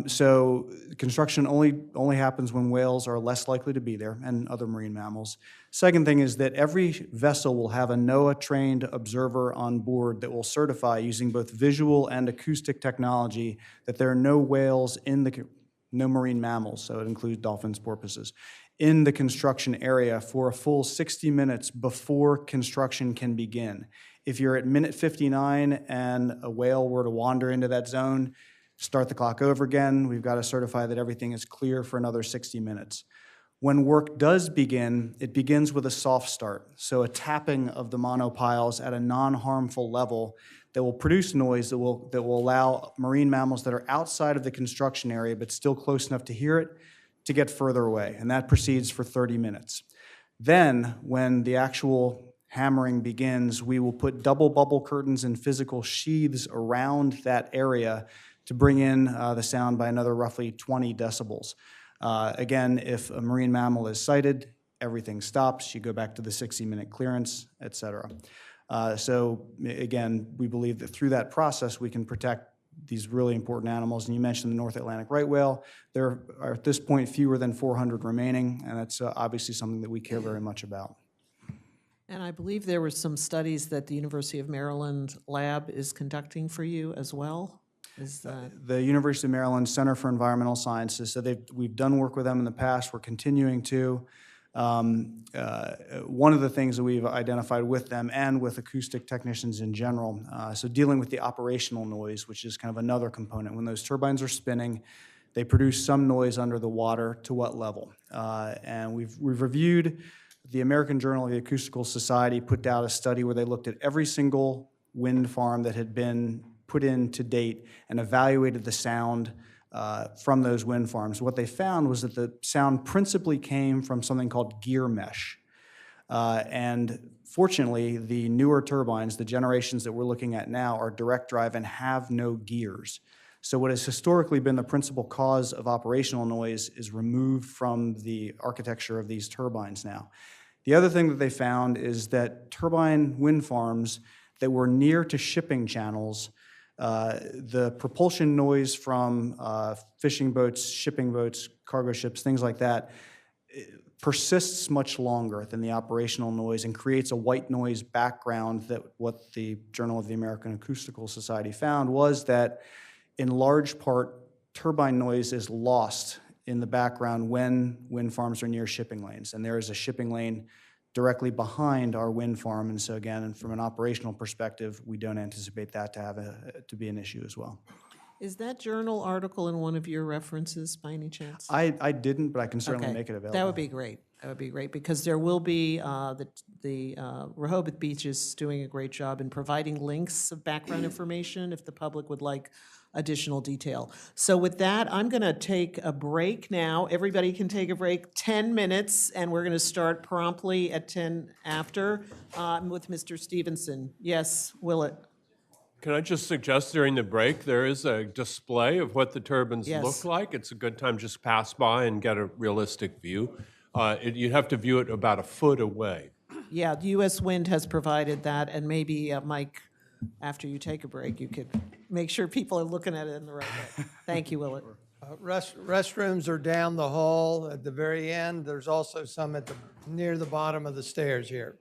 So construction only happens when whales are less likely to be there and other marine mammals. Second thing is that every vessel will have a NOAA-trained observer on board that will certify using both visual and acoustic technology that there are no whales no marine mammals, so it includes dolphins, porpoises, in the construction area for a full 60 minutes before construction can begin. If you're at minute 59 and a whale were to wander into that zone, start the clock over again. We've got to certify that everything is clear for another 60 minutes. When work does begin, it begins with a soft start, so a tapping of the monopiles at a non-harmful level that will produce noise that will allow marine mammals that are outside of the construction area but still close enough to hear it to get further away, and that proceeds for 30 minutes. Then, when the actual hammering begins, we will put double bubble curtains and physical sheaths around that area to bring in the sound by another roughly 20 decibels. Again, if a marine mammal is sighted, everything stops. You go back to the 60-minute clearance, et cetera. So again, we believe that through that process, we can protect these really important animals. And you mentioned the North Atlantic right whale. There are at this point fewer than 400 remaining, and that's obviously something that we care very much about. And I believe there were some studies that the University of Maryland lab is conducting for you as well. Is that? The University of Maryland Center for Environmental Sciences, so we've done work with them in the past. We're continuing to. One of the things that we've identified with them and with acoustic technicians in general, so dealing with the operational noise, which is kind of another component. When those turbines are spinning, they produce some noise under the water. To what level? And we've reviewed. The American Journal of the Acoustical Society put out a study where they looked at every single wind farm that had been put in to date and evaluated the sound from those wind farms. What they found was that the sound principally came from something called gear mesh. And fortunately, the newer turbines, the generations that we're looking at now, are direct drive and have no gears. So what has historically been the principal cause of operational noise is removed from the architecture of these turbines now. The other thing that they found is that turbine wind farms that were near to shipping channels The propulsion noise from fishing boats, shipping boats, cargo ships, things like that, persists much longer than the operational noise and creates a white noise background. That what the Journal of the American Acoustical Society found was that in large part, turbine noise is lost in the background when wind farms are near shipping lanes. And there is a shipping lane directly behind our wind farm. And so again, from an operational perspective, we don't anticipate that to be an issue as well. Is that journal article in one of your references by any chance? I didn't, but I can certainly Okay, make it available. that would be great. That would be great, because there will be, the Rehoboth Beach is doing a great job in providing links of background information if the public would like additional detail. So with that, I'm going to take a break now. Everybody can take a break, 10 minutes, and we're going to start promptly at 10 after with Mr. Stevenson. Yes, Willett? Can I just suggest during the break, there is a display of what the turbines Yes. look like. It's a good time just pass by and get a realistic view. You have to view it about a foot away. Yeah, the U.S. Wind has provided that, and maybe, Mike, after you take a break, you could make sure people are looking at it in the right way. Thank you, Willett. Restrooms are down the hall at the very end. There's also some at near the bottom of the stairs here.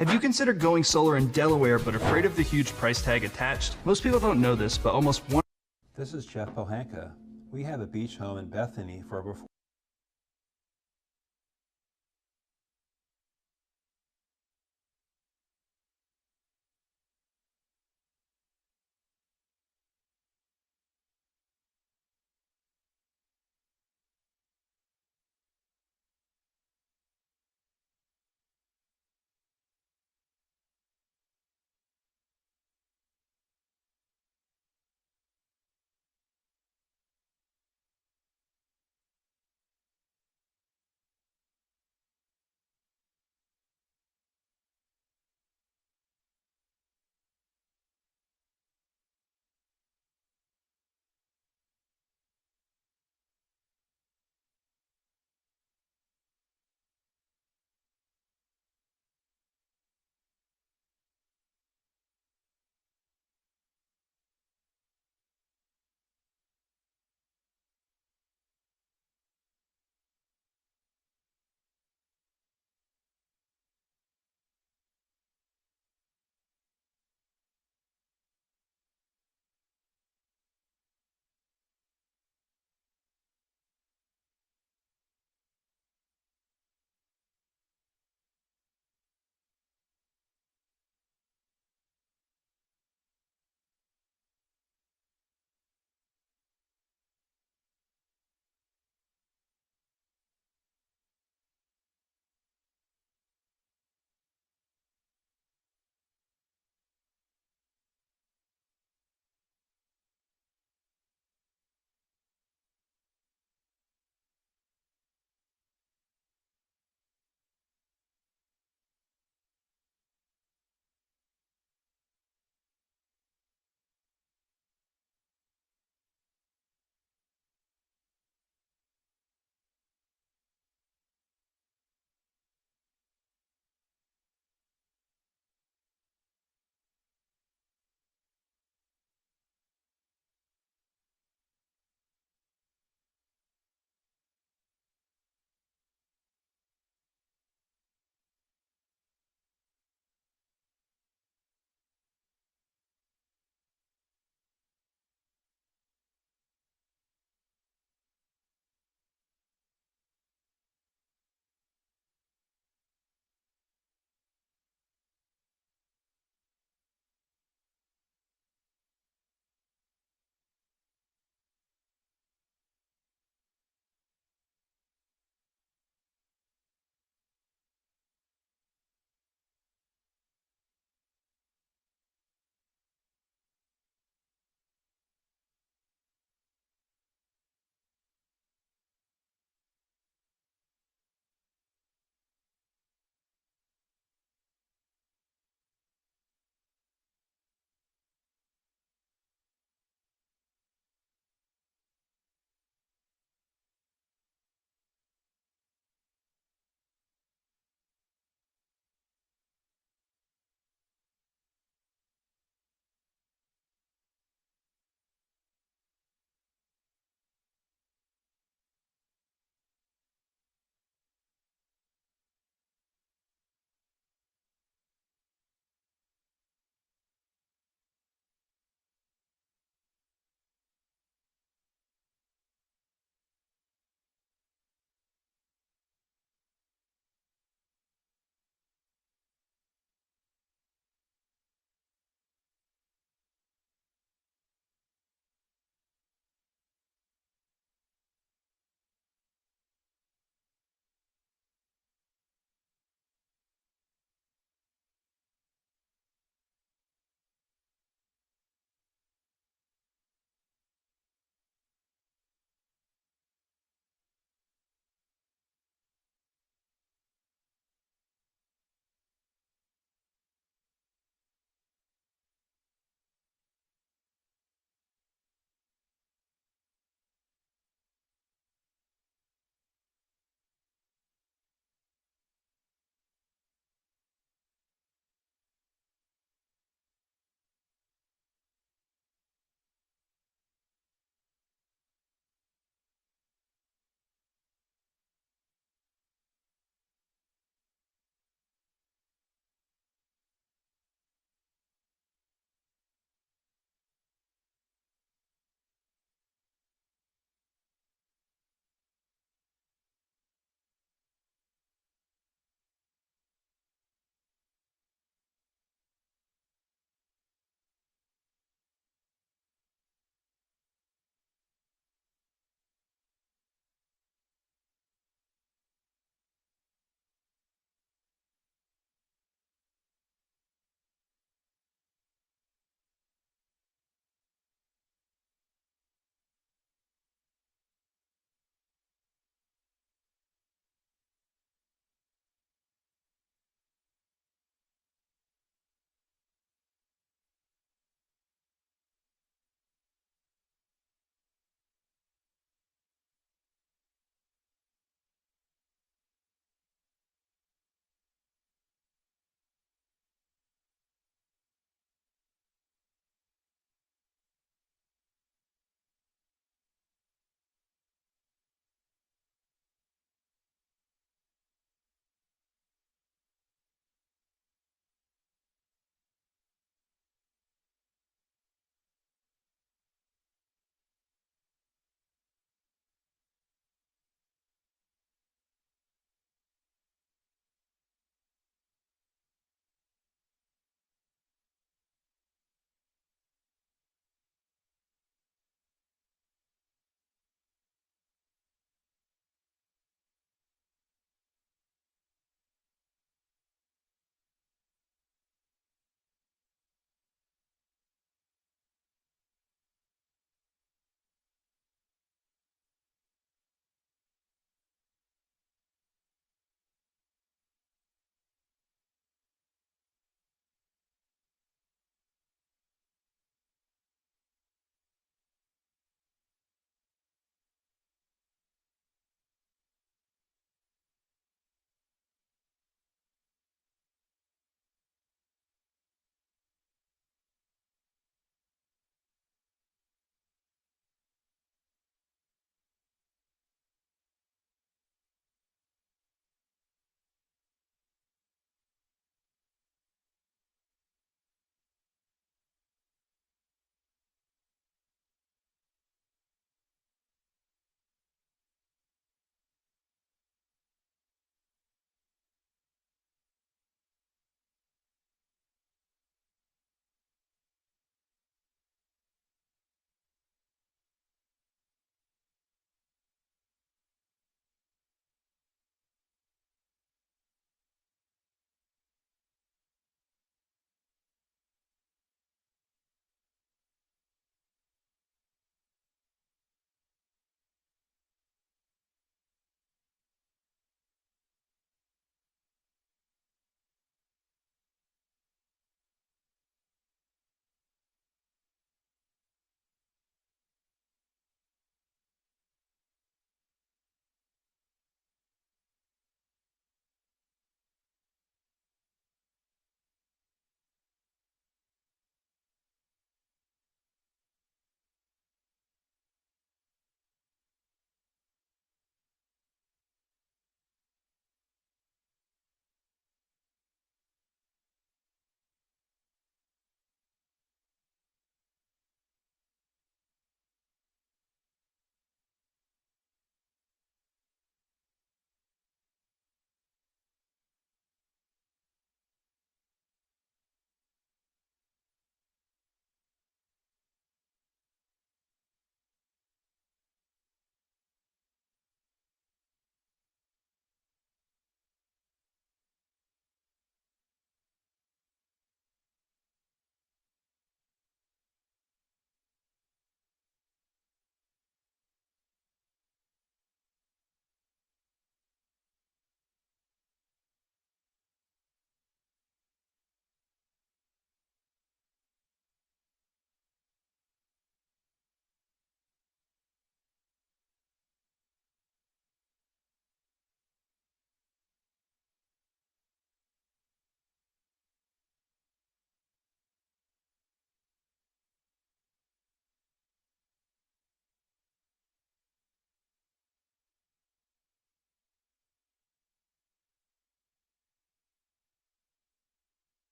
Have you considered going solar in Delaware but afraid of the huge price tag attached? Most people don't know this, but almost one. This is Jeff Pohanka. We have a beach home in Bethany for over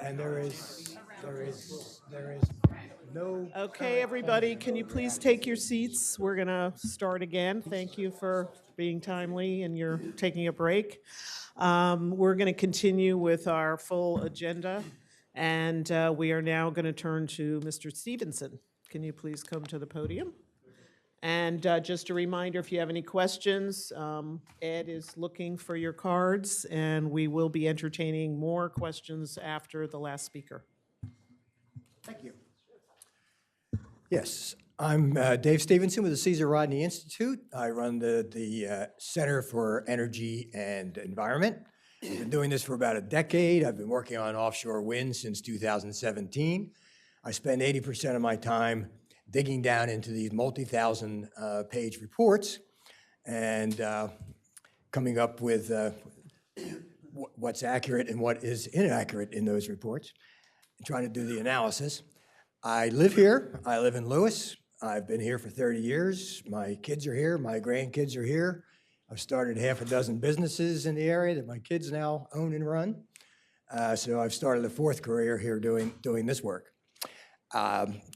And there is no. Okay, everybody, can you please take your seats? We're going to start again. Thank you for being timely and you're taking a break. We're going to continue with our full agenda, and we are now going to turn to Mr. Stevenson. Can you please come to the podium? And just a reminder, if you have any questions, Ed is looking for your cards, and we will be entertaining more questions after the last speaker. Thank you. Yes, I'm Dave Stevenson with the Caesar Rodney Institute. I run the Center for Energy and Environment. I've been doing this for about a decade. I've been working on offshore wind since 2017. I spend 80% of my time digging down into these multi-thousand page reports and coming up with what's accurate and what is inaccurate in those reports, and trying to do the analysis. I live here. I live in Lewis. I've been here for 30 years. My kids are here. My grandkids are here. I've started half a dozen businesses in the area that my kids now own and run. So I've started a fourth career here doing this work.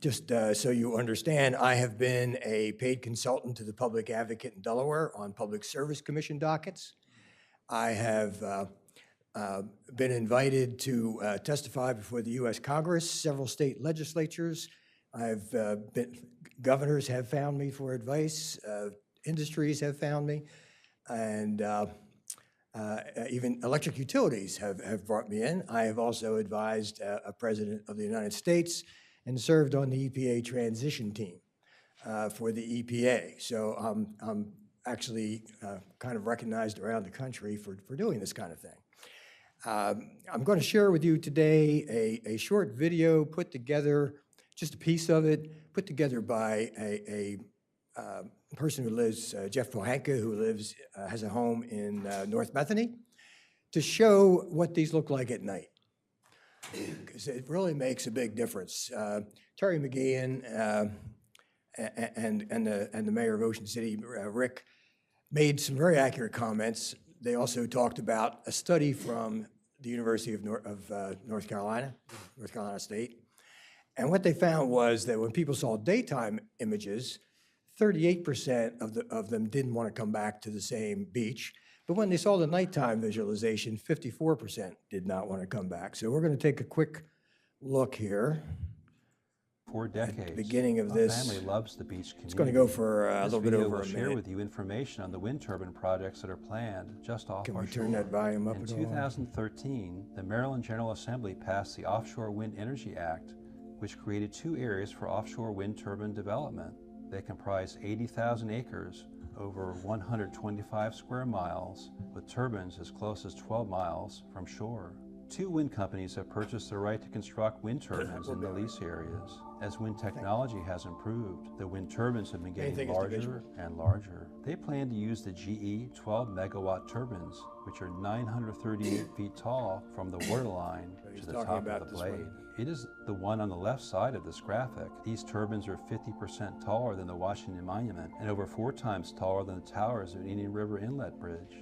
Just so you understand, I have been a paid consultant to the Public Advocate in Delaware on Public Service Commission dockets. I have been invited to testify before the U.S. Congress, several state legislatures. Governors have found me for advice, industries have found me, and even electric utilities have brought me in. I have also advised a president of the United States and served on the EPA transition team for the EPA. So I'm actually kind of recognized around the country for doing this kind of thing. I'm going to share with you today a short video put together, just a piece of it, put together by a person who lives, Jeff Pohanka, who has a home in North Bethany, to show what these look like at night. Because it really makes a big difference. Terry McGeehan and the mayor of Ocean City, Rick, made some very accurate comments. They also talked about a study from the University of North Carolina State. And what they found was that when people saw daytime images, 38% of them didn't want to come back to the same beach. But when they saw the nighttime visualization, 54% did not want to come back. So we're going to take a quick look here. For decades, at the beginning of my this. family loves the beach community. It's going to go for a little bit over a This video will share minute. with you information on the wind turbine projects that are planned just off Can our we turn shore. that volume up In at all? 2013, the Maryland General Assembly passed the Offshore Wind Energy Act, which created 2 areas for offshore wind turbine development. They comprise 80,000 acres over 125 square miles, with turbines as close as 12 miles from shore. 2 wind companies have purchased the right to construct wind turbines in the lease areas. As wind technology has improved, the wind turbines have been getting larger and larger. They plan to use the GE 12 megawatt turbines, which are 938 feet tall from the waterline to the top of the blade. It is the one on the left side of this graphic. These turbines are 50% taller than the Washington Monument and over 4 times taller than the towers of Indian River Inlet Bridge.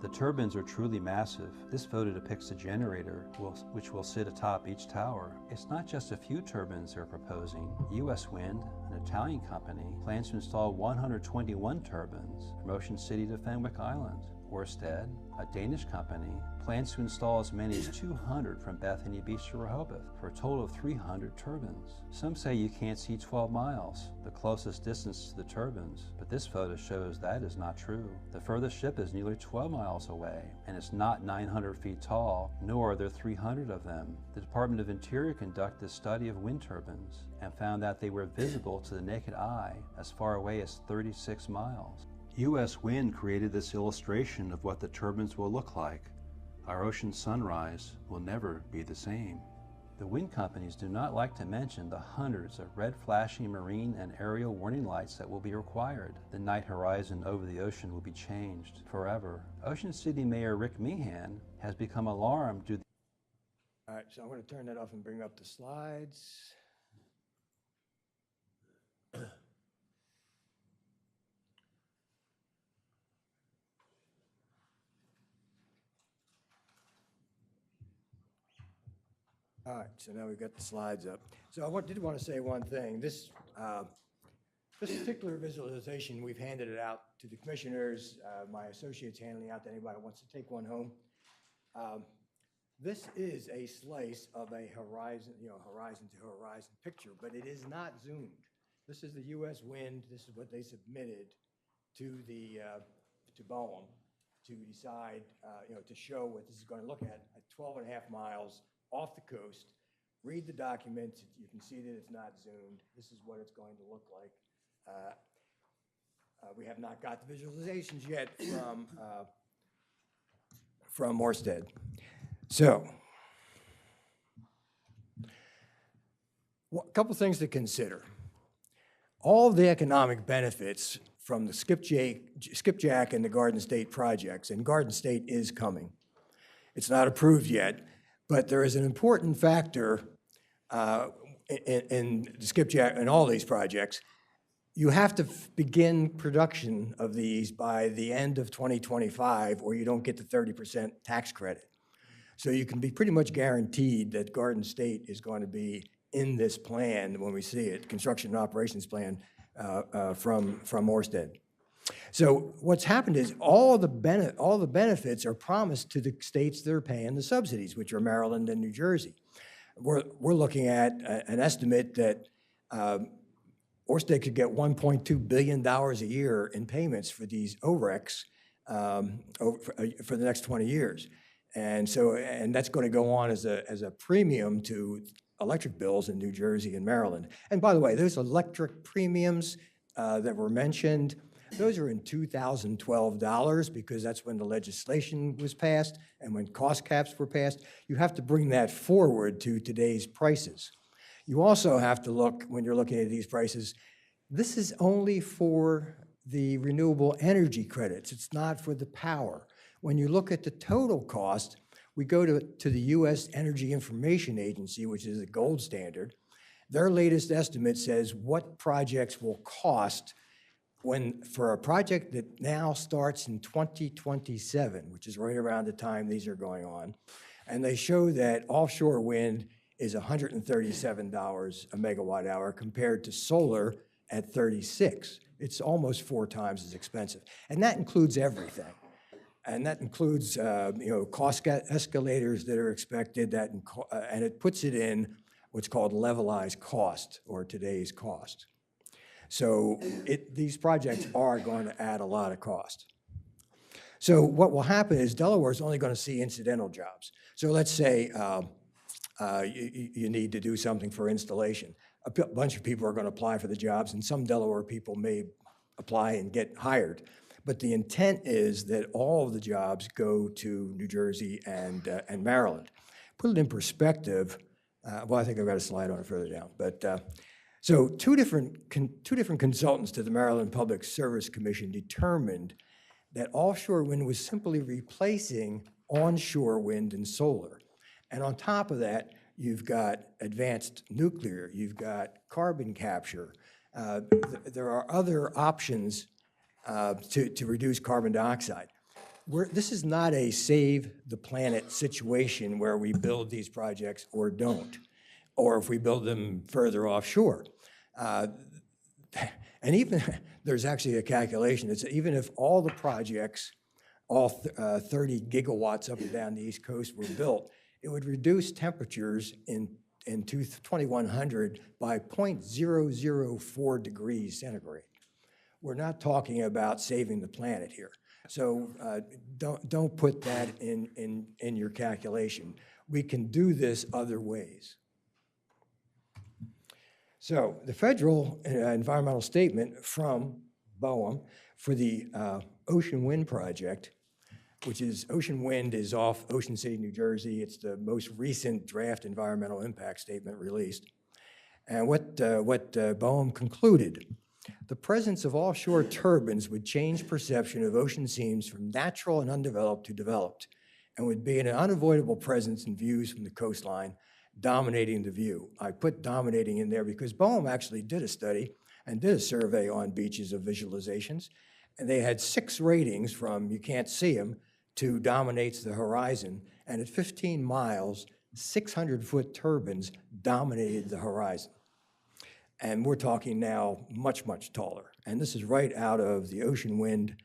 The turbines are truly massive. This photo depicts the generator, which will sit atop each tower. It's not just a few turbines they're proposing. U.S. Wind, an Italian company, plans to install 121 turbines from Ocean City to Fenwick Island. Ørsted, a Danish company, plans to install as many as 200 from Bethany Beach to Rehoboth for a total of 300 turbines. Some say you can't see 12 miles, the closest distance to the turbines, but this photo shows that is not true. The furthest ship is nearly 12 miles away, and it's not 900 feet tall, nor are there 300 of them. The Department of Interior conducted a study of wind turbines and found that they were visible to the naked eye as far away as 36 miles. U.S. Wind created this illustration of what the turbines will look like. Our ocean sunrise will never be the same. The wind companies do not like to mention the hundreds of red flashing marine and aerial warning lights that will be required. The night horizon over the ocean will be changed forever. Ocean City Mayor Rick Meehan has become alarmed due to All right, so I'm going to turn that off and bring up the slides. All right, so now we've got the slides up. So I did want to say one thing. This particular visualization, we've handed it out to the commissioners. My associate's handing it out to anybody who wants to take one home. This is a slice of a horizon, horizon to horizon picture, but it is not zoomed. This is the U.S. wind. This is what they submitted to to BOEM to decide, to show what this is going to look at 12 and a half miles off the coast. Read the document. You can see that it's not zoomed. This is what it's going to look like. We have not got the visualizations yet from Ørsted. So, a couple things to consider. All the economic benefits from the Skipjack and the Garden State projects, and Garden State is coming. It's not approved yet, but there is an important factor in the Skipjack and all these projects. You have to begin production of these by the end of 2025, or you don't get the 30% tax credit. So you can be pretty much guaranteed that Garden State is going to be in this plan when we see it, construction and operations plan from Ørsted. So what's happened is all the benefits are promised to the states that are paying the subsidies, which are Maryland and New Jersey. We're looking at an estimate that Ørsted could get $1.2 billion a year in payments for these ORECs for the next 20 years. And so, and that's going to go on as a premium to electric bills in New Jersey and Maryland. And by the way, those electric premiums that were mentioned, those are in 2012 dollars, because that's when the legislation was passed and when cost caps were passed. You have to bring that forward to today's prices. You also have to look, when you're looking at these prices, this is only for the renewable energy credits. It's not for the power. When you look at the total cost, we go to the U.S. Energy Information Agency, which is the gold standard. Their latest estimate says what projects will cost for a project that now starts in 2027, which is right around the time these are going on. And they show that offshore wind is $137 a megawatt hour compared to solar at $36. It's almost 4 times as expensive. And that includes everything. And that includes, cost escalators that are expected, and it puts it in what's called levelized cost, or today's cost. So these projects are going to add a lot of cost. So what will happen is Delaware is only going to see incidental jobs. So let's say you need to do something for installation. A bunch of people are going to apply for the jobs, and some Delaware people may apply and get hired. But the intent is that all of the jobs go to New Jersey and Maryland. Put it in perspective. Well, I think I've got a slide on it further down. But so two different consultants to the Maryland Public Service Commission determined that offshore wind was simply replacing onshore wind and solar. And on top of that, you've got advanced nuclear, you've got carbon capture. There are other options to reduce carbon dioxide. This is not a save the planet situation where we build these projects or don't, or if we build them further offshore. And even, there's actually a calculation that says even if all the projects, all 30 gigawatts up and down the East Coast were built, it would reduce temperatures in 2100 by 0.004 degrees centigrade. We're not talking about saving the planet here. So don't put that in your calculation. We can do this other ways. So the federal environmental statement from BOEM for the Ocean Wind project, which is Ocean Wind is off Ocean City, New Jersey. It's the most recent draft environmental impact statement released. And what BOEM concluded: the presence of offshore turbines would change perception of ocean seams from natural and undeveloped to developed, and would be an unavoidable presence in views from the coastline, dominating the view. I put dominating in there because BOEM actually did a study and did a survey on beaches of visualizations, and they had 6 ratings from you can't see them to dominates the horizon, and at 15 miles, 600-foot turbines dominated the horizon. And we're talking now much, much taller. And this is right out of the ocean wind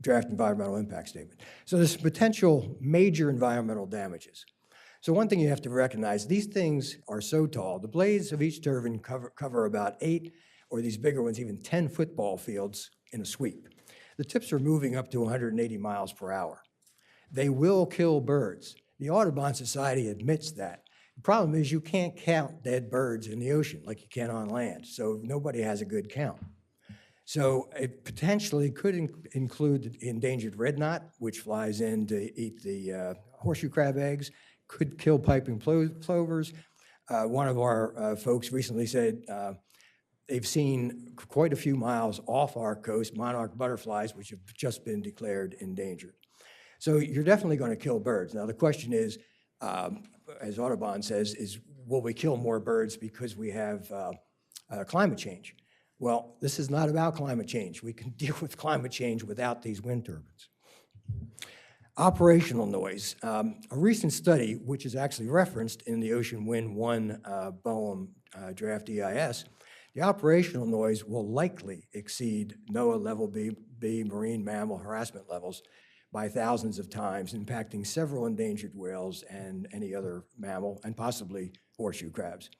draft environmental impact statement. So there's potential major environmental damages. So one thing you have to recognize, these things are so tall. The blades of each turbine cover about 8, or these bigger ones, even 10 football fields in a sweep. The tips are moving up to 180 miles per hour. They will kill birds. The Audubon Society admits that. The problem is you can't count dead birds in the ocean like you can on land, so nobody has a good count. So it potentially could include the endangered red knot, which flies in to eat the horseshoe crab eggs, could kill piping plovers. One of our folks recently said they've seen quite a few miles off our coast monarch butterflies, which have just been declared endangered. So you're definitely going to kill birds. Now the question is, as Audubon says, is will we kill more birds because we have climate change? Well, this is not about climate change. We can deal with climate change without these wind turbines. Operational noise. A recent study, which is actually referenced in the Ocean Wind 1 BOEM draft EIS, the operational noise will likely exceed NOAA Level B marine mammal harassment levels by thousands of times, impacting several endangered whales and any other mammal, and possibly horseshoe crabs.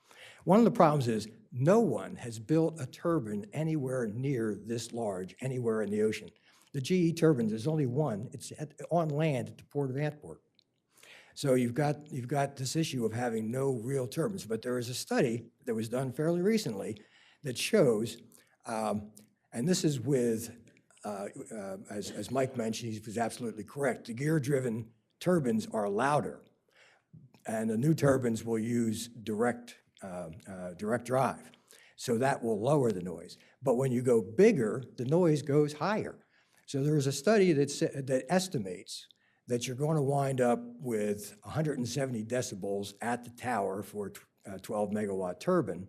One of the problems is no one has built a turbine anywhere near this large, anywhere in the ocean. The GE turbines, there's only one. It's on land at the Port of Antwerp. So you've got this issue of having no real turbines. But there is a study that was done fairly recently that shows, and this is with, as Mike mentioned, he was absolutely correct, the gear-driven turbines are louder, and the new turbines will use direct drive. So that will lower the noise. But when you go bigger, the noise goes higher. So there is a study that estimates that you're going to wind up with 170 decibels at the tower for a 12 megawatt turbine,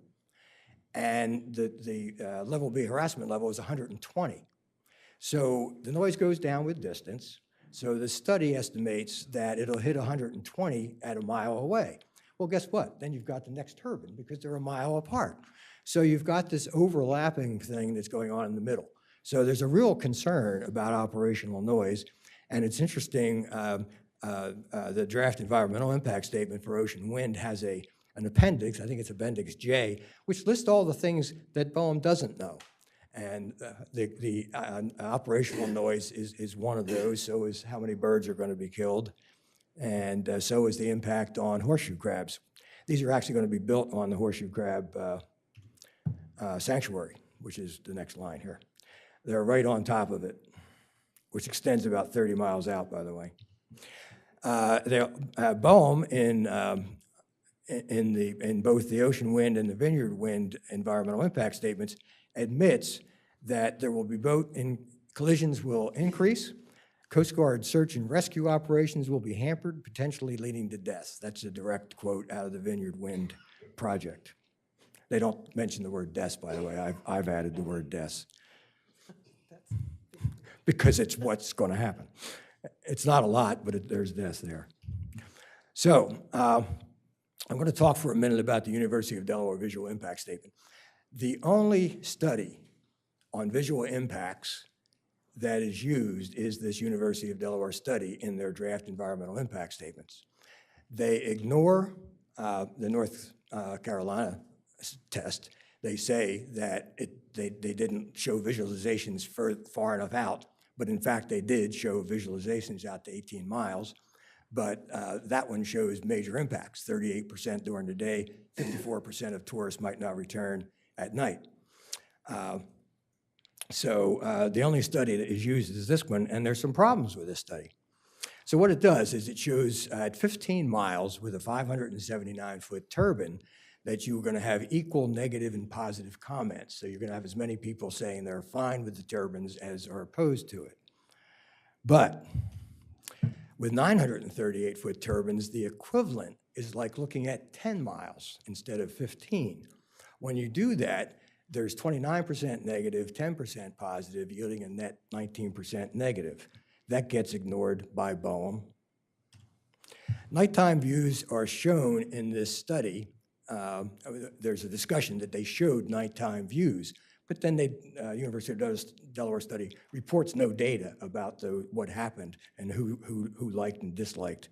and the level B harassment level is 120. So the noise goes down with distance. So the study estimates that it'll hit 120 at a mile away. Well, guess what? Then you've got the next turbine because they're a mile apart. So you've got this overlapping thing that's going on in the middle. So there's a real concern about operational noise. And it's interesting, the draft environmental impact statement for Ocean Wind has an appendix, I think it's Appendix J, which lists all the things that BOEM doesn't know. And the operational noise is one of those. So is how many birds are going to be killed. And so is the impact on horseshoe crabs. These are actually going to be built on the horseshoe crab sanctuary, which is the next line here. They're right on top of it, which extends about 30 miles out, by the way. BOEM in both the Ocean Wind and the Vineyard Wind environmental impact statements admits that there will be collisions will increase, Coast Guard search and rescue operations will be hampered, potentially leading to deaths. That's a direct quote out of the Vineyard Wind project. They don't mention the word deaths, by the way. I've added the word deaths because it's what's going to happen. It's not a lot, but there's deaths there. So I'm going to talk for a minute about the University of Delaware visual impact statement. The only study on visual impacts that is used is this University of Delaware study in their draft environmental impact statements. They ignore the North Carolina test. They say that they didn't show visualizations far enough out, but in fact they did show visualizations out to 18 miles. But that one shows major impacts, 38% during the day, 54% of tourists might not return at night. So the only study that is used is this one, and there's some problems with this study. So what it does is it shows at 15 miles with a 579-foot turbine that you're going to have equal negative and positive comments. So you're going to have as many people saying they're fine with the turbines as are opposed to it. But with 938-foot turbines, the equivalent is like looking at 10 miles instead of 15. When you do that, there's 29% negative, 10% positive, yielding a net 19% negative. That gets ignored by BOEM Nighttime views are shown in this study. There's a discussion that they showed nighttime views, but then University of Delaware study reports no data about what happened and who liked and disliked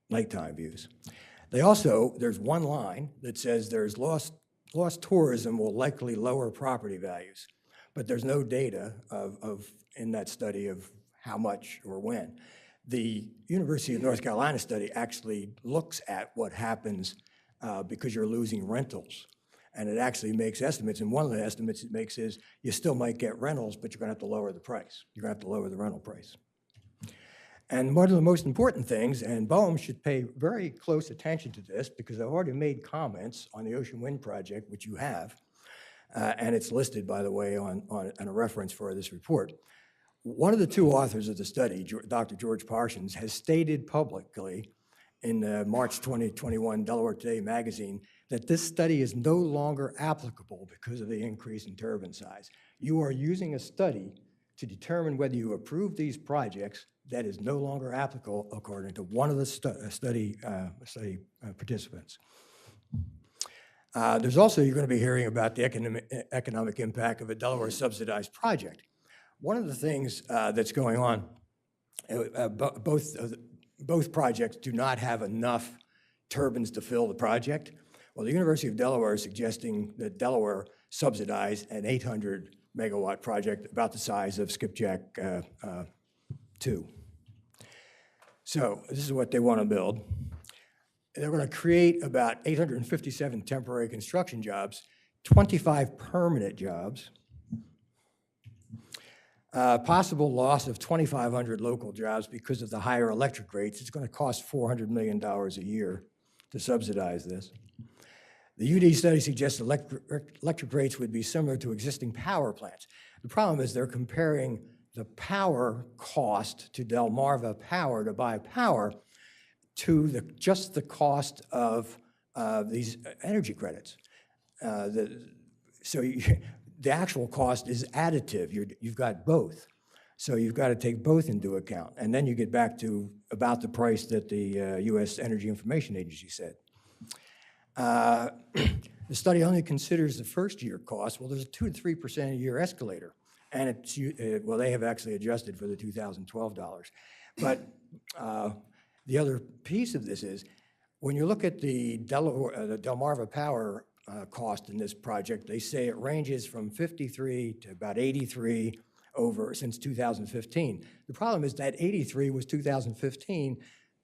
nighttime views. There's one line that says there's lost tourism will likely lower property values, but there's no data in that study of how much or when. The University of North Carolina study actually looks at what happens because you're losing rentals. And it actually makes estimates, and one of the estimates it makes is you still might get rentals, but you're gonna have to lower the price. You're gonna have to lower the rental price. And one of the most important things, and BOEM should pay very close attention to this because I've already made comments on the Ocean Wind Project, which you have, and it's listed, by the way, on a reference for this report. One of the two authors of the study, Dr. George Parsons, has stated publicly in the March 2021 Delaware Today magazine that this study is no longer applicable because of the increase in turbine size. You are using a study to determine whether you approve these projects that is no longer applicable according to one of the study participants. There's also, you're going to be hearing about the economic impact of a Delaware subsidized project. One of the things that's going on, both projects do not have enough turbines to fill the project. Well, the University of Delaware is suggesting that Delaware subsidize an 800 megawatt project about the size of Skipjack 2. So this is what they want to build. They're going to create about 857 temporary construction jobs, 25 permanent jobs, possible loss of 2,500 local jobs because of the higher electric rates. It's going to cost $400 million a year to subsidize this. The UD study suggests electric rates would be similar to existing power plants. The problem is they're comparing the power cost to Delmarva Power to buy power to just the cost of these energy credits. The actual cost is additive. You've got both. So you've got to take both into account. And then you get back to about the price that the U.S. Energy Information Agency said. The study only considers the first year cost. Well, there's a 2 to 3% a year escalator. And well, they have actually adjusted for the 2012 dollars. But the other piece of this is, when you look at the Delmarva Power cost in this project, they say it ranges from 53 to about 83 since 2015. The problem is that 83 was 2015.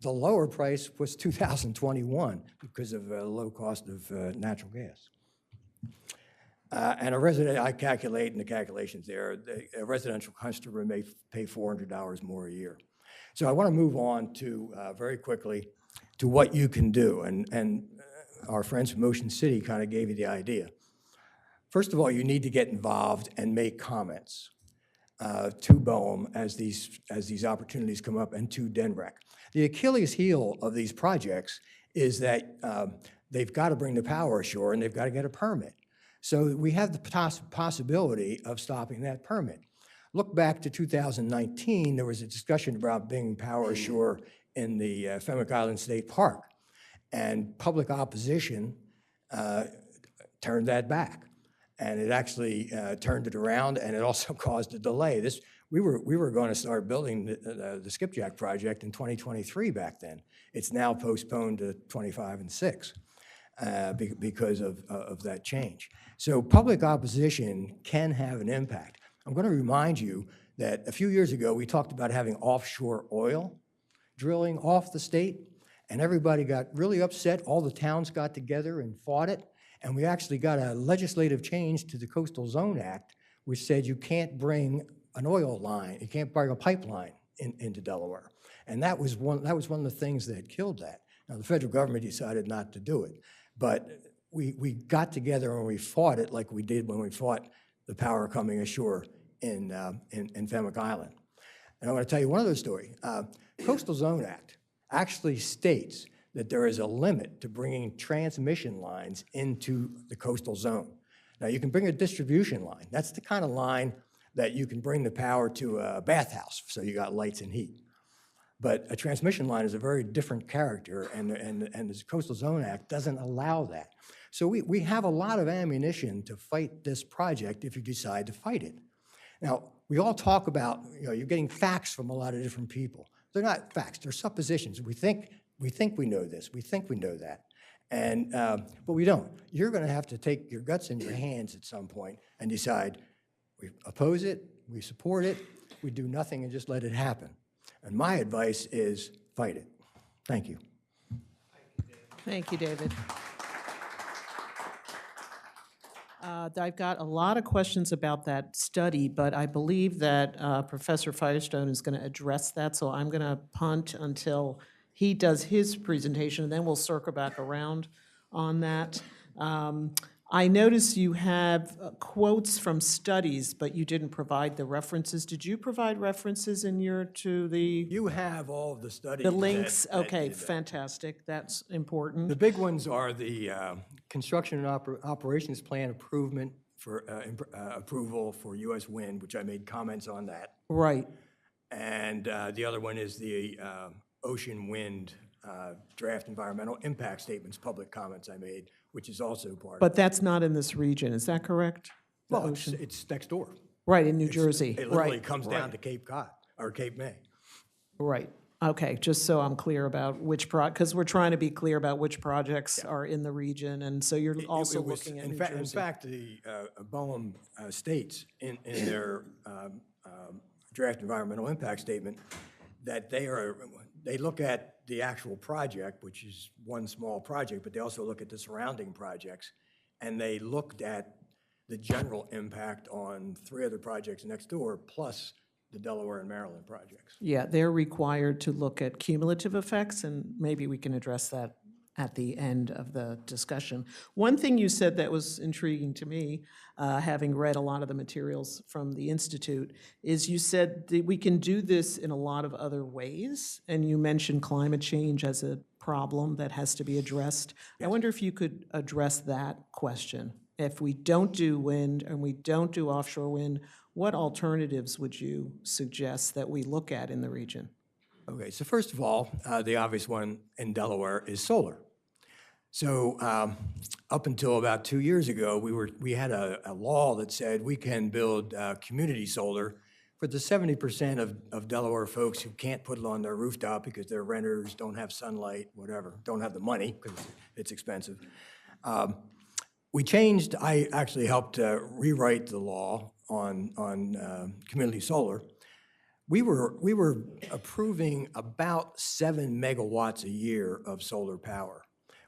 The lower price was 2021 because of low cost of natural gas. And a resident, I calculate in the calculations there, a residential customer may pay $400 more a year. So I want to move on to, very quickly, to what you can do. And our friends from Ocean City kind of gave you the idea. First of all, you need to get involved and make comments to BOEM as these opportunities come up, and to DNREC. The Achilles heel of these projects is that they've got to bring the power ashore and they've got to get a permit. So we have the possibility of stopping that permit. Look back to 2019, there was a discussion about bringing power ashore in the Fenwick Island State Park, and public opposition turned that back. And it actually turned it around, and it also caused a delay. We were going to start building the Skipjack project in 2023 back then. It's now postponed to 25 and 6 because of that change. So public opposition can have an impact. I'm going to remind you that a few years ago, we talked about having offshore oil drilling off the state, and everybody got really upset. All the towns got together and fought it. And we actually got a legislative change to the Coastal Zone Act, which said you can't bring an oil line, you can't bring a pipeline into Delaware. And that was one of the things that killed that. Now, the federal government decided not to do it, but we got together and we fought it like we did when we fought the power coming ashore in Fenwick Island. And I want to tell you one other story. Coastal Zone Act actually states that there is a limit to bringing transmission lines into the coastal zone. Now, you can bring a distribution line. That's the kind of line that you can bring the power to a bathhouse, so you got lights and heat. But a transmission line is a very different character, and the Coastal Zone Act doesn't allow that. So we have a lot of ammunition to fight this project if you decide to fight it. Now, we all talk about, you're getting facts from a lot of different people. They're not facts, they're suppositions. We think we know this, we think we know that. And, but we don't. You're gonna have to take your guts in your hands at some point and decide, we oppose it, we support it, we do nothing and just let it happen. And my advice is fight it. Thank you. Thank you, David. I've got a lot of questions about that study, but I believe that Professor Firestone is going to address that, so I'm going to punt until he does his presentation, and then we'll circle back around on that. I notice you have quotes from studies, but you didn't provide the references. Did you provide references in to the? You have all of the studies. The links, that okay, did that. fantastic, that's important. The big ones are the construction and operations plan approval for U.S. Wind, which I made comments on that. Right, And the other one is the Ocean Wind draft environmental impact statements, public comments I made, which is also part of it. but that's not in this region, is that correct? The Well, ocean? it's next door. Right, in New Jersey, It literally right, comes down right. to Cape Cod, or Cape May. Right, okay, just so I'm clear about which because we're trying to be clear about which projects are in the region, and so you're also It was- looking at in New fact- Jersey. In fact, the BOEM states in their draft environmental impact statement that they look at the actual project, which is one small project, but they also look at the surrounding projects, and they looked at the general impact on 3 other projects next door, plus the Delaware and Maryland projects. Yeah, they're required to look at cumulative effects, and maybe we can address that at the end of the discussion. One thing you said that was intriguing to me, having read a lot of the materials from the Institute, is you said that we can do this in a lot of other ways, and you mentioned climate change as a problem that has to be addressed. I wonder if you could address that question. If we don't do wind and we don't do offshore wind, what alternatives would you suggest that we look at in the region? Okay, so first of all, the obvious one in Delaware is solar. So up until about 2 years ago, we had a law that said we can build community solar for the 70% of Delaware folks who can't put it on their rooftop because they're renters, don't have sunlight, whatever, don't have the money because it's expensive. I actually helped rewrite the law on community solar. We were approving about 7 megawatts a year of solar power.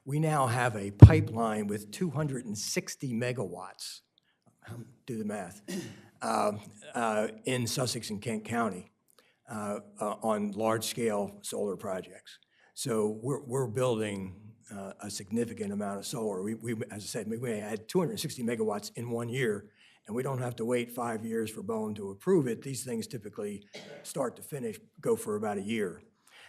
We now have a pipeline with 260 megawatts, do the math, in Sussex and Kent County on large-scale solar projects. So we're building a significant amount of solar. As I said, we had 260 megawatts in 1 year, and we don't have to wait 5 years for BOEM to approve it. These things typically, start to finish, go for about a year.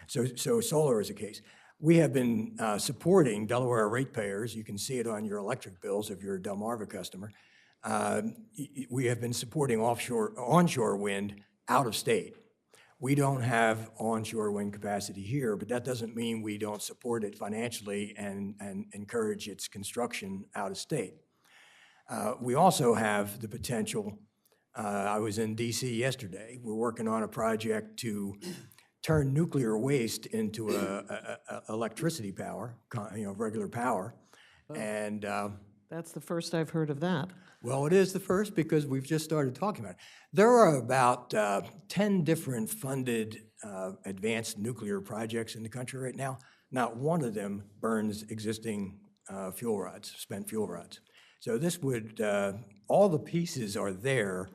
So solar is a case. We have been supporting Delaware ratepayers. You can see it on your electric bills if you're a Delmarva customer. We have been supporting onshore wind out of state. We don't have onshore wind capacity here, but that doesn't mean we don't support it financially and encourage its construction out of state. We also have the potential, I was in DC yesterday, we're working on a project to turn nuclear waste into electricity power, regular power. And That's the first I've heard of that. well, it is the first because we've just started talking about it. There are about 10 different funded advanced nuclear projects in the country right now. Not one of them burns existing fuel rods, spent fuel rods. So this would, all the pieces are there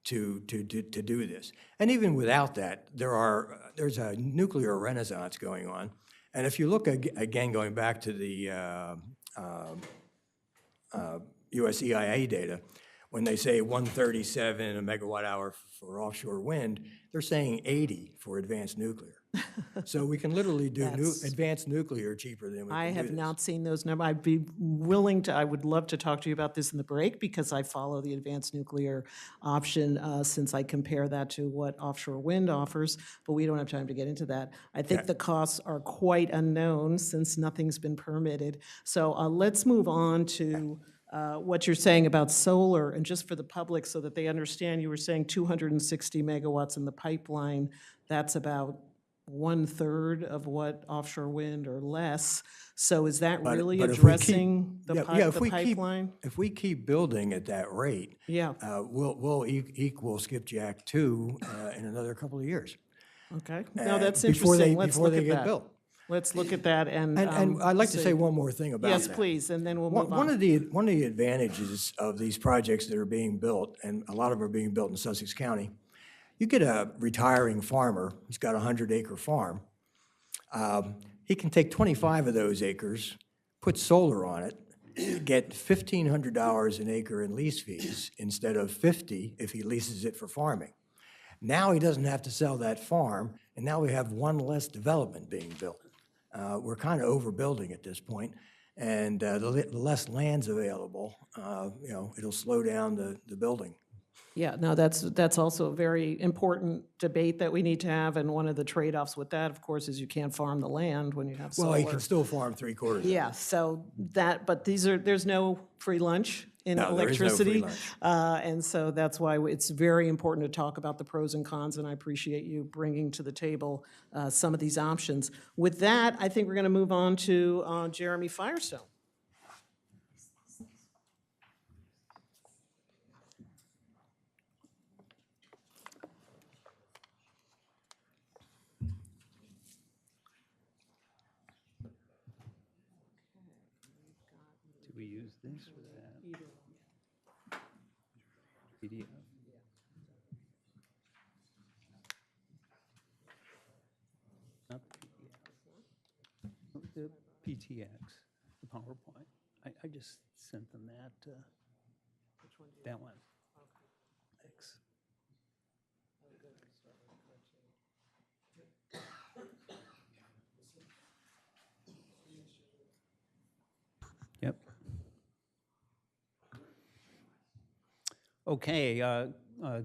to do this. And even without that, there's a nuclear renaissance going on. And if you look again, going back to the US EIA data, when they say 137 a megawatt hour for offshore wind, they're saying 80 for advanced nuclear. So we can literally do advanced nuclear cheaper than we I can do have this. not seen those numbers. I'd be willing to, I would love to talk to you about this in the break because I follow the advanced nuclear option since I compare that to what offshore wind offers, but we don't have time to get into that. I think the costs are quite unknown since nothing's been permitted. So let's move on to what you're saying about solar, and just for the public so that they understand, you were saying 260 megawatts in the pipeline. That's about 1/3 of what offshore wind or less. So is that really But if we keep- addressing the pipeline? If we keep building at that rate, Yeah, we'll equal Skipjack 2 in another couple of years. okay. No, that's before they- interesting. Let's before look they at get that. built. Let's look at that and. And I'd like to say one more thing about that. Yes, please, and then we'll move One on. of the advantages of these projects that are being built, and a lot of them are being built in Sussex County, you get a retiring farmer, he's got a 100-acre farm. He can take 25 of those acres, put solar on it, get $1,500 an acre in lease fees instead of $50 if he leases it for farming. Now he doesn't have to sell that farm, and now we have one less development being built. We're kind of overbuilding at this point, and the less land's available, it'll slow down the building. Yeah, no, that's also a very important debate that we need to have, and one of the trade-offs with that, of course, is you can't farm the land when you have solar. Well, he can still farm 3/4 of it. Yeah, so that, but there's no free lunch in No, there is no free electricity. lunch. And so that's why it's very important to talk about the pros and cons, and I appreciate you bringing to the table some of these options. With that, I think we're going to move on to Jeremy Firestone. Do we use this or that? PDF. Not the PDF. The PTX, the PowerPoint. I just sent them that. That one. Thanks. Yep. Okay,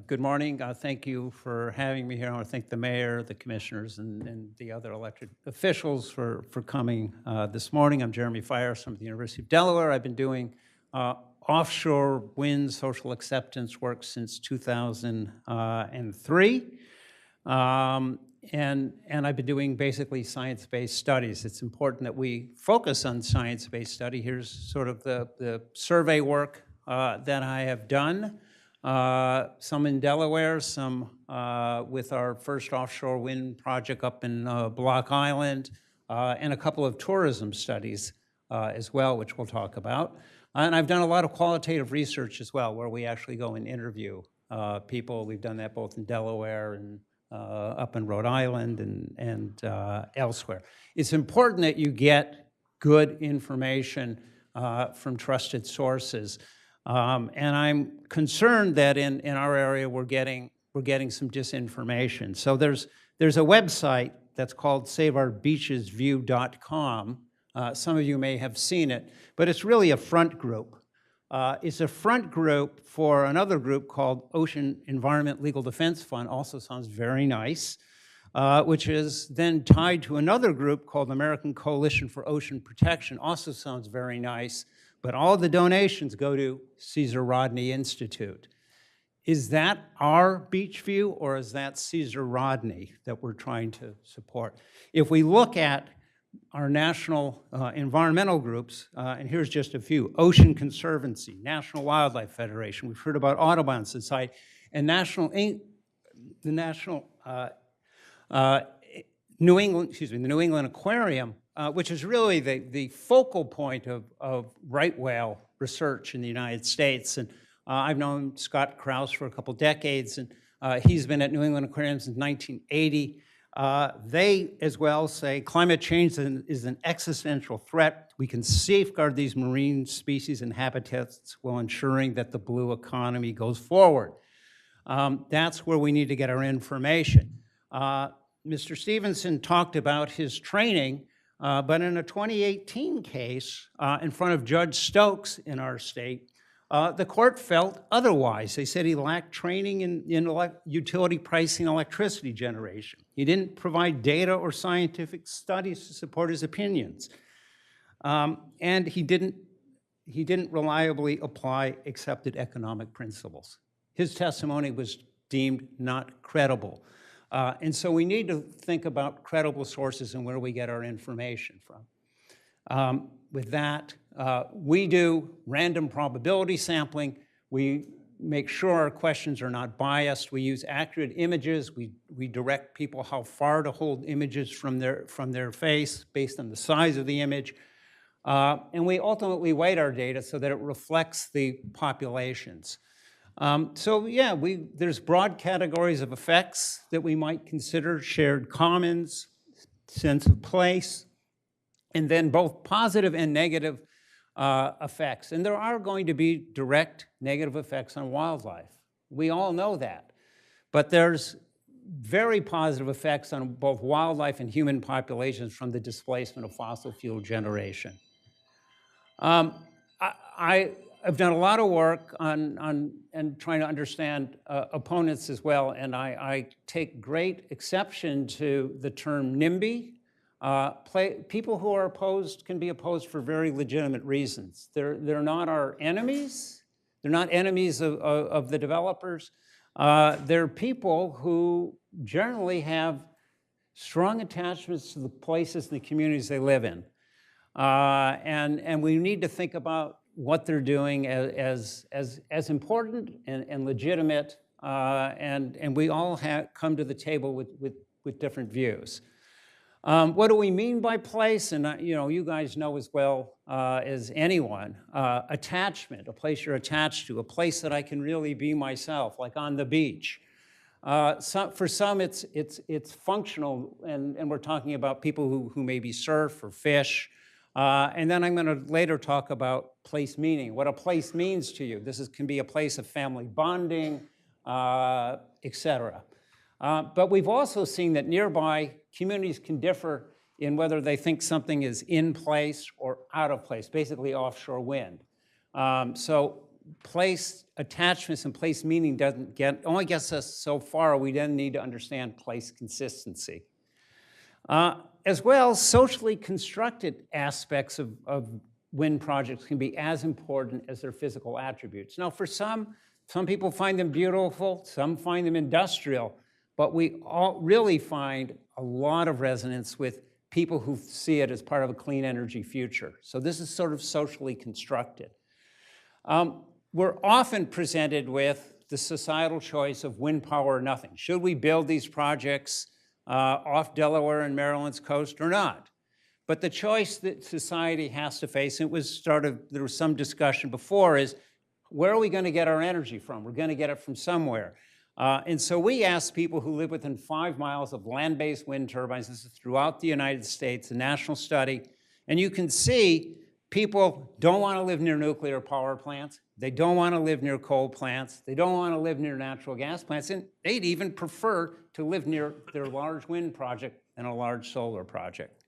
good morning. Thank you for having me here. I want to thank the mayor, the commissioners, and the other elected officials for coming this morning. I'm Jeremy Firestone from the University of Delaware. I've been doing offshore wind social acceptance work since 2003. And I've been doing basically science-based studies. It's important that we focus on science-based study. Here's sort of the survey work that I have done. Some in Delaware, some with our first offshore wind project up in Block Island, and a couple of tourism studies as well, which we'll talk about. And I've done a lot of qualitative research as well, where we actually go and interview people. We've done that both in Delaware and up in Rhode Island and elsewhere. It's important that you get good information from trusted sources. And I'm concerned that in our area we're getting some disinformation. So there's a website that's called SaveOurBeachesView.com. Some of you may have seen it, but it's really a front group. It's a front group for another group called Ocean Environment Legal Defense Fund, also sounds very nice, which is then tied to another group called American Coalition for Ocean Protection, also sounds very nice, but all the donations go to Caesar Rodney Institute. Is that our beach view, or is that Caesar Rodney that we're trying to support? If we look at our national environmental groups, and here's just a few: Ocean Conservancy, National Wildlife Federation, we've heard about Audubon Society, and the New England Aquarium, which is really the focal point of right whale research in the United States. And I've known Scott Krause for a couple decades, and he's been at New England Aquarium since 1980. They as well say climate change is an existential threat. We can safeguard these marine species and habitats while ensuring that the blue economy goes forward. That's where we need to get our information. Mr. Stevenson talked about his training, but in a 2018 case in front of Judge Stokes in our state, the court felt otherwise. They said he lacked training in utility pricing electricity generation. He didn't provide data or scientific studies to support his opinions. And he didn't reliably apply accepted economic principles. His testimony was deemed not credible. And so we need to think about credible sources and where we get our information from. With that, we do random probability sampling. We make sure our questions are not biased. We use accurate images. We direct people how far to hold images from their face based on the size of the image. And we ultimately weight our data so that it reflects the populations. So yeah, there's broad categories of effects that we might consider: shared commons, sense of place, and then both positive and negative effects. And there are going to be direct negative effects on wildlife. We all know that. But there's very positive effects on both wildlife and human populations from the displacement of fossil fuel generation. I've done a lot of work on trying to understand opponents as well, and I take great exception to the term NIMBY. People who are opposed can be opposed for very legitimate reasons. They're not our enemies. They're not enemies of the developers. They're people who generally have strong attachments to the places and the communities they live in. And we need to think about what they're doing as important and legitimate, and we all come to the table with different views. What do we mean by place? And you guys know as well as anyone, attachment, a place you're attached to, a place that I can really be myself, like on the beach. For some, it's functional, and we're talking about people who maybe surf or fish. And then I'm going to later talk about place meaning, what a place means to you. This can be a place of family bonding, etc. But we've also seen that nearby communities can differ in whether they think something is in place or out of place, basically offshore wind. So place attachments and place meaning only gets us so far. We then need to understand place consistency. As well, socially constructed aspects of wind projects can be as important as their physical attributes. Now, for some people find them beautiful, some find them industrial, but we all really find a lot of resonance with people who see it as part of a clean energy future. So this is sort of socially constructed. We're often presented with the societal choice of wind power or nothing. Should we build these projects off Delaware and Maryland's coast or not? But the choice that society has to face, there was some discussion before, is where are we going to get our energy from? We're going to get it from somewhere. And so we asked people who live within 5 miles of land-based wind turbines. This is throughout the United States, a national study. And you can see people don't want to live near nuclear power plants. They don't want to live near coal plants. They don't want to live near natural gas plants. And they'd even prefer to live near their large wind project than a large solar project.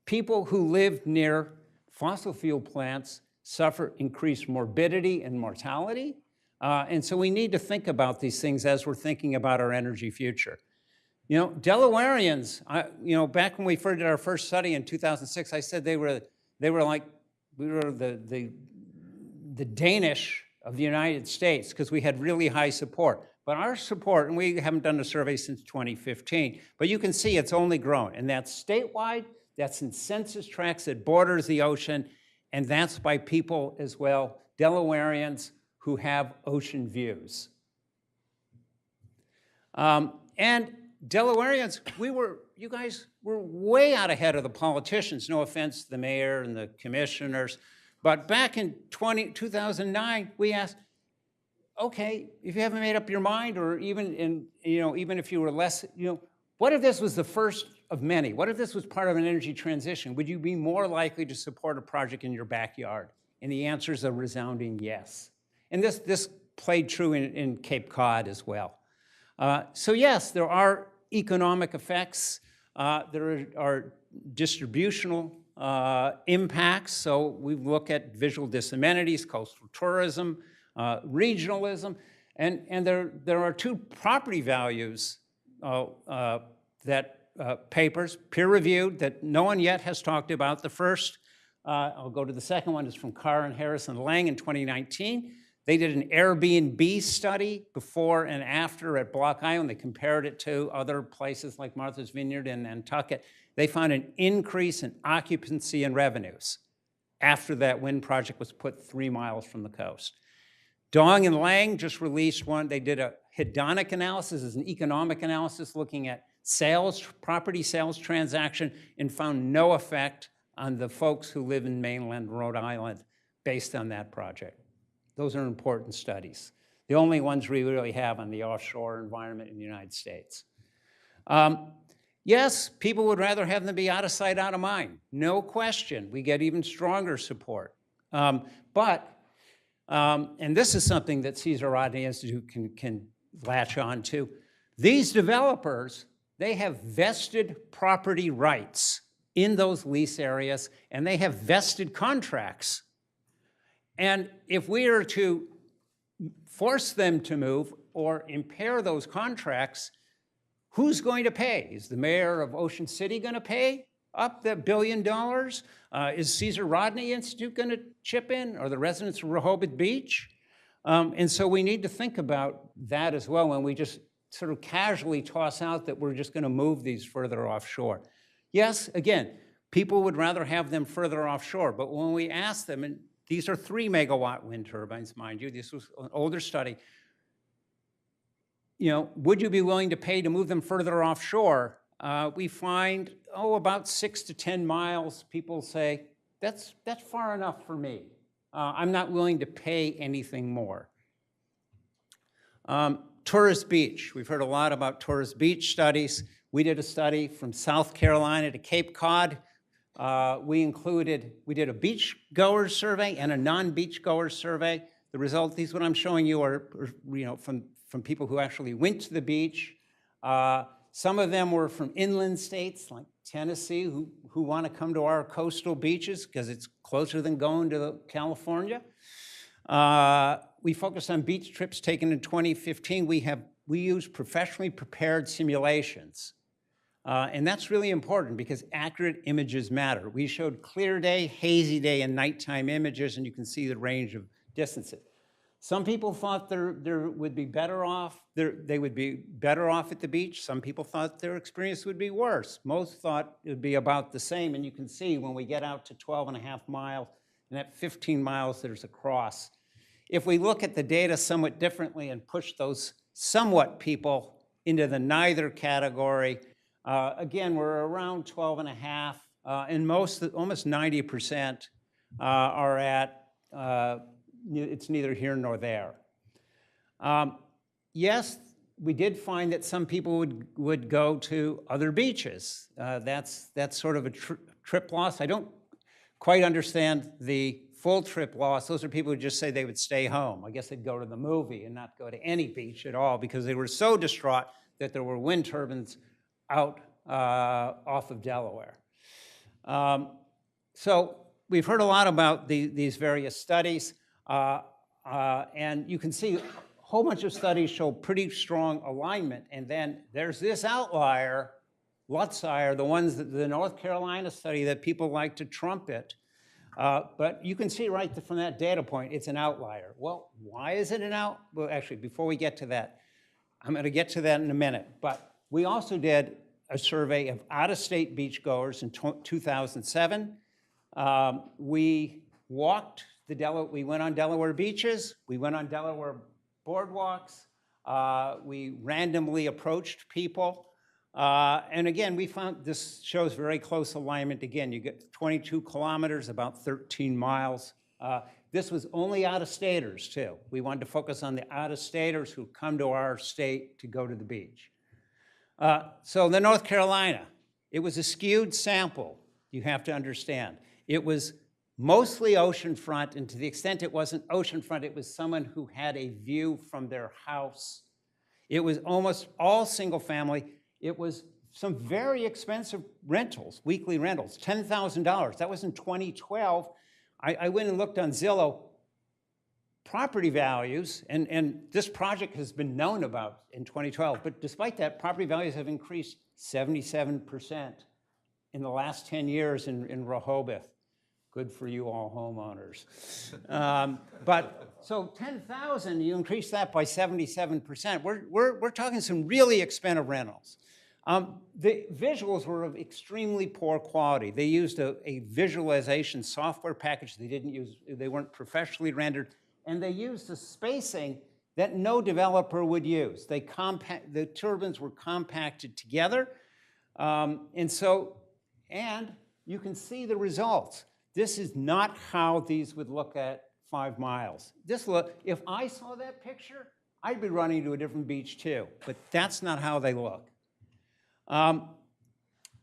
People who live near fossil fuel plants suffer increased morbidity and mortality. And so we need to think about these things as we're thinking about our energy future. Delawareans, back when we did our first study in 2006, I said we were the Danish of the United States because we had really high support. But our support, and we haven't done a survey since 2015, but you can see it's only grown. And that's statewide, that's in census tracts that borders the ocean, and that's by people as well, Delawareans who have ocean views. And Delawareans, you guys were way out ahead of the politicians, no offense to the mayor and the commissioners, but back in 2009, we asked, okay, if you haven't made up your mind, or even even if you were less, what if this was the first of many? What if this was part of an energy transition? Would you be more likely to support a project in your backyard? And the answer is a resounding yes. And this played true in Cape Cod as well. So yes, there are economic effects. There are distributional impacts. So we look at visual disamenities, coastal tourism, regionalism, and there are two property values that papers, peer-reviewed, that no one yet has talked about. The first, I'll go to the second one, is from Carr and Harrison Lang in 2019. They did an Airbnb study before and after at Block Island. They compared it to other places like Martha's Vineyard and Nantucket. They found an increase in occupancy and revenues after that wind project was put 3 miles from the coast. Dong and Lang just released one. They did a hedonic analysis, as an economic analysis, looking at sales, property sales transaction, and found no effect on the folks who live in mainland Rhode Island based on that project. Those are important studies. The only ones we really have on the offshore environment in the United States. Yes, people would rather have them be out of sight, out of mind. No question. We get even stronger support. And this is something that Caesar Rodney Institute can latch on to. These developers, they have vested property rights in those lease areas, and they have vested contracts. And if we are to force them to move or impair those contracts, who's going to pay? Is the mayor of Ocean City going to pay up that $1 billion? Is Caesar Rodney Institute going to chip in, or the residents of Rehoboth Beach? And so we need to think about that as well when we just sort of casually toss out that we're just going to move these further offshore. Yes, again, people would rather have them further offshore, but when we ask them, and these are 3 megawatt wind turbines, mind you, this was an older study, would you be willing to pay to move them further offshore? We find, about 6 to 10 miles, people say, that's far enough for me. I'm not willing to pay anything more. Tourist Beach, we've heard a lot about Tourist Beach studies. We did a study from South Carolina to Cape Cod. We did a beachgoers survey and a non-beachgoers survey. The result, these what I'm showing you are from people who actually went to the beach. Some of them were from inland states like Tennessee who want to come to our coastal beaches because it's closer than going to California. We focused on beach trips taken in 2015. We use professionally prepared simulations. And that's really important because accurate images matter. We showed clear day, hazy day, and nighttime images, and you can see the range of distances. Some people thought they would be better off at the beach. Some people thought their experience would be worse. Most thought it would be about the same, and you can see when we get out to 12.5 miles, and at 15 miles there's a cross. If we look at the data somewhat differently and push those somewhat people into the neither category, again, we're around 12.5, and almost 90% are at, it's neither here nor there. Yes, we did find that some people would go to other beaches. That's sort of a trip loss. I don't quite understand the full trip loss. Those are people who just say they would stay home. I guess they'd go to the movie and not go to any beach at all because they were so distraught that there were wind turbines out off of Delaware. So we've heard a lot about these various studies, and you can see a whole bunch of studies show pretty strong alignment, and then there's this outlier, Lutzire, the North Carolina study that people like to trumpet. But you can see right from that data point, it's an outlier. Well, why is it an outlier? Well, actually, before we get to that, I'm going to get to that in a minute. But we also did a survey of out-of-state beachgoers in 2007. We walked we went on Delaware beaches. We went on Delaware boardwalks. We randomly approached people. And again, we found this shows very close alignment. Again, you get 22 kilometers, about 13 miles This was only out-of-staters, too. We wanted to focus on the out-of-staters who come to our state to go to the beach. So the North Carolina, it was a skewed sample, you have to understand. It was mostly oceanfront, and to the extent it wasn't oceanfront, it was someone who had a view from their house. It was almost all single family. It was some very expensive rentals, weekly rentals, $10,000. That was in 2012. I went and looked on Zillow. Property values, and this project has been known about in 2012, but despite that, property values have increased 77% in the last 10 years in Rehoboth. Good for you all homeowners. But so 10,000, you increase that by 77%. We're talking some really expensive rentals. The visuals were of extremely poor quality. They used a visualization software package. They weren't professionally rendered. And they used a spacing that no developer would use. The turbines were compacted together. And you can see the results. This is not how these would look at 5 miles. If I saw that picture, I'd be running to a different beach too, but that's not how they look.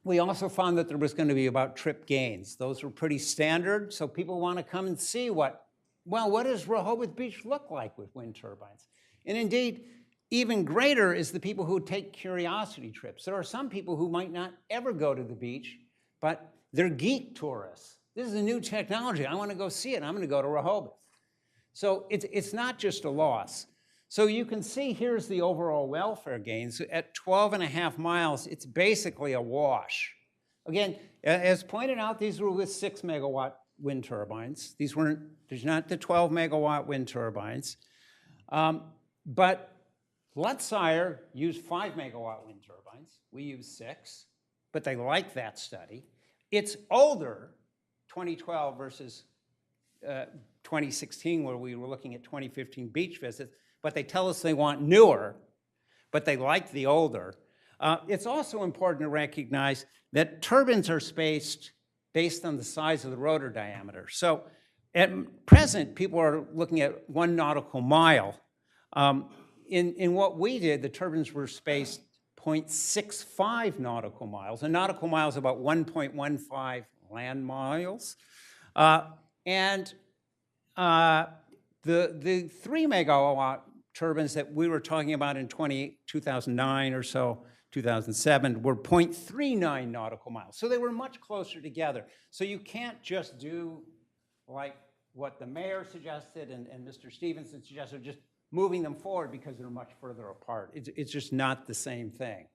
We also found that there was going to be about trip gains. Those were pretty standard, so people want to come and see what does Rehoboth Beach look like with wind turbines? And indeed, even greater is the people who take curiosity trips. There are some people who might not ever go to the beach, but they're geek tourists. This is a new technology. I want to go see it. I'm going to go to Rehoboth. So it's not just a loss. So you can see here's the overall welfare gains. At 12.5 miles, it's basically a wash. Again, as pointed out, these were with 6 megawatt wind turbines. There's not the 12 megawatt wind turbines. But Lutzire used 5 megawatt wind turbines. We use 6, but they like that study. It's older, 2012 versus 2016, where we were looking at 2015 beach visits, but they tell us they want newer, but they like the older. It's also important to recognize that turbines are spaced based on the size of the rotor diameter. So at present, people are looking at 1 nautical mile. In what we did, the turbines were spaced 0.65 nautical miles. A nautical mile is about 1.15 land miles. The 3 megawatt turbines that we were talking about in 2009 or so, 2007, were 0.39 nautical miles. So they were much closer together. So you can't just do like what the mayor suggested and Mr. Stevenson suggested, just moving them forward because they're much further apart. It's just not the same thing.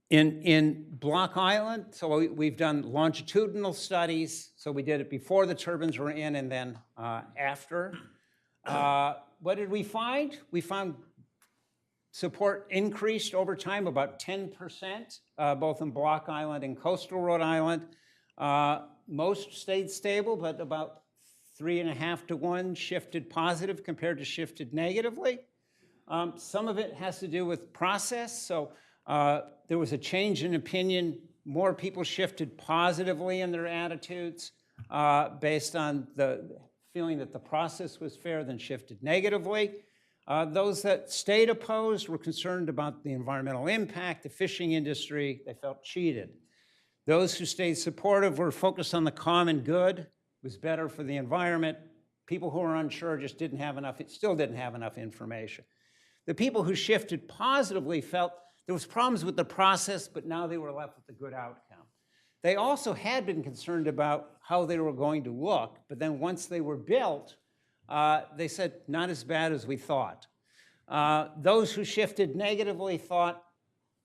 In Block Island, so we've done longitudinal studies. So we did it before the turbines were in and then after. What did we find? We found support increased over time about 10%, both in Block Island and coastal Rhode Island. Most stayed stable, but about 3.5 to 1 shifted positive compared to shifted negatively. Some of it has to do with process. So there was a change in opinion. More people shifted positively in their attitudes based on the feeling that the process was fair than shifted negatively. Those that stayed opposed were concerned about the environmental impact, the fishing industry. They felt cheated. Those who stayed supportive were focused on the common good. It was better for the environment. People who were unsure just still didn't have enough information. The people who shifted positively felt there was problems with the process, but now they were left with a good outcome. They also had been concerned about how they were going to look, but then once they were built, they said, not as bad as we thought. Those who shifted negatively thought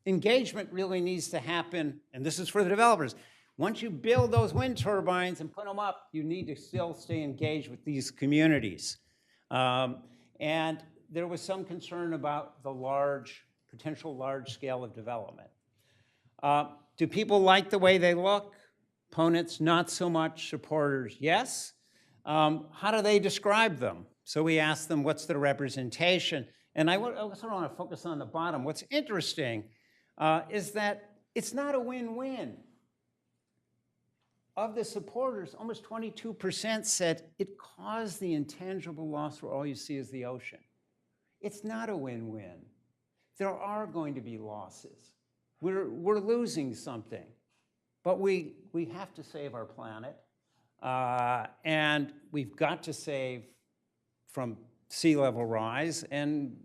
engagement really needs to happen, and this is for the developers. Once you build those wind turbines and put them up, you need to still stay engaged with these communities. And there was some concern about the potential large scale of development. Do people like the way they look? Opponents, not so much. Supporters, yes. How do they describe them? So we asked them, what's their representation? And I also want to focus on the bottom. What's interesting is that it's not a win-win. of the supporters, almost 22% said it caused the intangible loss where all you see is the ocean. It's not a win-win. There are going to be losses. We're losing something, but we have to save our planet, and we've got to save from sea level rise, and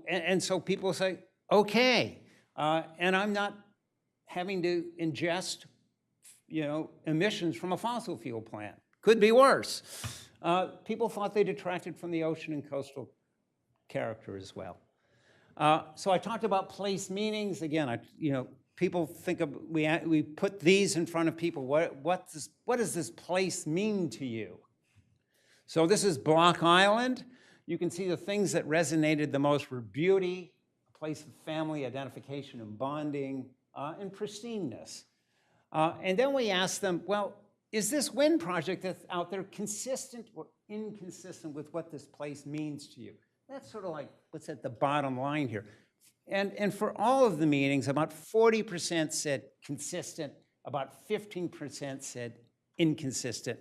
and so people say, okay, and I'm not having to ingest emissions from a fossil fuel plant. Could be worse. People thought they detracted from the ocean and coastal character as well. So I talked about place meanings. Again, people think of, we put these in front of people. What does this place mean to you? So this is Block Island. You can see the things that resonated the most were beauty, a place of family identification and bonding, and pristineness. And then we asked them, well, is this wind project that's out there consistent or inconsistent with what this place means to you? That's sort of like what's at the bottom line here. And for all of the meetings, about 40% said consistent, about 15% said inconsistent,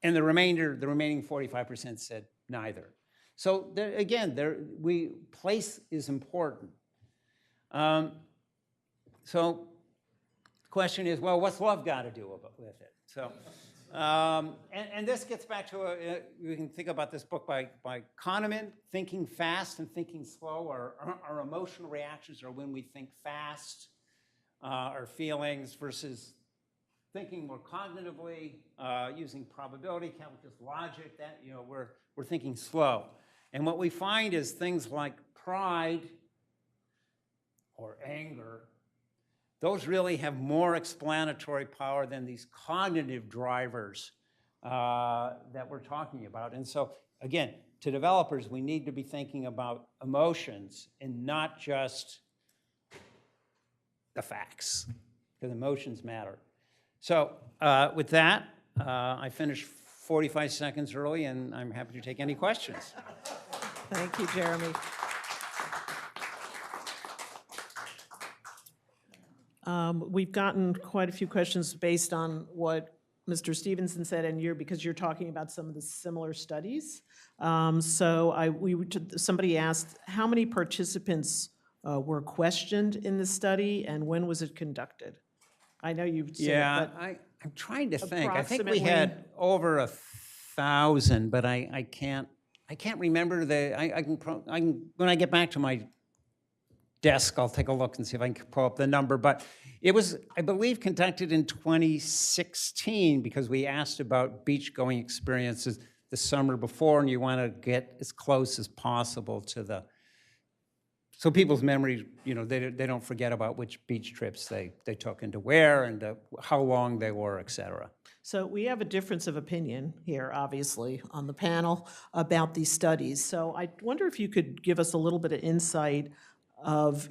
and the remaining 45% said neither. So there, again, place is important. So the question is, well, what's love got to do with it? So, and this gets back to, we can think about this book by Kahneman, Thinking Fast and Thinking Slow. Our emotional reactions are when we think fast, our feelings, versus thinking more cognitively, using probability, calculus, logic, that, we're thinking slow. And what we find is things like pride or anger, those really have more explanatory power than these cognitive drivers that we're talking about. And so, again, to developers, we need to be thinking about emotions and not just the facts, because emotions matter. So with that, I finished 45 seconds early, and I'm happy to take any questions. Thank you, Jeremy. We've gotten quite a few questions based on what Mr. Stevenson said, and because you're talking about some of the similar studies. Somebody asked, how many participants were questioned in the study, and when was it conducted? I know you've said yeah, it, but I'm trying to think. I think we had over 1,000, but I can't remember when I get back to my desk, I'll take a look and see if I can pull up the number. But it was, I believe, conducted in 2016 because we asked about beach-going experiences the summer before, and you want to get as close as possible to so people's memories, they don't forget about which beach trips they took and to where and how long they were, et cetera. So we have a difference of opinion here, obviously, on the panel about these studies. So I wonder if you could give us a little bit of insight of,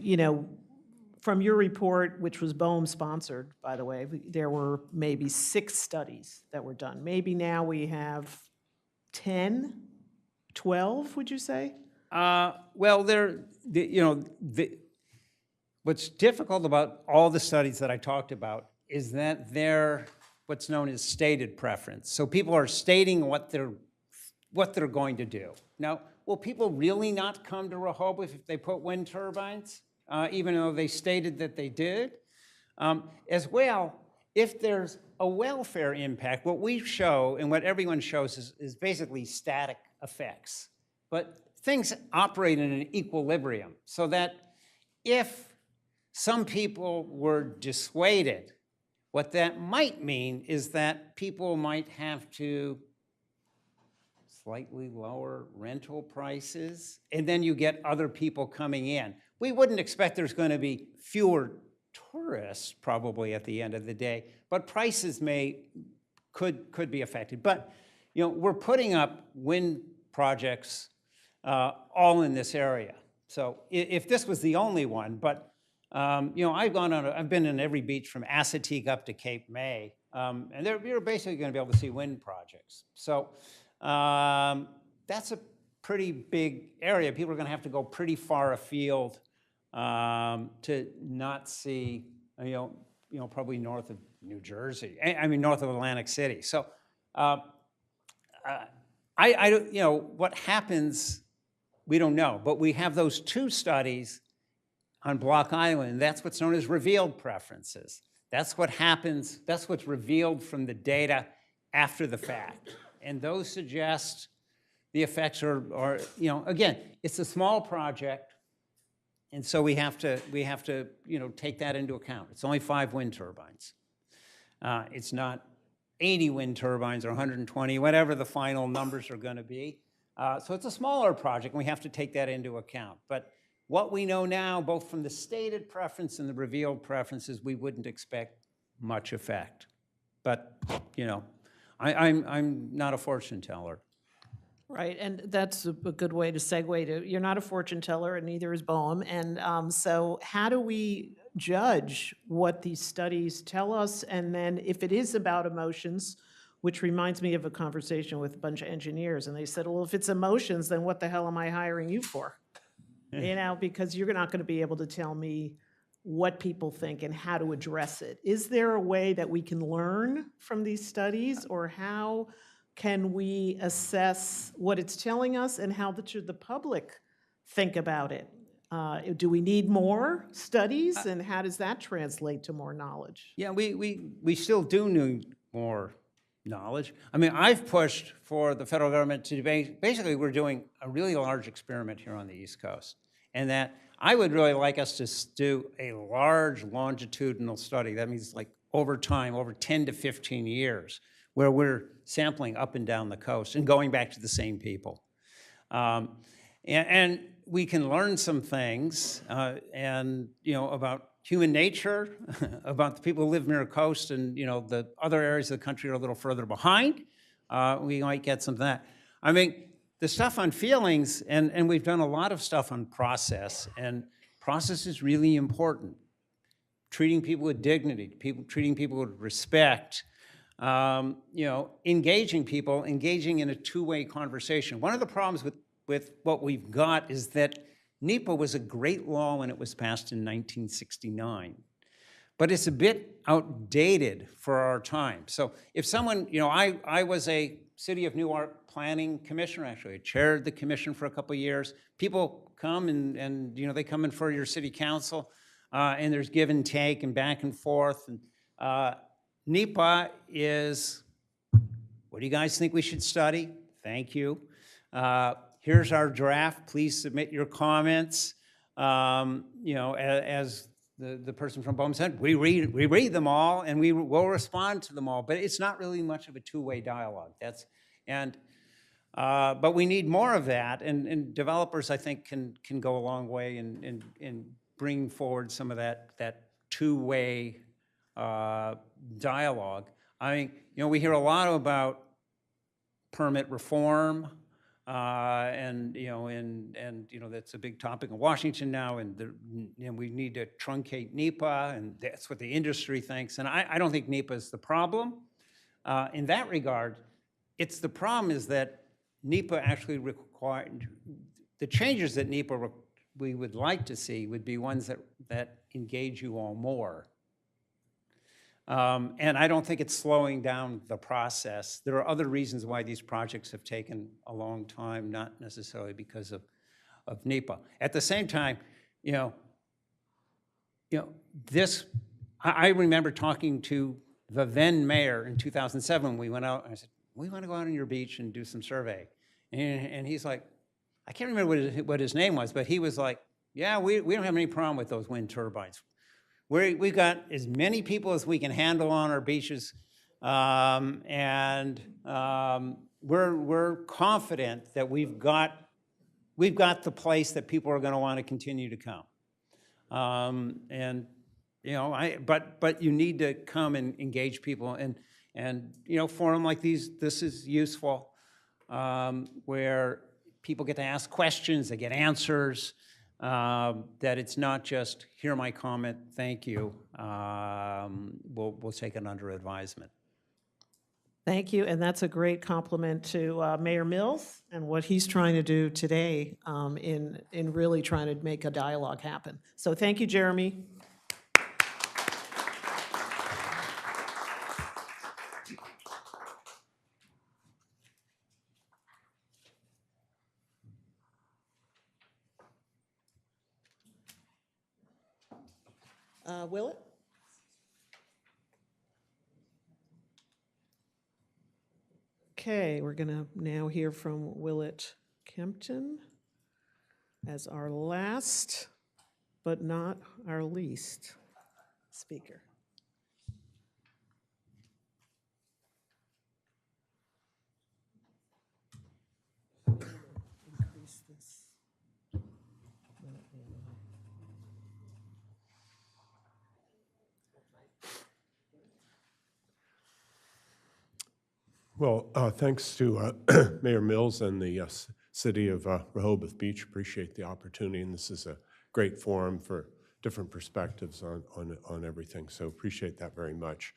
from your report, which was BOEM sponsored, by the way, there were maybe 6 studies that were done. Maybe now we have 10, 12, would you say? Well, what's difficult about all the studies that I talked about is that they're what's known as stated preference. So people are stating what they're going to do. Now, will people really not come to Rehoboth if they put wind turbines, even though they stated that they did? As well, if there's a welfare impact, what we show and what everyone shows is basically static effects. But things operate in an equilibrium so that if some people were dissuaded, what that might mean is that people might have to slightly lower rental prices, and then you get other people coming in. We wouldn't expect there's going to be fewer tourists probably at the end of the day, but prices could be affected. But we're putting up wind projects all in this area. So if this was the only one, but I've been in every beach from Assateague up to Cape May, and you're basically going to be able to see wind projects. So that's a pretty big area. People are going to have to go pretty far afield to not see, probably north of New Jersey, I mean, north of Atlantic City. So you know, what happens, we don't know, but we have those two studies on Block Island. That's what's known as revealed preferences. That's what happens, that's what's revealed from the data after the fact. And those suggest the effects are, you know, again, it's a small project, and so we have to, you know, take that into account. It's only 5 wind turbines. It's not 80 wind turbines or 120, whatever the final numbers are going to be. So it's a smaller project, and we have to take that into account. But what we know now, both from the stated preference and the revealed preferences, we wouldn't expect much effect. But, you know, I'm not a fortune teller. Right, and that's a good way to segue to, you're not a fortune teller, and neither is Boehm. And so how do we judge what these studies tell us? And then if it is about emotions, which reminds me of a conversation with a bunch of engineers, and they said, well, if it's emotions, then what the hell am I hiring you for? You know, because you're not going to be able to tell me what people think and how to address it. Is there a way that we can learn from these studies, or how can we assess what it's telling us, and how should the public think about it? Do we need more studies, and how does that translate to more knowledge? Yeah, we still do need more knowledge. I mean, I've pushed for the federal government to basically, we're doing a really large experiment here on the East Coast, and that I would really like us to do a large longitudinal study. That means like over time, over 10 to 15 years, where we're sampling up and down the coast and going back to the same people. And we can learn some things, and, you know, about human nature, about the people who live near the coast, and, you know, the other areas of the country are a little further behind. We might get some of that. I mean, the stuff on feelings, and we've done a lot of stuff on process, and process is really important. Treating people with dignity, treating people with respect, you know, engaging people, engaging in a two-way conversation. One of the problems with what we've got is that NEPA was a great law when it was passed in 1969, but it's a bit outdated for our time. So if someone, you know, I was a City of Newark Planning Commissioner, actually. I chaired the commission for a couple of years. People come and you know, they come in for your city council, and there's give and take and back and forth. And NEPA is, what do you guys think we should study? Thank you. Here's our draft. Please submit your comments. You know, as the person from Boehm said, we read them all, and we will respond to them all. But it's not really much of a two-way dialogue. But we need more of that, and developers, I think, can go a long way in bring forward some of that two-way dialogue. I mean, you know, we hear a lot about permit reform, and you know, that's a big topic in Washington now, and we need to truncate NEPA, and that's what the industry thinks. And I don't think NEPA is the problem. In that regard, the problem is that NEPA actually required, the changes that NEPA we would like to see would be ones that engage you all more. And I don't think it's slowing down the process. There are other reasons why these projects have taken a long time, not necessarily because of NEPA. At the same time, I remember talking to the then mayor in 2007. We went out, and I said, we want to go out on your beach and do some survey. And he's like, I can't remember what his name was, but he was like, yeah, we don't have any problem with those wind turbines. We've got as many people as we can handle on our beaches, and we're confident that we've got the place that people are going to want to continue to come. And you know, but you need to come and engage people, and you know, forum like this is useful, where people get to ask questions, they get answers. That it's not just, hear my comment, thank you, we'll take it under advisement. Thank you, and that's a great compliment to Mayor Mills and what he's trying to do today in really trying to make a dialogue happen. So thank you, Jeremy. Willett? Okay, we're going to now hear from Willett Kempton as our last, but not our least, speaker. Increase this. Well, thanks to Mayor Mills and the city of Rehoboth Beach. Appreciate the opportunity, and this is a great forum for different perspectives on everything, so appreciate that very much.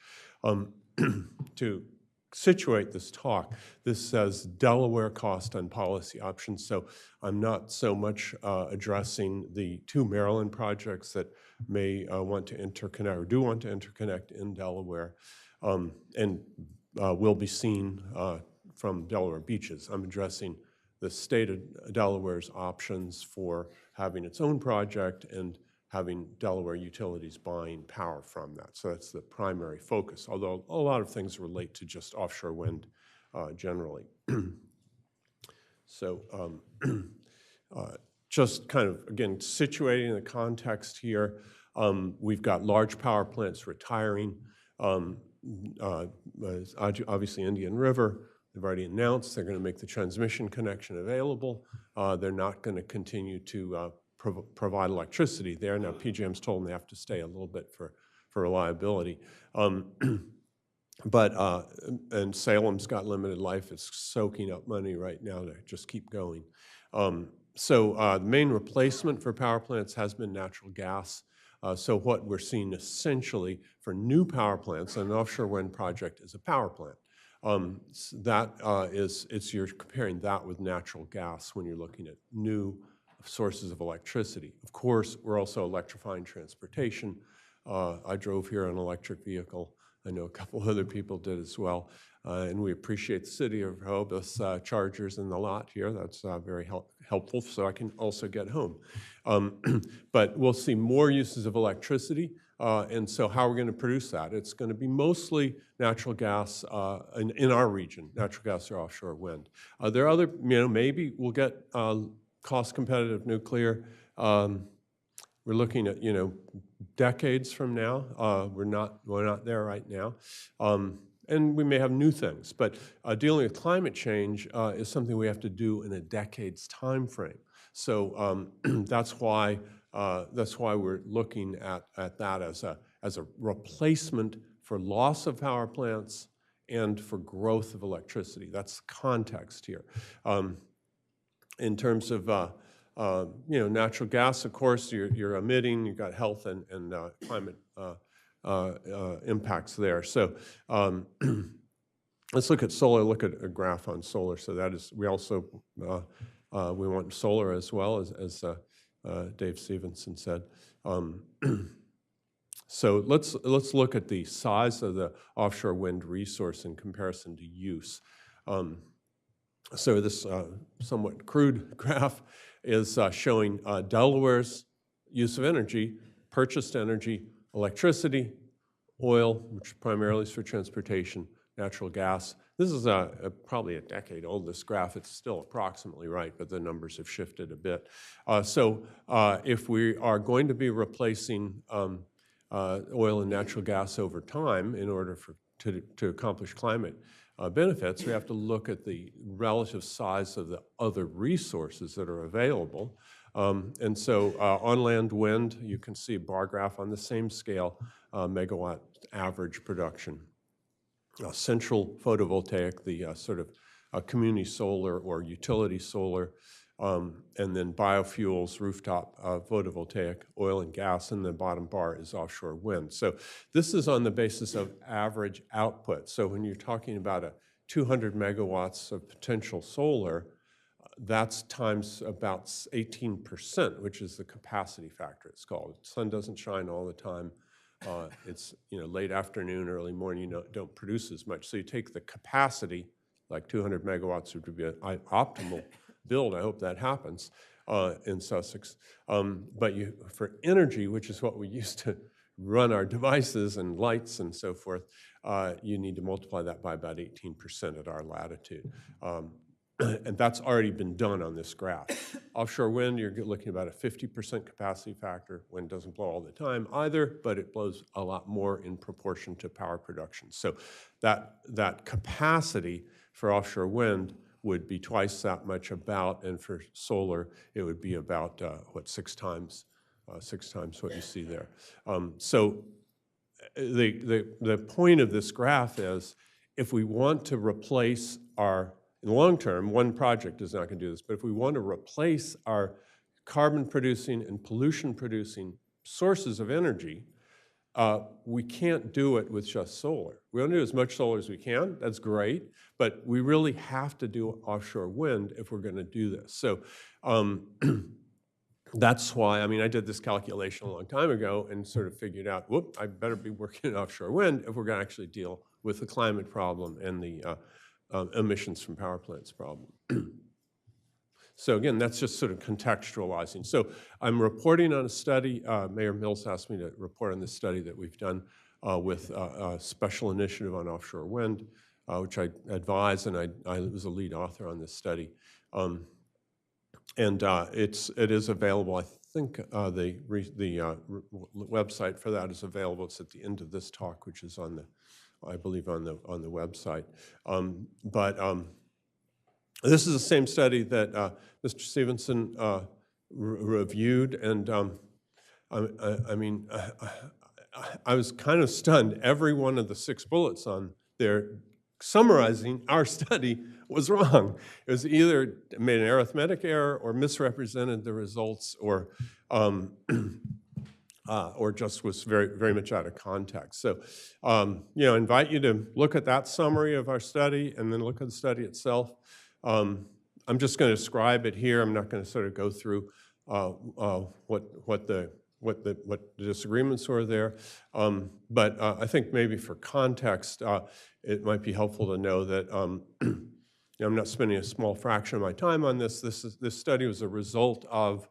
To situate this talk, this says Delaware cost and policy options, so I'm not so much addressing the two Maryland projects that may want to interconnect or do want to interconnect in Delaware, and will be seen from Delaware beaches. I'm addressing the state of Delaware's options for having its own project and having Delaware utilities buying power from that. So that's the primary focus, although a lot of things relate to just offshore wind generally. So just kind of, again, situating the context here, we've got large power plants retiring. Obviously Indian River, they've already announced they're going to make the transmission connection available. They're not going to continue to provide electricity there. Now PJM's told them they have to stay a little bit for reliability. But and Salem's got limited life. It's soaking up money right now to just keep going. So the main replacement for power plants has been natural gas. So what we're seeing essentially for new power plants, an offshore wind project is a power plant. You're comparing that with natural gas when you're looking at new sources of electricity. Of course, we're also electrifying transportation. I drove here in an electric vehicle. I know a couple other people did as well. And we appreciate the city of Rehoboth's chargers in the lot here. That's very helpful, so I can also get home. But we'll see more uses of electricity. And so how are we going to produce that? It's going to be mostly natural gas in our region, natural gas or offshore wind. There are other, maybe we'll get cost-competitive nuclear. We're looking at, decades from now. We're not there right now. And we may have new things, but dealing with climate change is something we have to do in a decade's time frame. So that's why we're looking at that as a replacement for loss of power plants and for growth of electricity. That's the context here. In terms of natural gas, of course, you're emitting. You've got health and climate impacts there. So let's look at solar. Look at a graph on solar. So that is, we also we want solar as well, as Dave Stevenson said. So let's look at the size of the offshore wind resource in comparison to use. So this somewhat crude graph is showing Delaware's use of energy, purchased energy, electricity, oil, which primarily is for transportation, natural gas. This is probably a decade old, this graph. It's still approximately right, but the numbers have shifted a bit. So if we are going to be replacing oil and natural gas over time in order to accomplish climate benefits, we have to look at the relative size of the other resources that are available. And so on-land wind, you can see a bar graph on the same scale, megawatt average production. Central photovoltaic, the sort of community solar or utility solar, and then biofuels, rooftop photovoltaic, oil and gas, and the bottom bar is offshore wind. So this is on the basis of average output. So when you're talking about 200 megawatts of potential solar, that's times about 18%, which is the capacity factor, it's called. The sun doesn't shine all the time. It's late afternoon, early morning, you don't produce as much. So you take the capacity, like 200 megawatts would be an optimal build. I hope that happens in Sussex. But for energy, which is what we used to run our devices and lights and so forth, you need to multiply that by about 18% at our latitude. And that's already been done on this graph. Offshore wind, you're looking at about a 50% capacity factor. Wind doesn't blow all the time either, but it blows a lot more in proportion to power production. So that capacity for offshore wind would be twice that much about, and for solar, it would be about, six times what you see there. So the point of this graph is, if we want to replace in the long term, one project is not going to do this, but if we want to replace our carbon-producing and pollution-producing sources of energy, we can't do it with just solar. We want to do as much solar as we can. That's great, but we really have to do offshore wind if we're going to do this. So that's why, I mean, I did this calculation a long time ago and sort of figured out, whoop, I better be working in offshore wind if we're going to actually deal with the climate problem and the emissions from power plants problem. So again, that's just sort of contextualizing. So I'm reporting on a study. Mayor Mills asked me to report on this study that we've done with a special initiative on offshore wind, which I advise, and I was a lead author on this study. And it is available. I think the website for that is available. It's at the end of this talk, which is on the, I believe, on the website. This is the same study that Mr. Stevenson reviewed, and I mean, I was kind of stunned. Every one of the 6 bullets on there summarizing our study was wrong. It was either made an arithmetic error or misrepresented the results, or just was very, very much out of context. So, you know, I invite you to look at that summary of our study and then look at the study itself. I'm just going to describe it here. I'm not going to sort of go through what the disagreements were there. But I think maybe for context, it might be helpful to know that I'm not spending a small fraction of my time on this. This study was a result of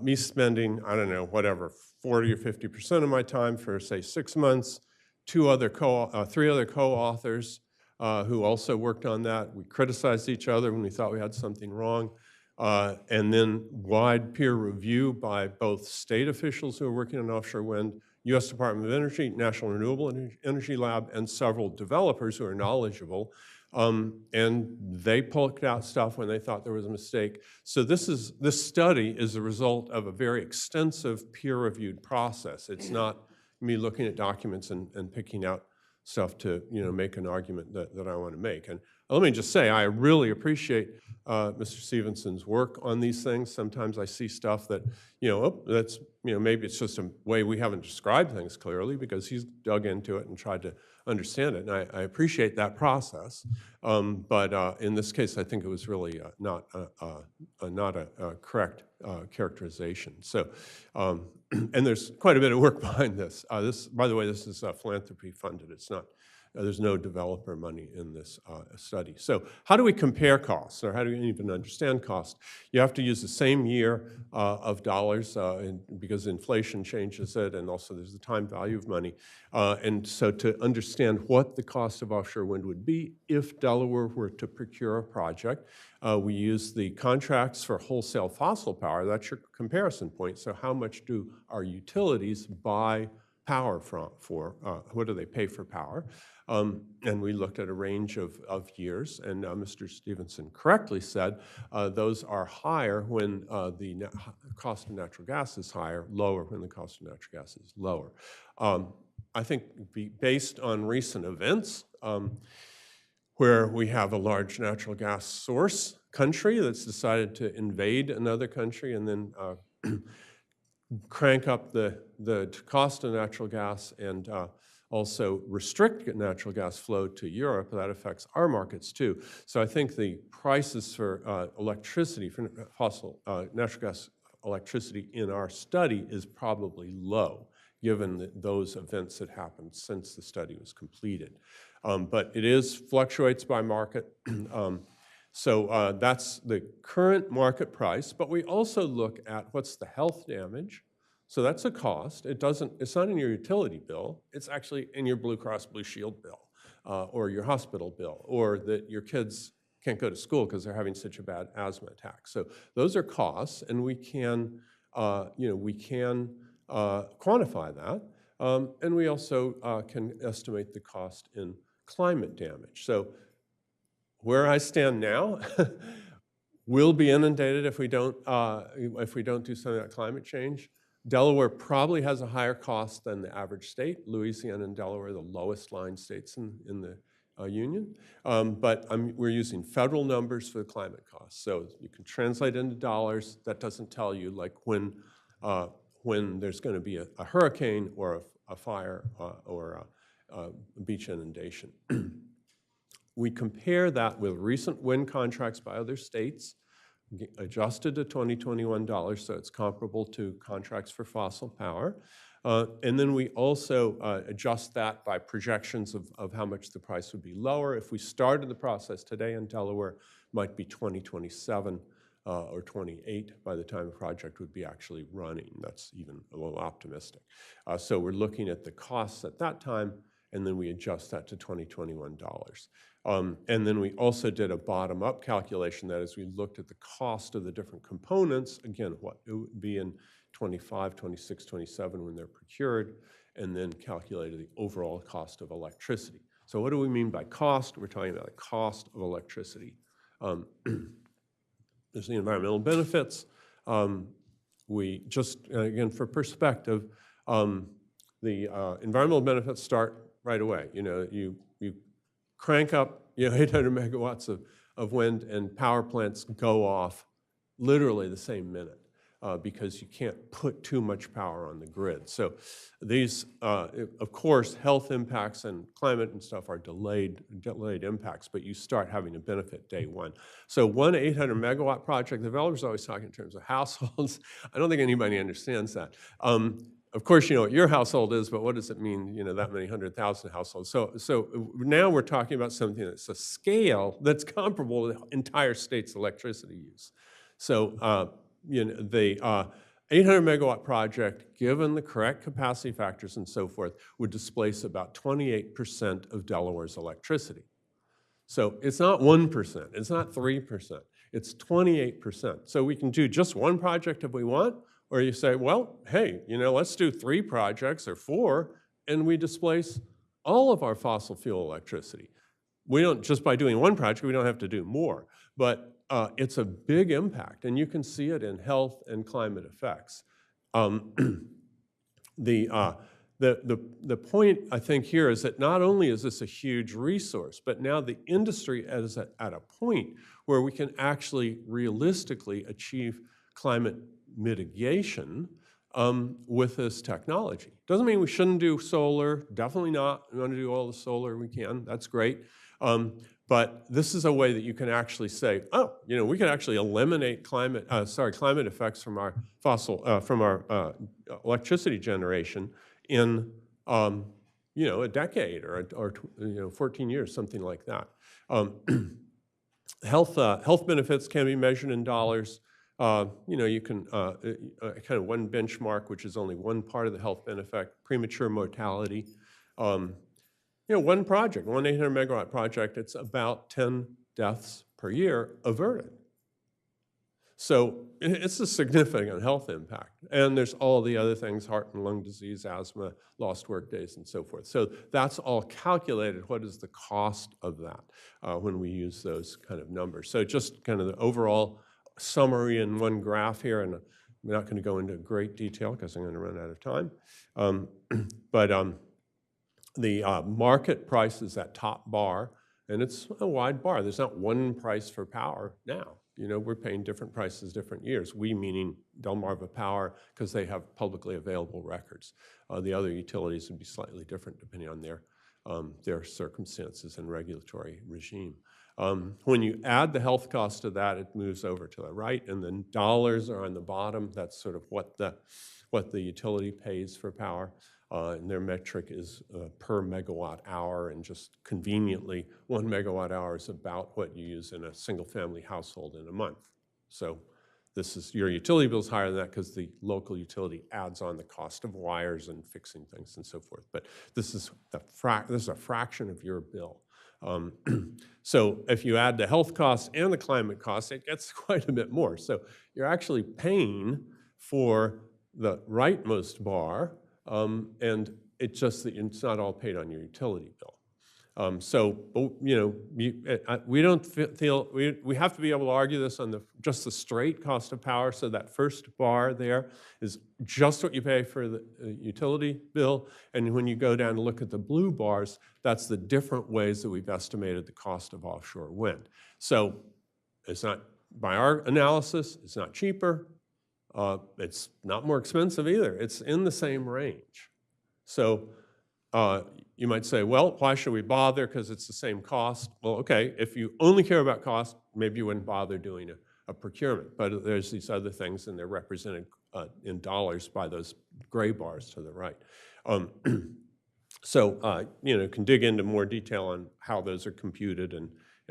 me spending, I don't know, whatever, 40 or 50% of my time for, say, 6 months, 3 other co-authors who also worked on that. We criticized each other when we thought we had something wrong. And then wide peer review by both state officials who are working on offshore wind, U.S. Department of Energy, National Renewable Energy Lab, and several developers who are knowledgeable. And they poked out stuff when they thought there was a mistake. So this study is a result of a very extensive peer-reviewed process. It's not me looking at documents and picking out stuff to, you know, make an argument that I want to make. And let me just say, I really appreciate Mr. Stevenson's work on these things. Sometimes I see stuff that, you know, that's, you know, maybe it's just a way we haven't described things clearly, because he's dug into it and tried to understand it, and I appreciate that process. But in this case, I think it was really not a correct characterization. So, and there's quite a bit of work behind this. By the way, this is philanthropy funded. It's not. There's no developer money in this study. So how do we compare costs, or how do we even understand cost? You have to use the same year of dollars because inflation changes it, and also there's the time value of money. And so to understand what the cost of offshore wind would be if Delaware were to procure a project, we use the contracts for wholesale fossil power. That's your comparison point. So how much do our utilities buy power for? What do they pay for power? And we looked at a range of years, and Mr. Stevenson correctly said those are higher when the cost of natural gas is higher, lower when the cost of natural gas is lower. I think based on recent events, where we have a large natural gas source country that's decided to invade another country and then crank up the cost of natural gas and also restrict natural gas flow to Europe, that affects our markets too. So I think the prices for electricity, for fossil natural gas electricity in our study is probably low, given those events that happened since the study was completed. But it fluctuates by market. So that's the current market price, but we also look at what's the health damage, So that's a cost. It's not in your utility bill. It's actually in your Blue Cross Blue Shield bill, or your hospital bill, or that your kids can't go to school because they're having such a bad asthma attack. So those are costs, and we can, quantify that, and we also can estimate the cost in climate damage. So where I stand now, we'll be inundated if we don't do something about climate change. Delaware probably has a higher cost than the average state. Louisiana and Delaware are the lowest lying states in the union. But we're using federal numbers for the climate costs. So you can translate into dollars. That doesn't tell you like when there's going to be a hurricane or a fire or a beach inundation. We compare that with recent wind contracts by other states, adjusted to 2021 dollars, so it's comparable to contracts for fossil power. And then we also adjust that by projections of how much the price would be lower. If we started the process today in Delaware, it might be 2027 or 28 by the time the project would be actually running. That's even a little optimistic. So we're looking at the costs at that time, and then we adjust that to 2021 dollars. And then we also did a bottom-up calculation. That is, we looked at the cost of the different components, again, what it would be in 25, 26, 27 when they're procured, and then calculated the overall cost of electricity. So what do we mean by cost? We're talking about the cost of electricity. There's the environmental benefits. We just, again, for perspective, the environmental benefits start right away. You know, you crank up 800 megawatts of wind, and power plants go off literally the same minute because you can't put too much power on the grid. So these, of course, health impacts and climate and stuff are delayed impacts, but you start having a benefit day one. So one 800 megawatt project, the developers always talk in terms of households. I don't think anybody understands that. Of course, you know what your household is, but what does it mean, that many 100,000 households? So now we're talking about something that's a scale that's comparable to the entire state's electricity use. So, the 800 megawatt project, given the correct capacity factors and so forth, would displace about 28% of Delaware's electricity. So it's not 1%, it's not 3%, it's 28%. So we can do just one project if we want, or you say, well, hey, let's do 3 projects or 4, and we displace all of our fossil fuel electricity. We don't, just by doing one project, we don't have to do more, but it's a big impact, and you can see it in health and climate effects. The point, I think, here is that not only is this a huge resource, but now the industry is at a point where we can actually realistically achieve climate mitigation with this technology. Doesn't mean we shouldn't do solar, definitely not. We want to do all the solar we can, that's great. But this is a way that you can actually say, oh, we can actually eliminate climate effects from our electricity generation in a decade or 14 years, something like that. Health benefits can be measured in dollars. You can kind of one benchmark, which is only one part of the health benefit, premature mortality. One project, one 800 megawatt project, it's about 10 deaths per year averted. So it's a significant health impact. And there's all the other things, heart and lung disease, asthma, lost work days, and so forth. So that's all calculated. What is the cost of that when we use those kind of numbers? So just kind of the overall summary in one graph here, and I'm not going to go into great detail because I'm going to run out of time. The market price is that top bar, and it's a wide bar. There's not one price for power now. We're paying different prices different years. We, meaning Delmarva Power, because they have publicly available records. The other utilities would be slightly different depending on their circumstances and regulatory regime. When you add the health cost to that, it moves over to the right, and then dollars are on the bottom. That's sort of what the utility pays for power. And their metric is per megawatt hour, and just conveniently, 1 megawatt hour is about what you use in a single family household in a month. So your utility bill's higher than that because the local utility adds on the cost of wires and fixing things and so forth. But this is a fraction of your bill. So if you add the health costs and the climate costs, it gets quite a bit more. So you're actually paying for the rightmost bar, and it's just that it's not all paid on your utility bill. We don't feel, we have to be able to argue this on just the straight cost of power. So that first bar there is just what you pay for the utility bill. And when you go down and look at the blue bars, that's the different ways that we've estimated the cost of offshore wind. So it's not, by our analysis, it's not cheaper. It's not more expensive either. It's in the same range. So you might say, well, why should we bother? Because it's the same cost. Well, okay, if you only care about cost, maybe you wouldn't bother doing a procurement. But there's these other things, and they're represented in dollars by those gray bars to the right. Can dig into more detail on how those are computed and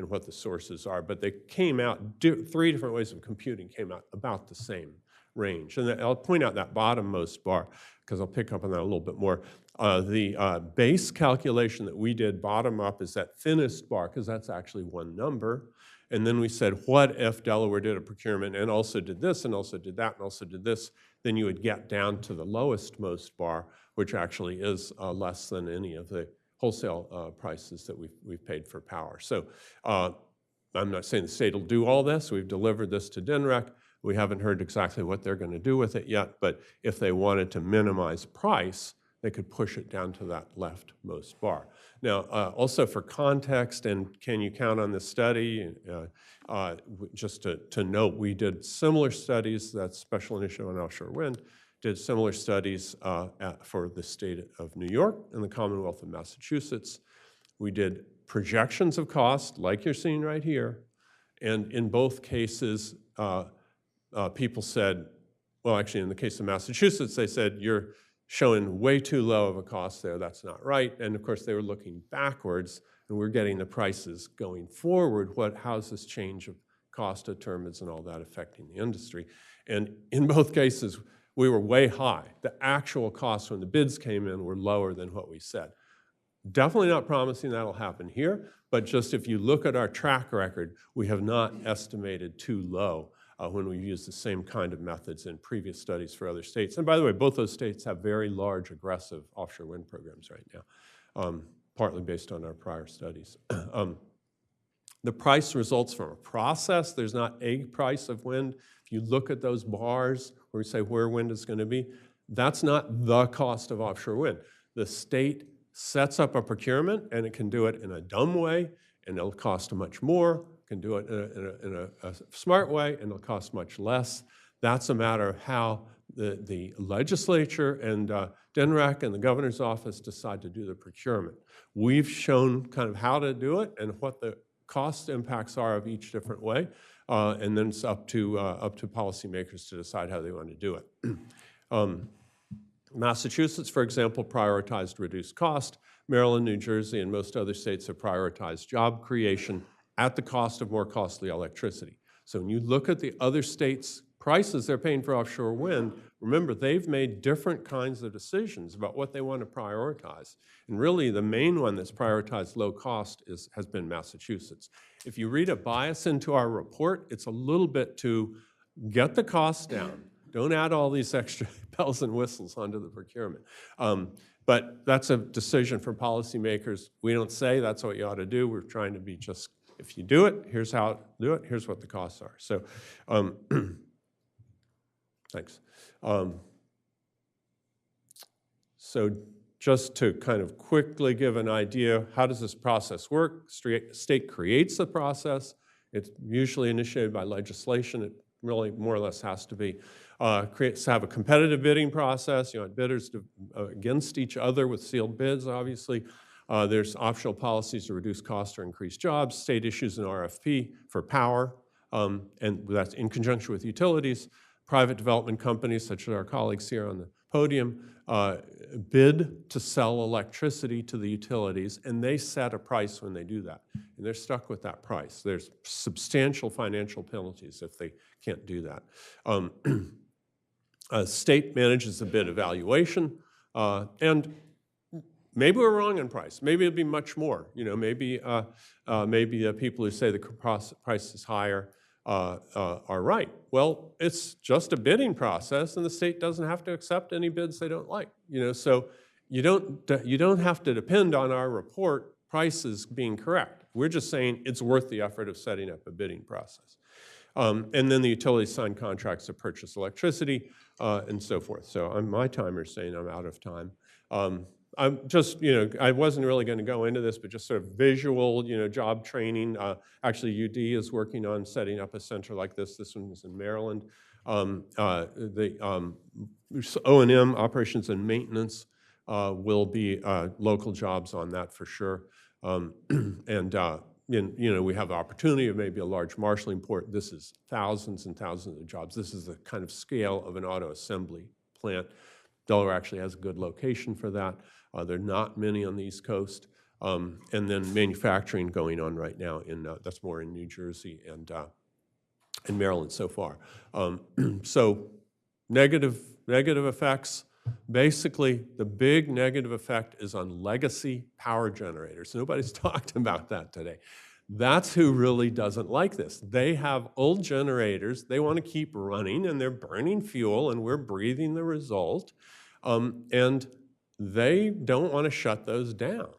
what the sources are. But they came out, 3 different ways of computing came out about the same range. And I'll point out that bottommost bar, because I'll pick up on that a little bit more. The base calculation that we did bottom up is that thinnest bar, because that's actually one number. And then we said, what if Delaware did a procurement and also did this and also did that and also did this? Then you would get down to the lowest most bar, which actually is less than any of the wholesale prices that we've paid for power. So I'm not saying the state will do all this. We've delivered this to DNREC. We haven't heard exactly what they're going to do with it yet, but if they wanted to minimize price, they could push it down to that leftmost bar. Now, also for context, and can you count on this study? Just to note, we did similar studies, that's Special Initiative on Offshore Wind, did similar studies for the state of New York and the Commonwealth of Massachusetts. We did projections of cost, like you're seeing right here, and in both cases, people said, well, actually, in the case of Massachusetts, they said, you're showing way too low of a cost there. That's not right. And of course, they were looking backwards, and we're getting the prices going forward. How's this change of cost of turbines and all that affecting the industry? And in both cases, we were way high. The actual costs when the bids came in were lower than what we said. Definitely not promising that'll happen here, but just if you look at our track record, we have not estimated too low when we've used the same kind of methods in previous studies for other states. And by the way, both those states have very large, aggressive offshore wind programs right now, partly based on our prior studies. The price results from a process. There's not a price of wind. If you look at those bars where we say where wind is going to be, that's not the cost of offshore wind. The state sets up a procurement, and it can do it in a dumb way, and it'll cost much more. Can do it in a smart way, and it'll cost much less. That's a matter of how the legislature and DNREC and the governor's office decide to do the procurement. We've shown kind of how to do it and what the cost impacts are of each different way, and then it's up to policymakers to decide how they want to do it. Massachusetts, for example, prioritized reduced cost. Maryland, New Jersey, and most other states have prioritized job creation at the cost of more costly electricity. So when you look at the other states' prices they're paying for offshore wind, remember, they've made different kinds of decisions about what they want to prioritize. And really, the main one that's prioritized low cost has been Massachusetts. If you read a bias into our report, it's a little bit to get the cost down. Don't add all these extra bells and whistles onto the procurement. But that's a decision for policymakers. We don't say that's what you ought to do. We're trying to be just, if you do it, here's how to do it, here's what the costs are. So, thanks. So just to kind of quickly give an idea, how does this process work? State creates the process. It's usually initiated by legislation. It really more or less has to be. Have a competitive bidding process. You want bidders against each other with sealed bids, obviously. There's optional policies to reduce costs or increase jobs. State issues an RFP for power, and that's in conjunction with utilities. Private development companies, such as our colleagues here on the podium, bid to sell electricity to the utilities, and they set a price when they do that. And they're stuck with that price. There's substantial financial penalties if they can't do that. State manages the bid evaluation, and maybe we're wrong in price. Maybe it'd be much more. You know, maybe the people who say the price is higher are right. Well, it's just a bidding process, and the state doesn't have to accept any bids they don't like. You know, so you don't have to depend on our report prices being correct. We're just saying it's worth the effort of setting up a bidding process. And then the utilities sign contracts to purchase electricity and so forth. So my timer's saying I'm out of time. I'm just, you know, I wasn't really going to go into this, but just sort of visual, you know, job training. Actually, UD is working on setting up a center like this. This one is in Maryland. The O&M, operations and maintenance, will be local jobs on that for sure. You know, we have the opportunity of maybe a large marshaling port. This is thousands and thousands of jobs. This is the kind of scale of an auto assembly plant. Delaware actually has a good location for that. There are not many on the East Coast. And then manufacturing going on right now that's more in New Jersey and in Maryland so far. So negative effects. Basically, the big negative effect is on legacy power generators. Nobody's talked about that today. That's who really doesn't like this. They have old generators. They want to keep running, and they're burning fuel, and we're breathing the result. And they don't want to shut those down.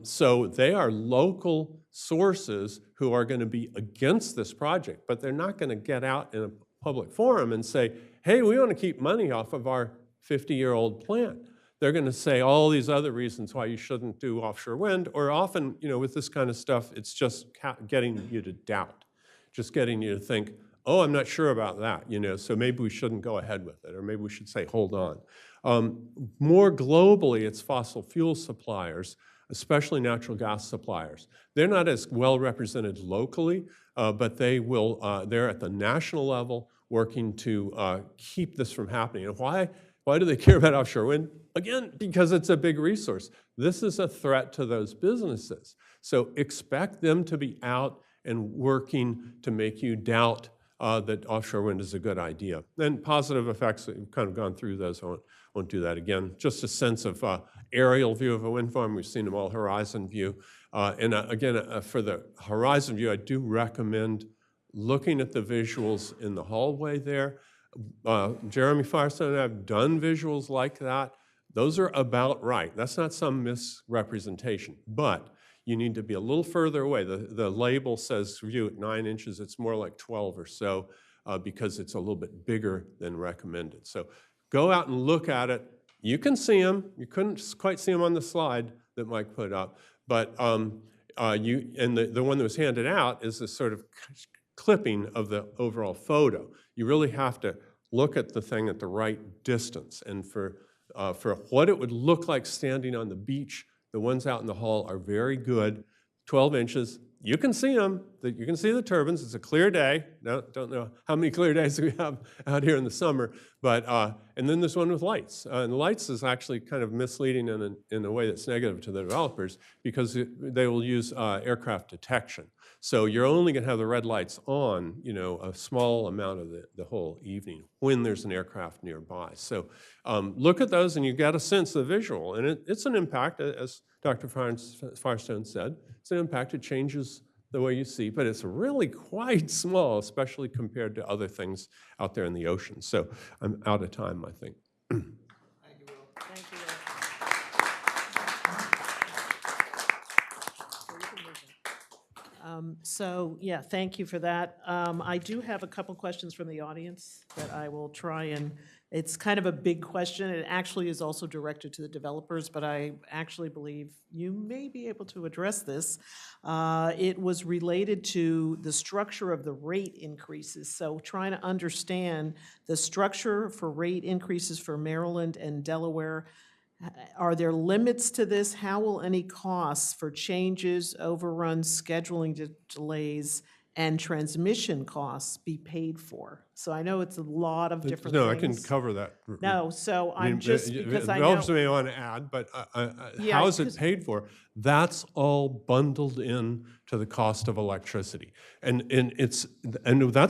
So they are local sources who are going to be against this project, but they're not going to get out in a public forum and say, hey, we want to keep money off of our 50-year-old plant. They're going to say all these other reasons why you shouldn't do offshore wind, or often, you know, with this kind of stuff, it's just getting you to doubt, just getting you to think, oh, I'm not sure about that, you know, so maybe we shouldn't go ahead with it, or maybe we should say, hold on. More globally, it's fossil fuel suppliers, especially natural gas suppliers. They're not as well represented locally, but they're at the national level working to keep this from happening. And why do they care about offshore wind? Again, because it's a big resource. This is a threat to those businesses. So expect them to be out and working to make you doubt that offshore wind is a good idea. And positive effects, we've kind of gone through those. I won't do that again. Just a sense of aerial view of a wind farm. We've seen them all horizon view. Again, for the horizon view, I do recommend looking at the visuals in the hallway there. Jeremy Firestone and I have done visuals like that. Those are about right. That's not some misrepresentation, but you need to be a little further away. The label says view at 9 inches. It's more like 12 or so because it's a little bit bigger than recommended. So go out and look at it. You can see them. You couldn't quite see them on the slide that Mike put up, but the one that was handed out is this sort of clipping of the overall photo. You really have to look at the thing at the right distance. And for what it would look like standing on the beach, the ones out in the hall are very good. 12 inches. You can see them. You can see the turbines. It's a clear day. Don't know how many clear days we have out here in the summer. But and then there's one with lights. And the lights is actually kind of misleading in a way that's negative to the developers because they will use aircraft detection. So you're only going to have the red lights on, you know, a small amount of the whole evening when there's an aircraft nearby. So look at those and you get a sense of the visual. And it's an impact, as Dr. Firestone said. It's an impact. It changes the way you see, but it's really quite small, especially compared to other things out there in the ocean. So I'm out of time, I think. Thank you, Will. Thank you, Will. So yeah, thank you for that. I do have a couple questions from the audience that I will try and, it's kind of a big question. It actually is also directed to the developers, but I actually believe you may be able to address this. It was related to the structure of the rate increases. So trying to understand the structure for rate increases for Maryland and Delaware. Are there limits to this? How will any costs for changes, overruns, scheduling delays, and transmission costs be paid for? So I know it's a lot of different No, things. I can cover that. No, so I mean, I'm just, because I know. Developers may want to add, but Yeah, how is it 'cause- paid for? That's all bundled in to the cost of electricity. And that's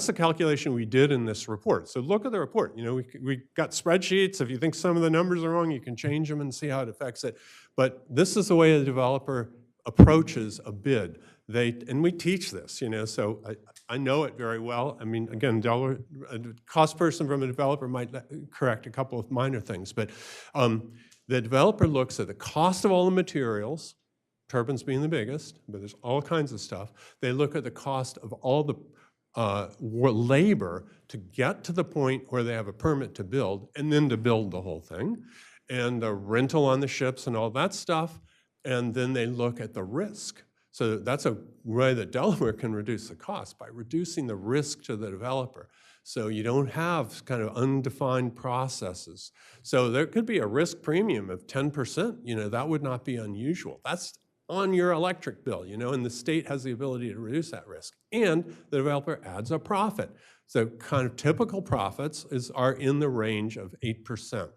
the calculation we did in this report. So look at the report. You know, we got spreadsheets. If you think some of the numbers are wrong, you can change them and see how it affects it. But this is the way a developer approaches a bid. And we teach this, you know, so I know it very well. I mean, again, a cost person from a developer might correct a couple of minor things, but the developer looks at the cost of all the materials, turbines being the biggest, but there's all kinds of stuff. They look at the cost of all the labor to get to the point where they have a permit to build, and then to build the whole thing, and the rental on the ships and all that stuff, and then they look at the risk. So that's a way that Delaware can reduce the cost, by reducing the risk to the developer. So you don't have kind of undefined processes. So there could be a risk premium of 10%, you know, that would not be unusual. That's on your electric bill, you know, and the state has the ability to reduce that risk. And the developer adds a profit. So kind of typical profits are in the range of 8%.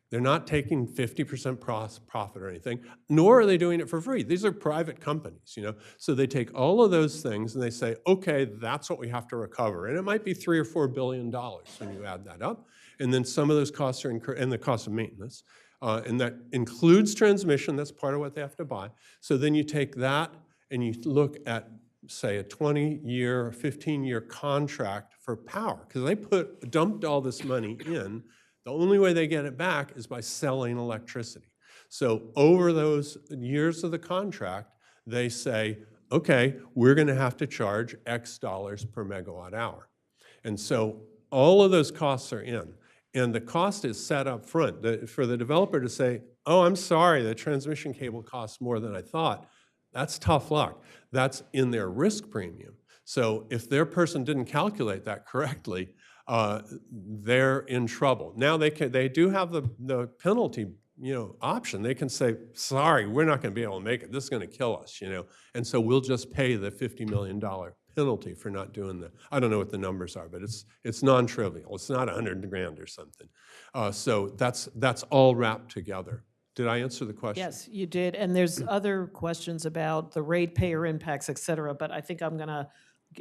They're not taking 50% profit or anything, nor are they doing it for free. These are private companies, you know. So they take all of those things and they say, okay, that's what we have to recover. And it might be $3 or $4 billion when you add that up. And then some of those costs are incurred, and the cost of maintenance. And that includes transmission. That's part of what they have to buy. So then you take that and you look at, say, a 20-year, 15-year contract for power, because they dumped all this money in. The only way they get it back is by selling electricity. So over those years of the contract, they say, okay, we're going to have to charge X dollars per megawatt hour. And so all of those costs are in. And the cost is set up front. For the developer to say, oh, I'm sorry, the transmission cable costs more than I thought, that's tough luck. That's in their risk premium. So if their person didn't calculate that correctly, they're in trouble. Now they do have the penalty, you know, option. They can say, sorry, we're not going to be able to make it. This is going to kill us, you know. And so we'll just pay the $50 million penalty for not doing I don't know what the numbers are, but it's non-trivial. It's not 100 grand or something. So that's all wrapped together. Did I answer the question? Yes, you did. And there's other questions about the ratepayer impacts, et cetera, but I think I'm going to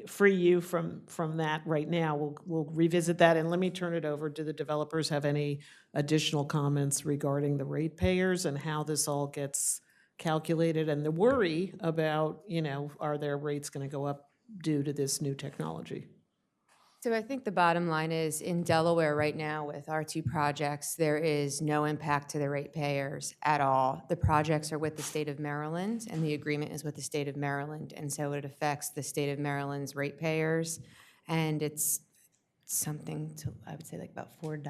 free you from that right now. We'll revisit that, and let me turn it over. Do the developers have any additional comments regarding the ratepayers and how this all gets calculated, and the worry about, you know, are their rates going to go up due to this new technology? So I think the bottom line is, in Delaware right now with our two projects, there is no impact to the ratepayers at all. The projects are with the state of Maryland, and the agreement is with the state of Maryland. And so it affects the state of Maryland's ratepayers. And it's something to, I would say, like about $4.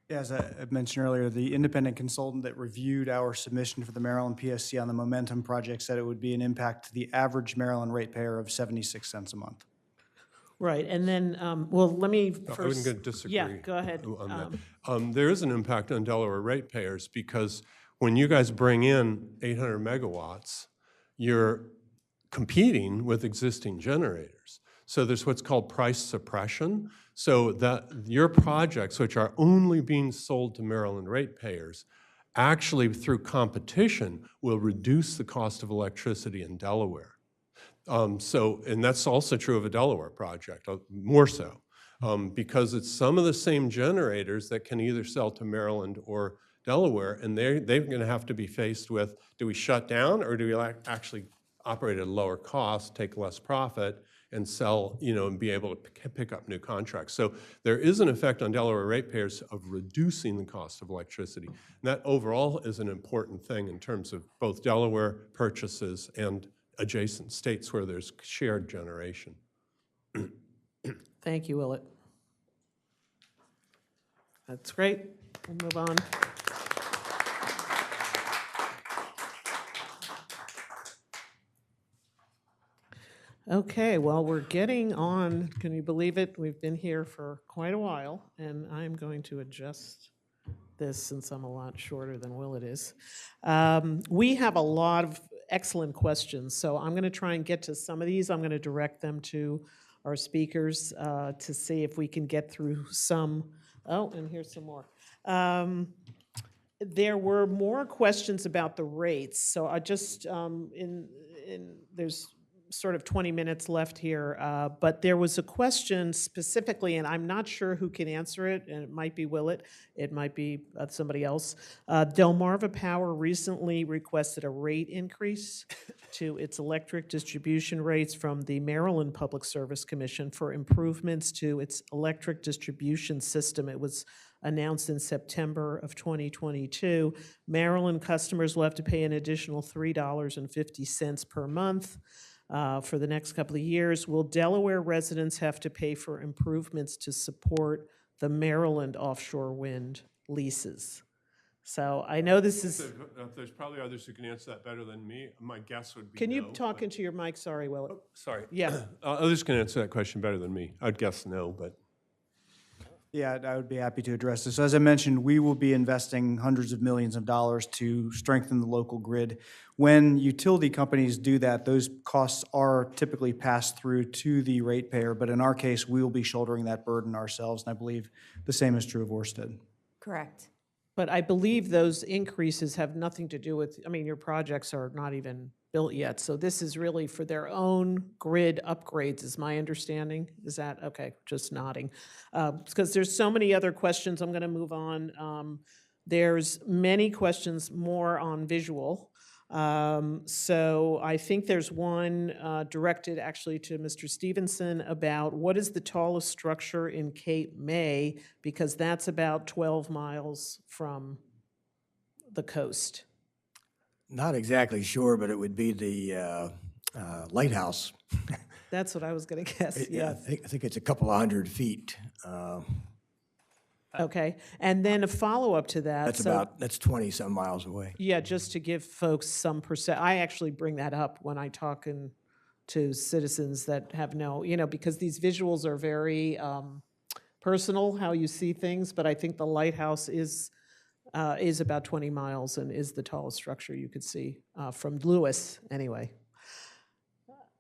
Yeah, as I mentioned earlier, the independent consultant that reviewed our submission for the Maryland PSC on the Momentum project said it would be an impact to the average Maryland ratepayer of 76 cents a month. Right, and then, well, let me first. I wouldn't disagree. Yeah, go ahead. On that. There is an impact on Delaware ratepayers, because when you guys bring in 800 megawatts, you're competing with existing generators. So there's what's called price suppression. So that your projects, which are only being sold to Maryland ratepayers, actually through competition will reduce the cost of electricity in Delaware. And that's also true of a Delaware project, more so, because it's some of the same generators that can either sell to Maryland or Delaware, and they're going to have to be faced with, do we shut down, or do we actually operate at a lower cost, take less profit, and sell, you know, and be able to pick up new contracts. So there is an effect on Delaware ratepayers of reducing the cost of electricity. And that overall is an important thing in terms of both Delaware purchases and adjacent states where there's shared generation. Thank you, Willett. That's great. We'll move on. Okay, well, we're getting on. Can you believe it? We've been here for quite a while, and I'm going to adjust this since I'm a lot shorter than Willett is. We have a lot of excellent questions. So I'm going to try and get to some of these. I'm going to direct them to our speakers to see if we can get through some. Oh, and here's some more. There were more questions about the rates. So I just, there's sort of 20 minutes left here, but there was a question specifically, and I'm not sure who can answer it, and it might be Willett, it might be somebody else. Delmarva Power recently requested a rate increase to its electric distribution rates from the Maryland Public Service Commission for improvements to its electric distribution system. It was announced in September of 2022. Maryland customers will have to pay an additional $3.50 per month. For the next couple of years. Will Delaware residents have to pay for improvements to support the Maryland offshore wind leases? So I know this is. There's probably others who can answer that better than me. My guess would be Can you no, talk into your mic? Sorry, Willett. Oh, sorry. Yeah. Others can answer that question better than me. I'd guess no, but. Yeah, I would be happy to address this. So as I mentioned, we will be investing hundreds of millions of dollars to strengthen the local grid. When utility companies do that, those costs are typically passed through to the ratepayer, but in our case, we will be shouldering that burden ourselves, and I believe the same is true of Orsted. Correct. But I believe those increases have nothing to do with, I mean, your projects are not even built yet. So this is really for their own grid upgrades, is my understanding. Is that, okay, just nodding. Because there's so many other questions, I'm gonna move on. There's many questions more on visual. So I think there's one directed actually to Mr. Stevenson about what is the tallest structure in Cape May, because that's about 12 miles from the coast. Not exactly sure, but it would be the lighthouse. That's what I was going to guess, Yeah, yeah. I think it's a couple of 100 feet. Okay, and then a follow-up to that. That's 20 some miles away. Yeah, just to give folks some I actually bring that up when I talk to citizens that have no, because these visuals are very personal, how you see things, but I think the lighthouse is about 20 miles and is the tallest structure you could see from Lewis, anyway.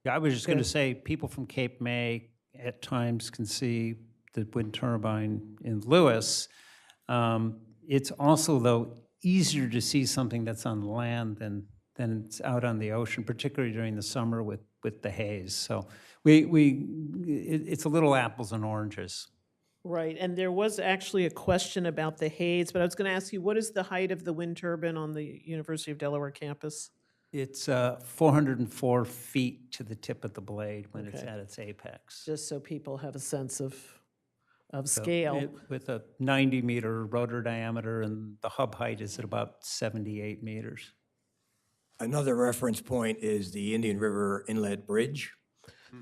Yeah, I was just going to say, people from Cape May at times can see the wind turbine in Lewis. It's also, though, easier to see something that's on land than it's out on the ocean, particularly during the summer with the haze. So it's a little apples and oranges. Right, and there was actually a question about the haze, but I was going to ask you, what is the height of the wind turbine on the University of Delaware campus? It's 404 feet to the tip of the blade when it's Okay. at its apex. Just so people have a sense of So scale. with a 90-meter rotor diameter, and the hub height is at about 78 meters. Another reference point is the Indian River Inlet Bridge.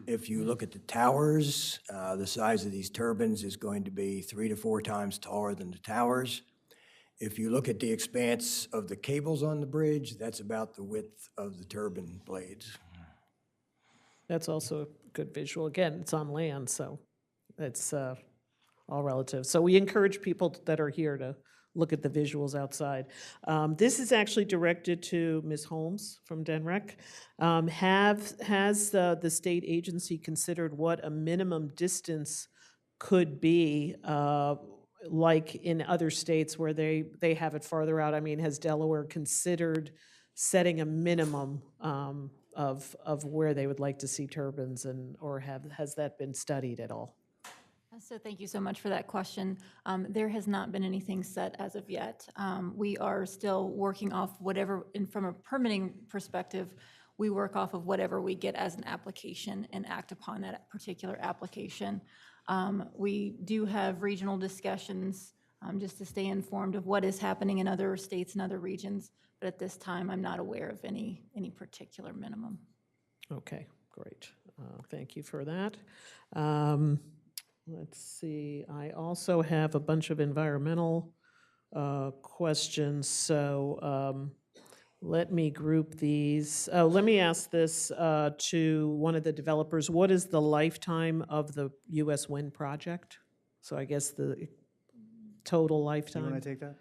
If you look at the towers, the size of these turbines is going to be 3 to 4 times taller than the towers. If you look at the expanse of the cables on the bridge, that's about the width of the turbine blades. That's also a good visual. Again, it's on land, so it's all relative. So we encourage people that are here to look at the visuals outside. This is actually directed to Ms. Holmes from DENREC. Has the state agency considered what a minimum distance could be, like in other states where they have it farther out? I mean, has Delaware considered setting a minimum of where they would like to see turbines, or has that been studied at all? So thank you so much for that question. There has not been anything set as of yet. We are still working off whatever, and from a permitting perspective, we work off of whatever we get as an application and act upon that particular application. We do have regional discussions just to stay informed of what is happening in other states and other regions, but at this time, I'm not aware of any particular minimum. Okay, great. Thank you for that. Let's see, I also have a bunch of environmental questions, so let me group these. Oh, let me ask this to one of the developers. What is the lifetime of the US wind project? So I guess the total lifetime. You want to take that?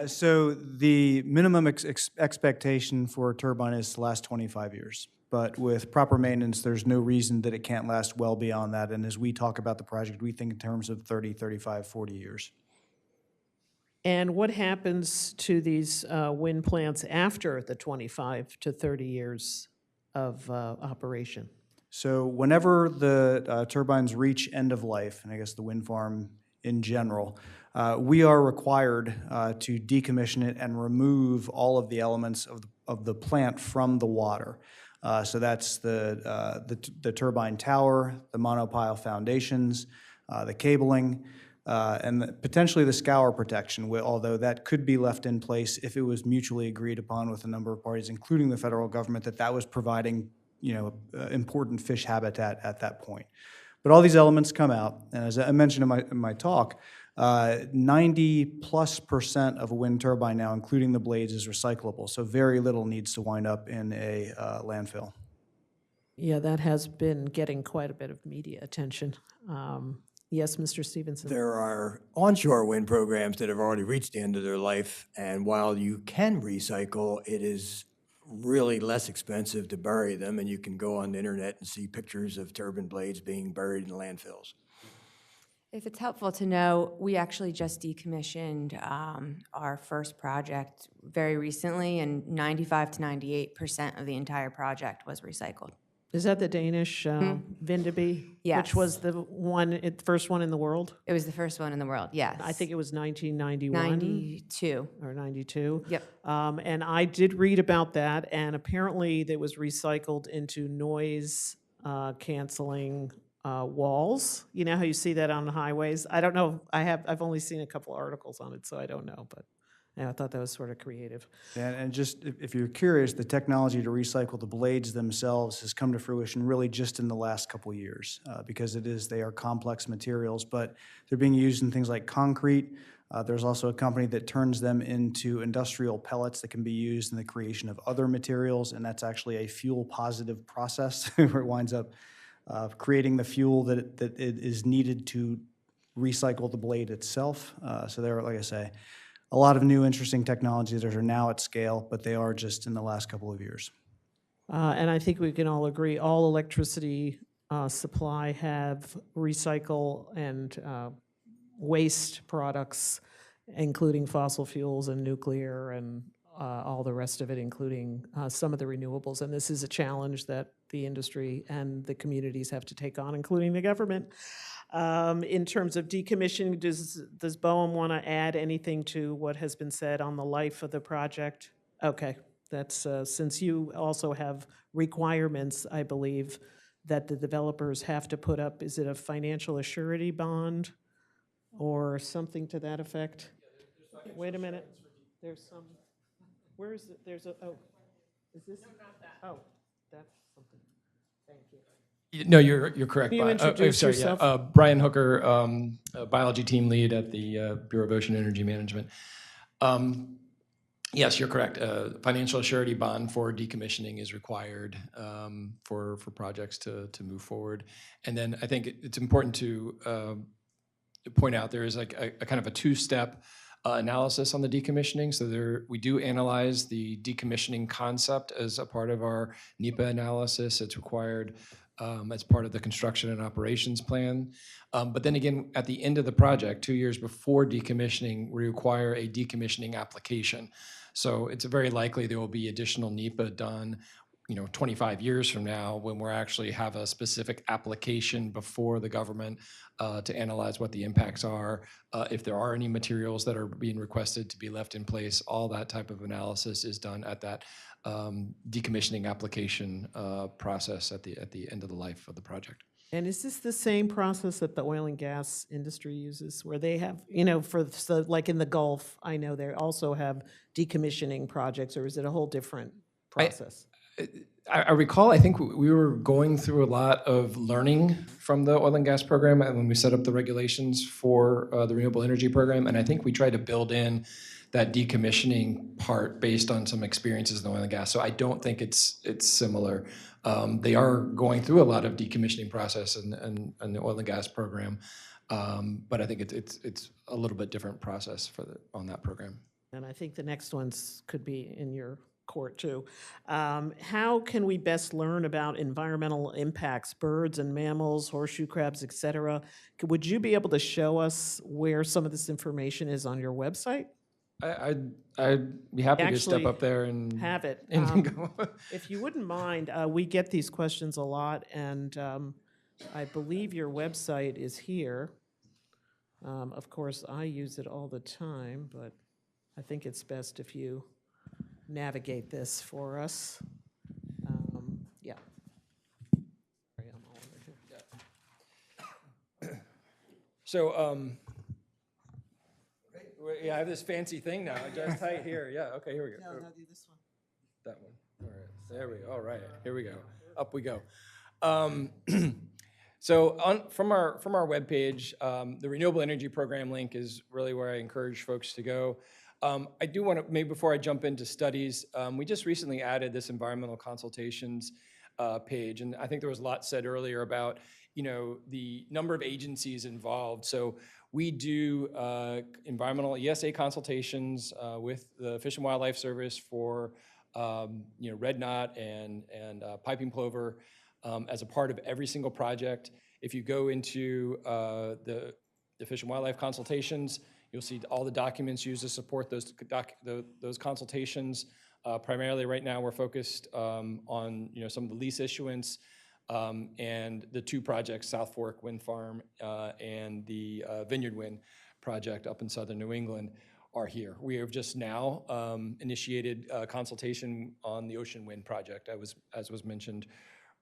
So the minimum expectation for a turbine is to last 25 years. But with proper maintenance, there's no reason that it can't last well beyond that. And as we talk about the project, we think in terms of 30, 35, 40 years. And what happens to these wind plants after the 25 to 30 years of operation? So whenever the turbines reach end of life, and I guess the wind farm in general, we are required to decommission it and remove all of the elements of the plant from the water. So that's the turbine tower, the monopile foundations, the cabling, and potentially the scour protection, although that could be left in place if it was mutually agreed upon with a number of parties, including the federal government, that was providing important fish habitat at that point. But all these elements come out, and as I mentioned in my talk, 90+% of a wind turbine now, including the blades, is recyclable. So very little needs to wind up in a landfill. Yeah, that has been getting quite a bit of media attention. Yes, Mr. Stevenson? There are onshore wind programs that have already reached the end of their life, and while you can recycle, it is really less expensive to bury them, and you can go on the internet and see pictures of turbine blades being buried in landfills. If it's helpful to know, we actually just decommissioned our first project very recently, and 95 to 98% of the entire project was recycled. Is that the Danish Vindeby? Yes. Which was the first one in the world? It was the first one in the world, yes. I think it was 1991. 92. Or 92. Yep. And I did read about that, and apparently it was recycled into noise canceling walls. You know how you see that on the highways? I don't know. I've only seen a couple articles on it, so I don't know. But yeah, I thought that was sort of creative. And just if you're curious, the technology to recycle the blades themselves has come to fruition really just in the last couple of years because they are complex materials, but they're being used in things like concrete. There's also a company that turns them into industrial pellets that can be used in the creation of other materials, and that's actually a fuel-positive process where it winds up creating the fuel that it is needed to recycle the blade itself. So there, like I say, a lot of new interesting technologies that are now at scale, but they are just in the last couple of years. And I think we can all agree, all electricity supply have recycle and waste products, including fossil fuels and nuclear and all the rest of it, including some of the renewables. And this is a challenge that the industry and the communities have to take on, including the government. In terms of decommissioning, does Boehm want to add anything to what has been said on the life of the project? Okay, that's since you also have requirements, I believe, that the developers have to put up. Is it a financial assurity bond or something to that effect? Wait a minute. There's some. Where is it? There's a. Oh, is this? Oh, that's something. Thank you. No, you're correct. Can you introduce yourself? Yeah. Brian Hooker, biology team lead at the Bureau of Ocean Energy Management. Yes, you're correct. Financial surety bond for decommissioning is required for projects to move forward. And then I think it's important to point out there is like a kind of a two-step analysis on the decommissioning. So we do analyze the decommissioning concept as a part of our NEPA analysis. It's required as part of the construction and operations plan. But then again, at the end of the project, 2 years before decommissioning, we require a decommissioning application. So it's very likely there will be additional NEPA done 25 years from now when we actually have a specific application before the government to analyze what the impacts are, if there are any materials that are being requested to be left in place. All that type of analysis is done at that decommissioning application process at the end of the life of the project. And is this the same process that the oil and gas industry uses, where they have, like in the Gulf, I know they also have decommissioning projects, or is it a whole different process? I recall, I think we were going through a lot of learning from the oil and gas program and when we set up the regulations for the renewable energy program. And I think we tried to build in that decommissioning part based on some experiences in the oil and gas. So I don't think it's similar. They are going through a lot of decommissioning process in the oil and gas program. But I think it's a little bit different process on that program. And I think the next ones could be in your court too. How can we best learn about environmental impacts, birds and mammals, horseshoe crabs, et cetera? Would you be able to show us where some of this information is on your website? I'd be happy to step Actually up there and have it. and go. If you wouldn't mind, we get these questions a lot, and I believe your website is here. Of course, I use it all the time, but I think it's best if you navigate this for us. Yeah. Sorry, I'm all over here. So, yeah, I have this fancy thing now, just tight here. Yeah, okay, here we go. No, do this one. That one. All right, there we go. All right, here we go. Up we go. So from our webpage, the Renewable Energy Program link is really where I encourage folks to go. I do want to, maybe before I jump into studies, we just recently added this environmental consultations page, and I think there was a lot said earlier about, the number of agencies involved. So we do environmental ESA consultations with the Fish and Wildlife Service for red knot and piping plover as a part of every single project. If you go into the Fish and Wildlife consultations, you'll see all the documents used to support those consultations. Primarily right now, we're focused on some of the lease issuance and the two projects, South Fork Wind Farm and the Vineyard Wind project up in southern New England are here. We have just now initiated consultation on the Ocean Wind project, as was mentioned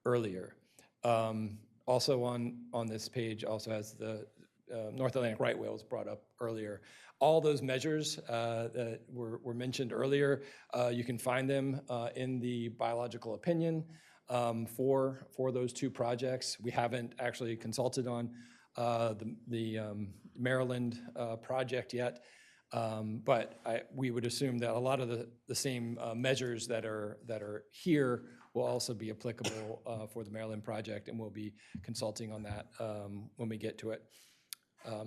earlier. Also on this page also has the North Atlantic right whales brought up earlier. All those measures that were mentioned earlier, you can find them in the biological opinion for those two projects. We haven't actually consulted on the Maryland project yet, but we would assume that a lot of the same measures that are here will also be applicable for the Maryland project, and we'll be consulting on that when we get to it.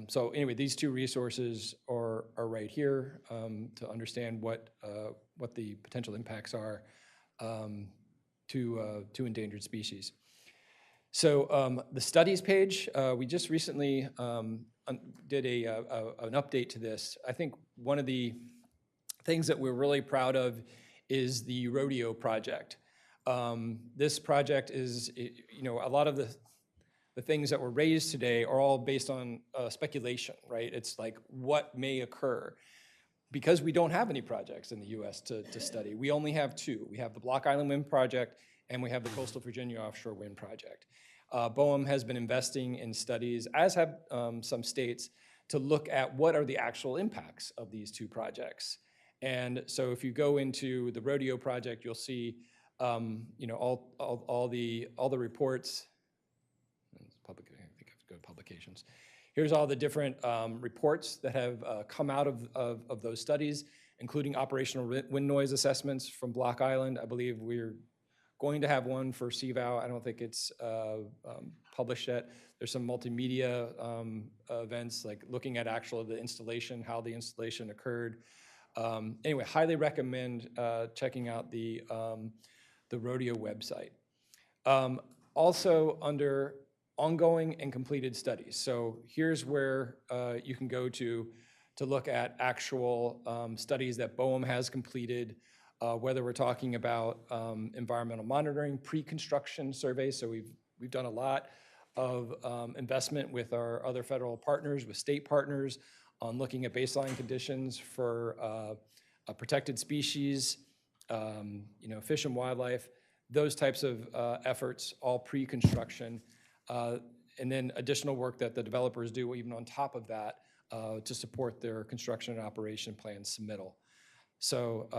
So anyway, these two resources are right here to understand what the potential impacts are to endangered species. So the studies page, we just recently did an update to this. I think one of the things that we're really proud of is the rodeo project. This project is, a lot of the things that were raised today are all based on speculation, right? It's like what may occur. Because we don't have any projects in the US to study, we only have two. We have the Block Island Wind Project and we have the Coastal Virginia Offshore Wind Project. BOEM has been investing in studies, as have some states, to look at what are the actual impacts of these two projects. And so if you go into the rodeo project, you'll see all the reports. I think I have to go to publications. Here's all the different reports that have come out of those studies, including operational wind noise assessments from Block Island. I believe we're going to have one for CVOW. I don't think it's published yet. There's some multimedia events, like looking at the installation, how the installation occurred. Anyway, highly recommend checking out the rodeo website. Also under ongoing and completed studies. So here's where you can go to look at actual studies that BOEM has completed, whether we're talking about environmental monitoring, pre-construction surveys. So we've done a lot of investment with our other federal partners, with state partners, on looking at baseline conditions for protected species, fish and wildlife, those types of efforts, all pre-construction. And then additional work that the developers do even on top of that to support their construction and operation plan submittal. So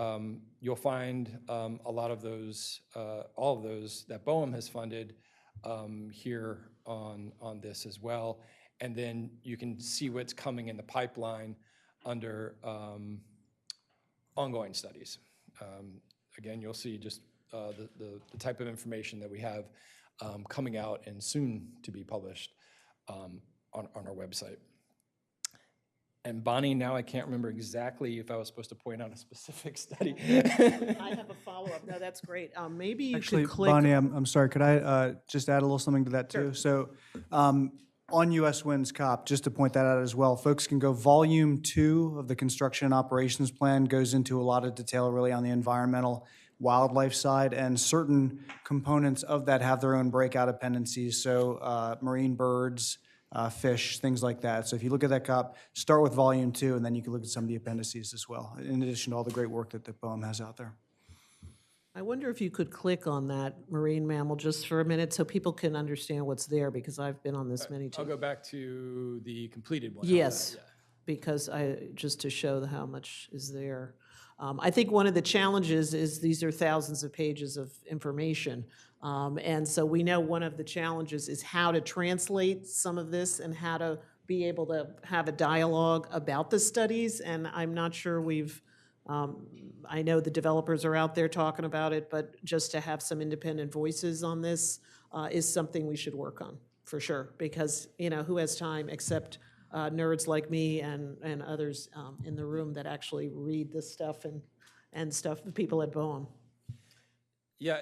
you'll find a lot of those, all of those that BOEM has funded here on this as well. And then you can see what's coming in the pipeline under ongoing studies. Again, you'll see just the type of information that we have coming out and soon to be published on our website. And Bonnie, now I can't remember exactly if I was supposed to point out a specific study. I have a follow-up. No, that's great. Maybe you Actually, could click. Bonnie, I'm sorry, could I just add a little something to that too? So on US Wind's COP, just to point that out as well, folks can go volume 2 of the construction and operations plan goes into a lot of detail really on the environmental wildlife side, and certain components of that have their own breakout appendices, so marine birds, fish, things like that. So if you look at that COP, start with volume 2, and then you can look at some of the appendices as well, in addition to all the great work that the BOEM has out there. I wonder if you could click on that marine mammal just for a minute so people can understand what's there, because I've been on this many I'll times. go back to the completed one. Yes, Yeah. because just to show how much is there. I think one of the challenges is these are thousands of pages of information. And so we know one of the challenges is how to translate some of this and how to be able to have a dialogue about the studies. And I'm not sure I know the developers are out there talking about it, but just to have some independent voices on this is something we should work on, for sure. Because, who has time except nerds like me and others in the room that actually read this stuff and stuff, the people at BOEM. Yeah,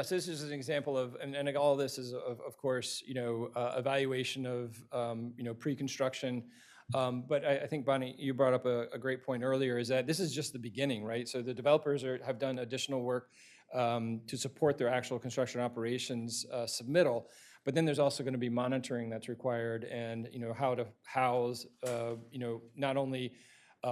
so this is an example of, and all of this is, of course, evaluation of, pre-construction. But I think, Bonnie, you brought up a great point earlier, is that this is just the beginning, right? So the developers have done additional work to support their actual construction operations submittal. But then there's also going to be monitoring that's required, and how to house, not only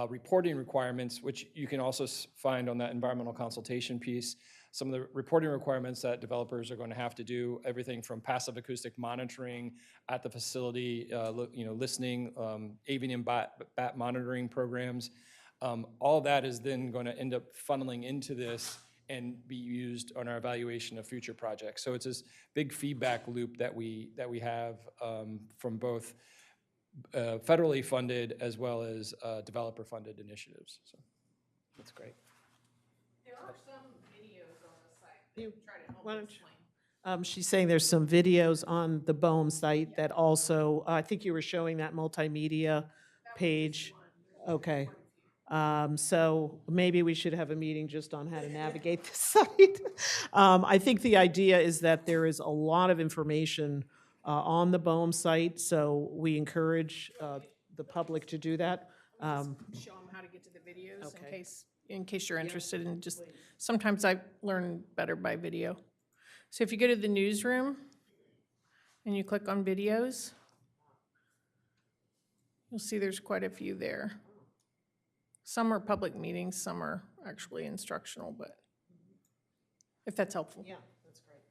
reporting requirements, which you can also find on that environmental consultation piece. Some of the reporting requirements that developers are going to have to do, everything from passive acoustic monitoring at the facility, listening, avian bat monitoring programs. All that is then going to end up funneling into this and be used on our evaluation of future projects. So it's this big feedback loop that we have from both federally funded as well as developer-funded initiatives. So that's great. There are some videos on the site that try to help Why don't explain. She's saying there's some videos on the BOEM site that also, I think you were showing that multimedia page. Okay. So maybe we should have a meeting just on how to navigate the site. I think the idea is that there is a lot of information on the BOEM site, so we encourage the public to do that. Show them how to get to the videos Okay. in case you're interested in just, sometimes I learn better by video. So if you go to the newsroom and you click on videos, you'll see there's quite a few there. Some are public meetings, some are actually instructional, but if that's helpful. Yeah, that's great.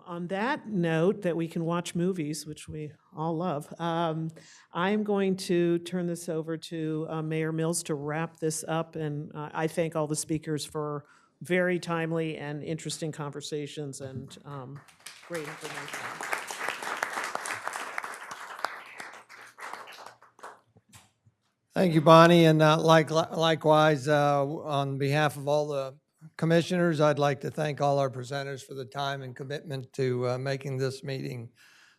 On that note, that we can watch movies, which we all love, I'm going to turn this over to Mayor Mills to wrap this up, and I thank all the speakers for very timely and interesting conversations and great information. Thank you, Bonnie, and likewise, on behalf of all the commissioners, I'd like to thank all our presenters for the time and commitment to making this meeting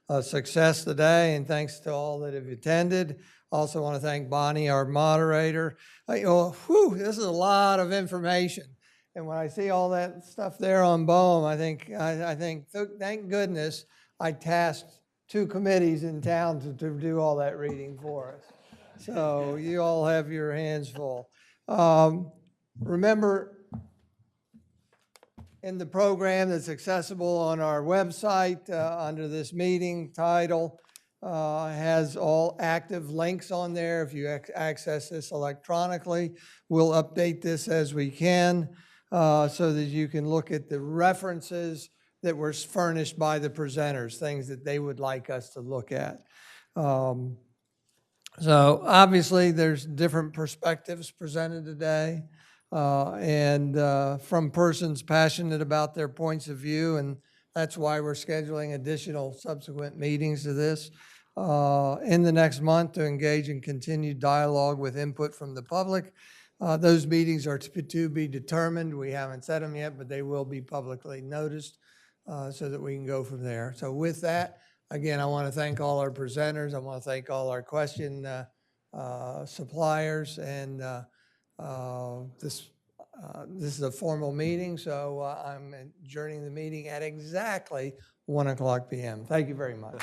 a success today, and thanks to all that have attended. Also want to thank Bonnie, our moderator. This is a lot of information, and when I see all that stuff there on BOEM, I think thank goodness I tasked 2 committees in town to do all that reading for us. So you all have your hands full. Remember, in the program that's accessible on our website under this meeting title, has all active links on there. If you access this electronically, we'll update this as we can so that you can look at the references that were furnished by the presenters, things that they would like us to look at. So obviously, there's different perspectives presented today, and from persons passionate about their points of view, and that's why we're scheduling additional subsequent meetings to this in the next month to engage in continued dialogue with input from the public. Those meetings are to be determined. We haven't set them yet, but they will be publicly noticed so that we can go from there. So with that, Again, I want to thank all our presenters. I want to thank all our question suppliers. And this is a formal meeting, so I'm adjourning the meeting at exactly 1:00 p.m. Thank you very much.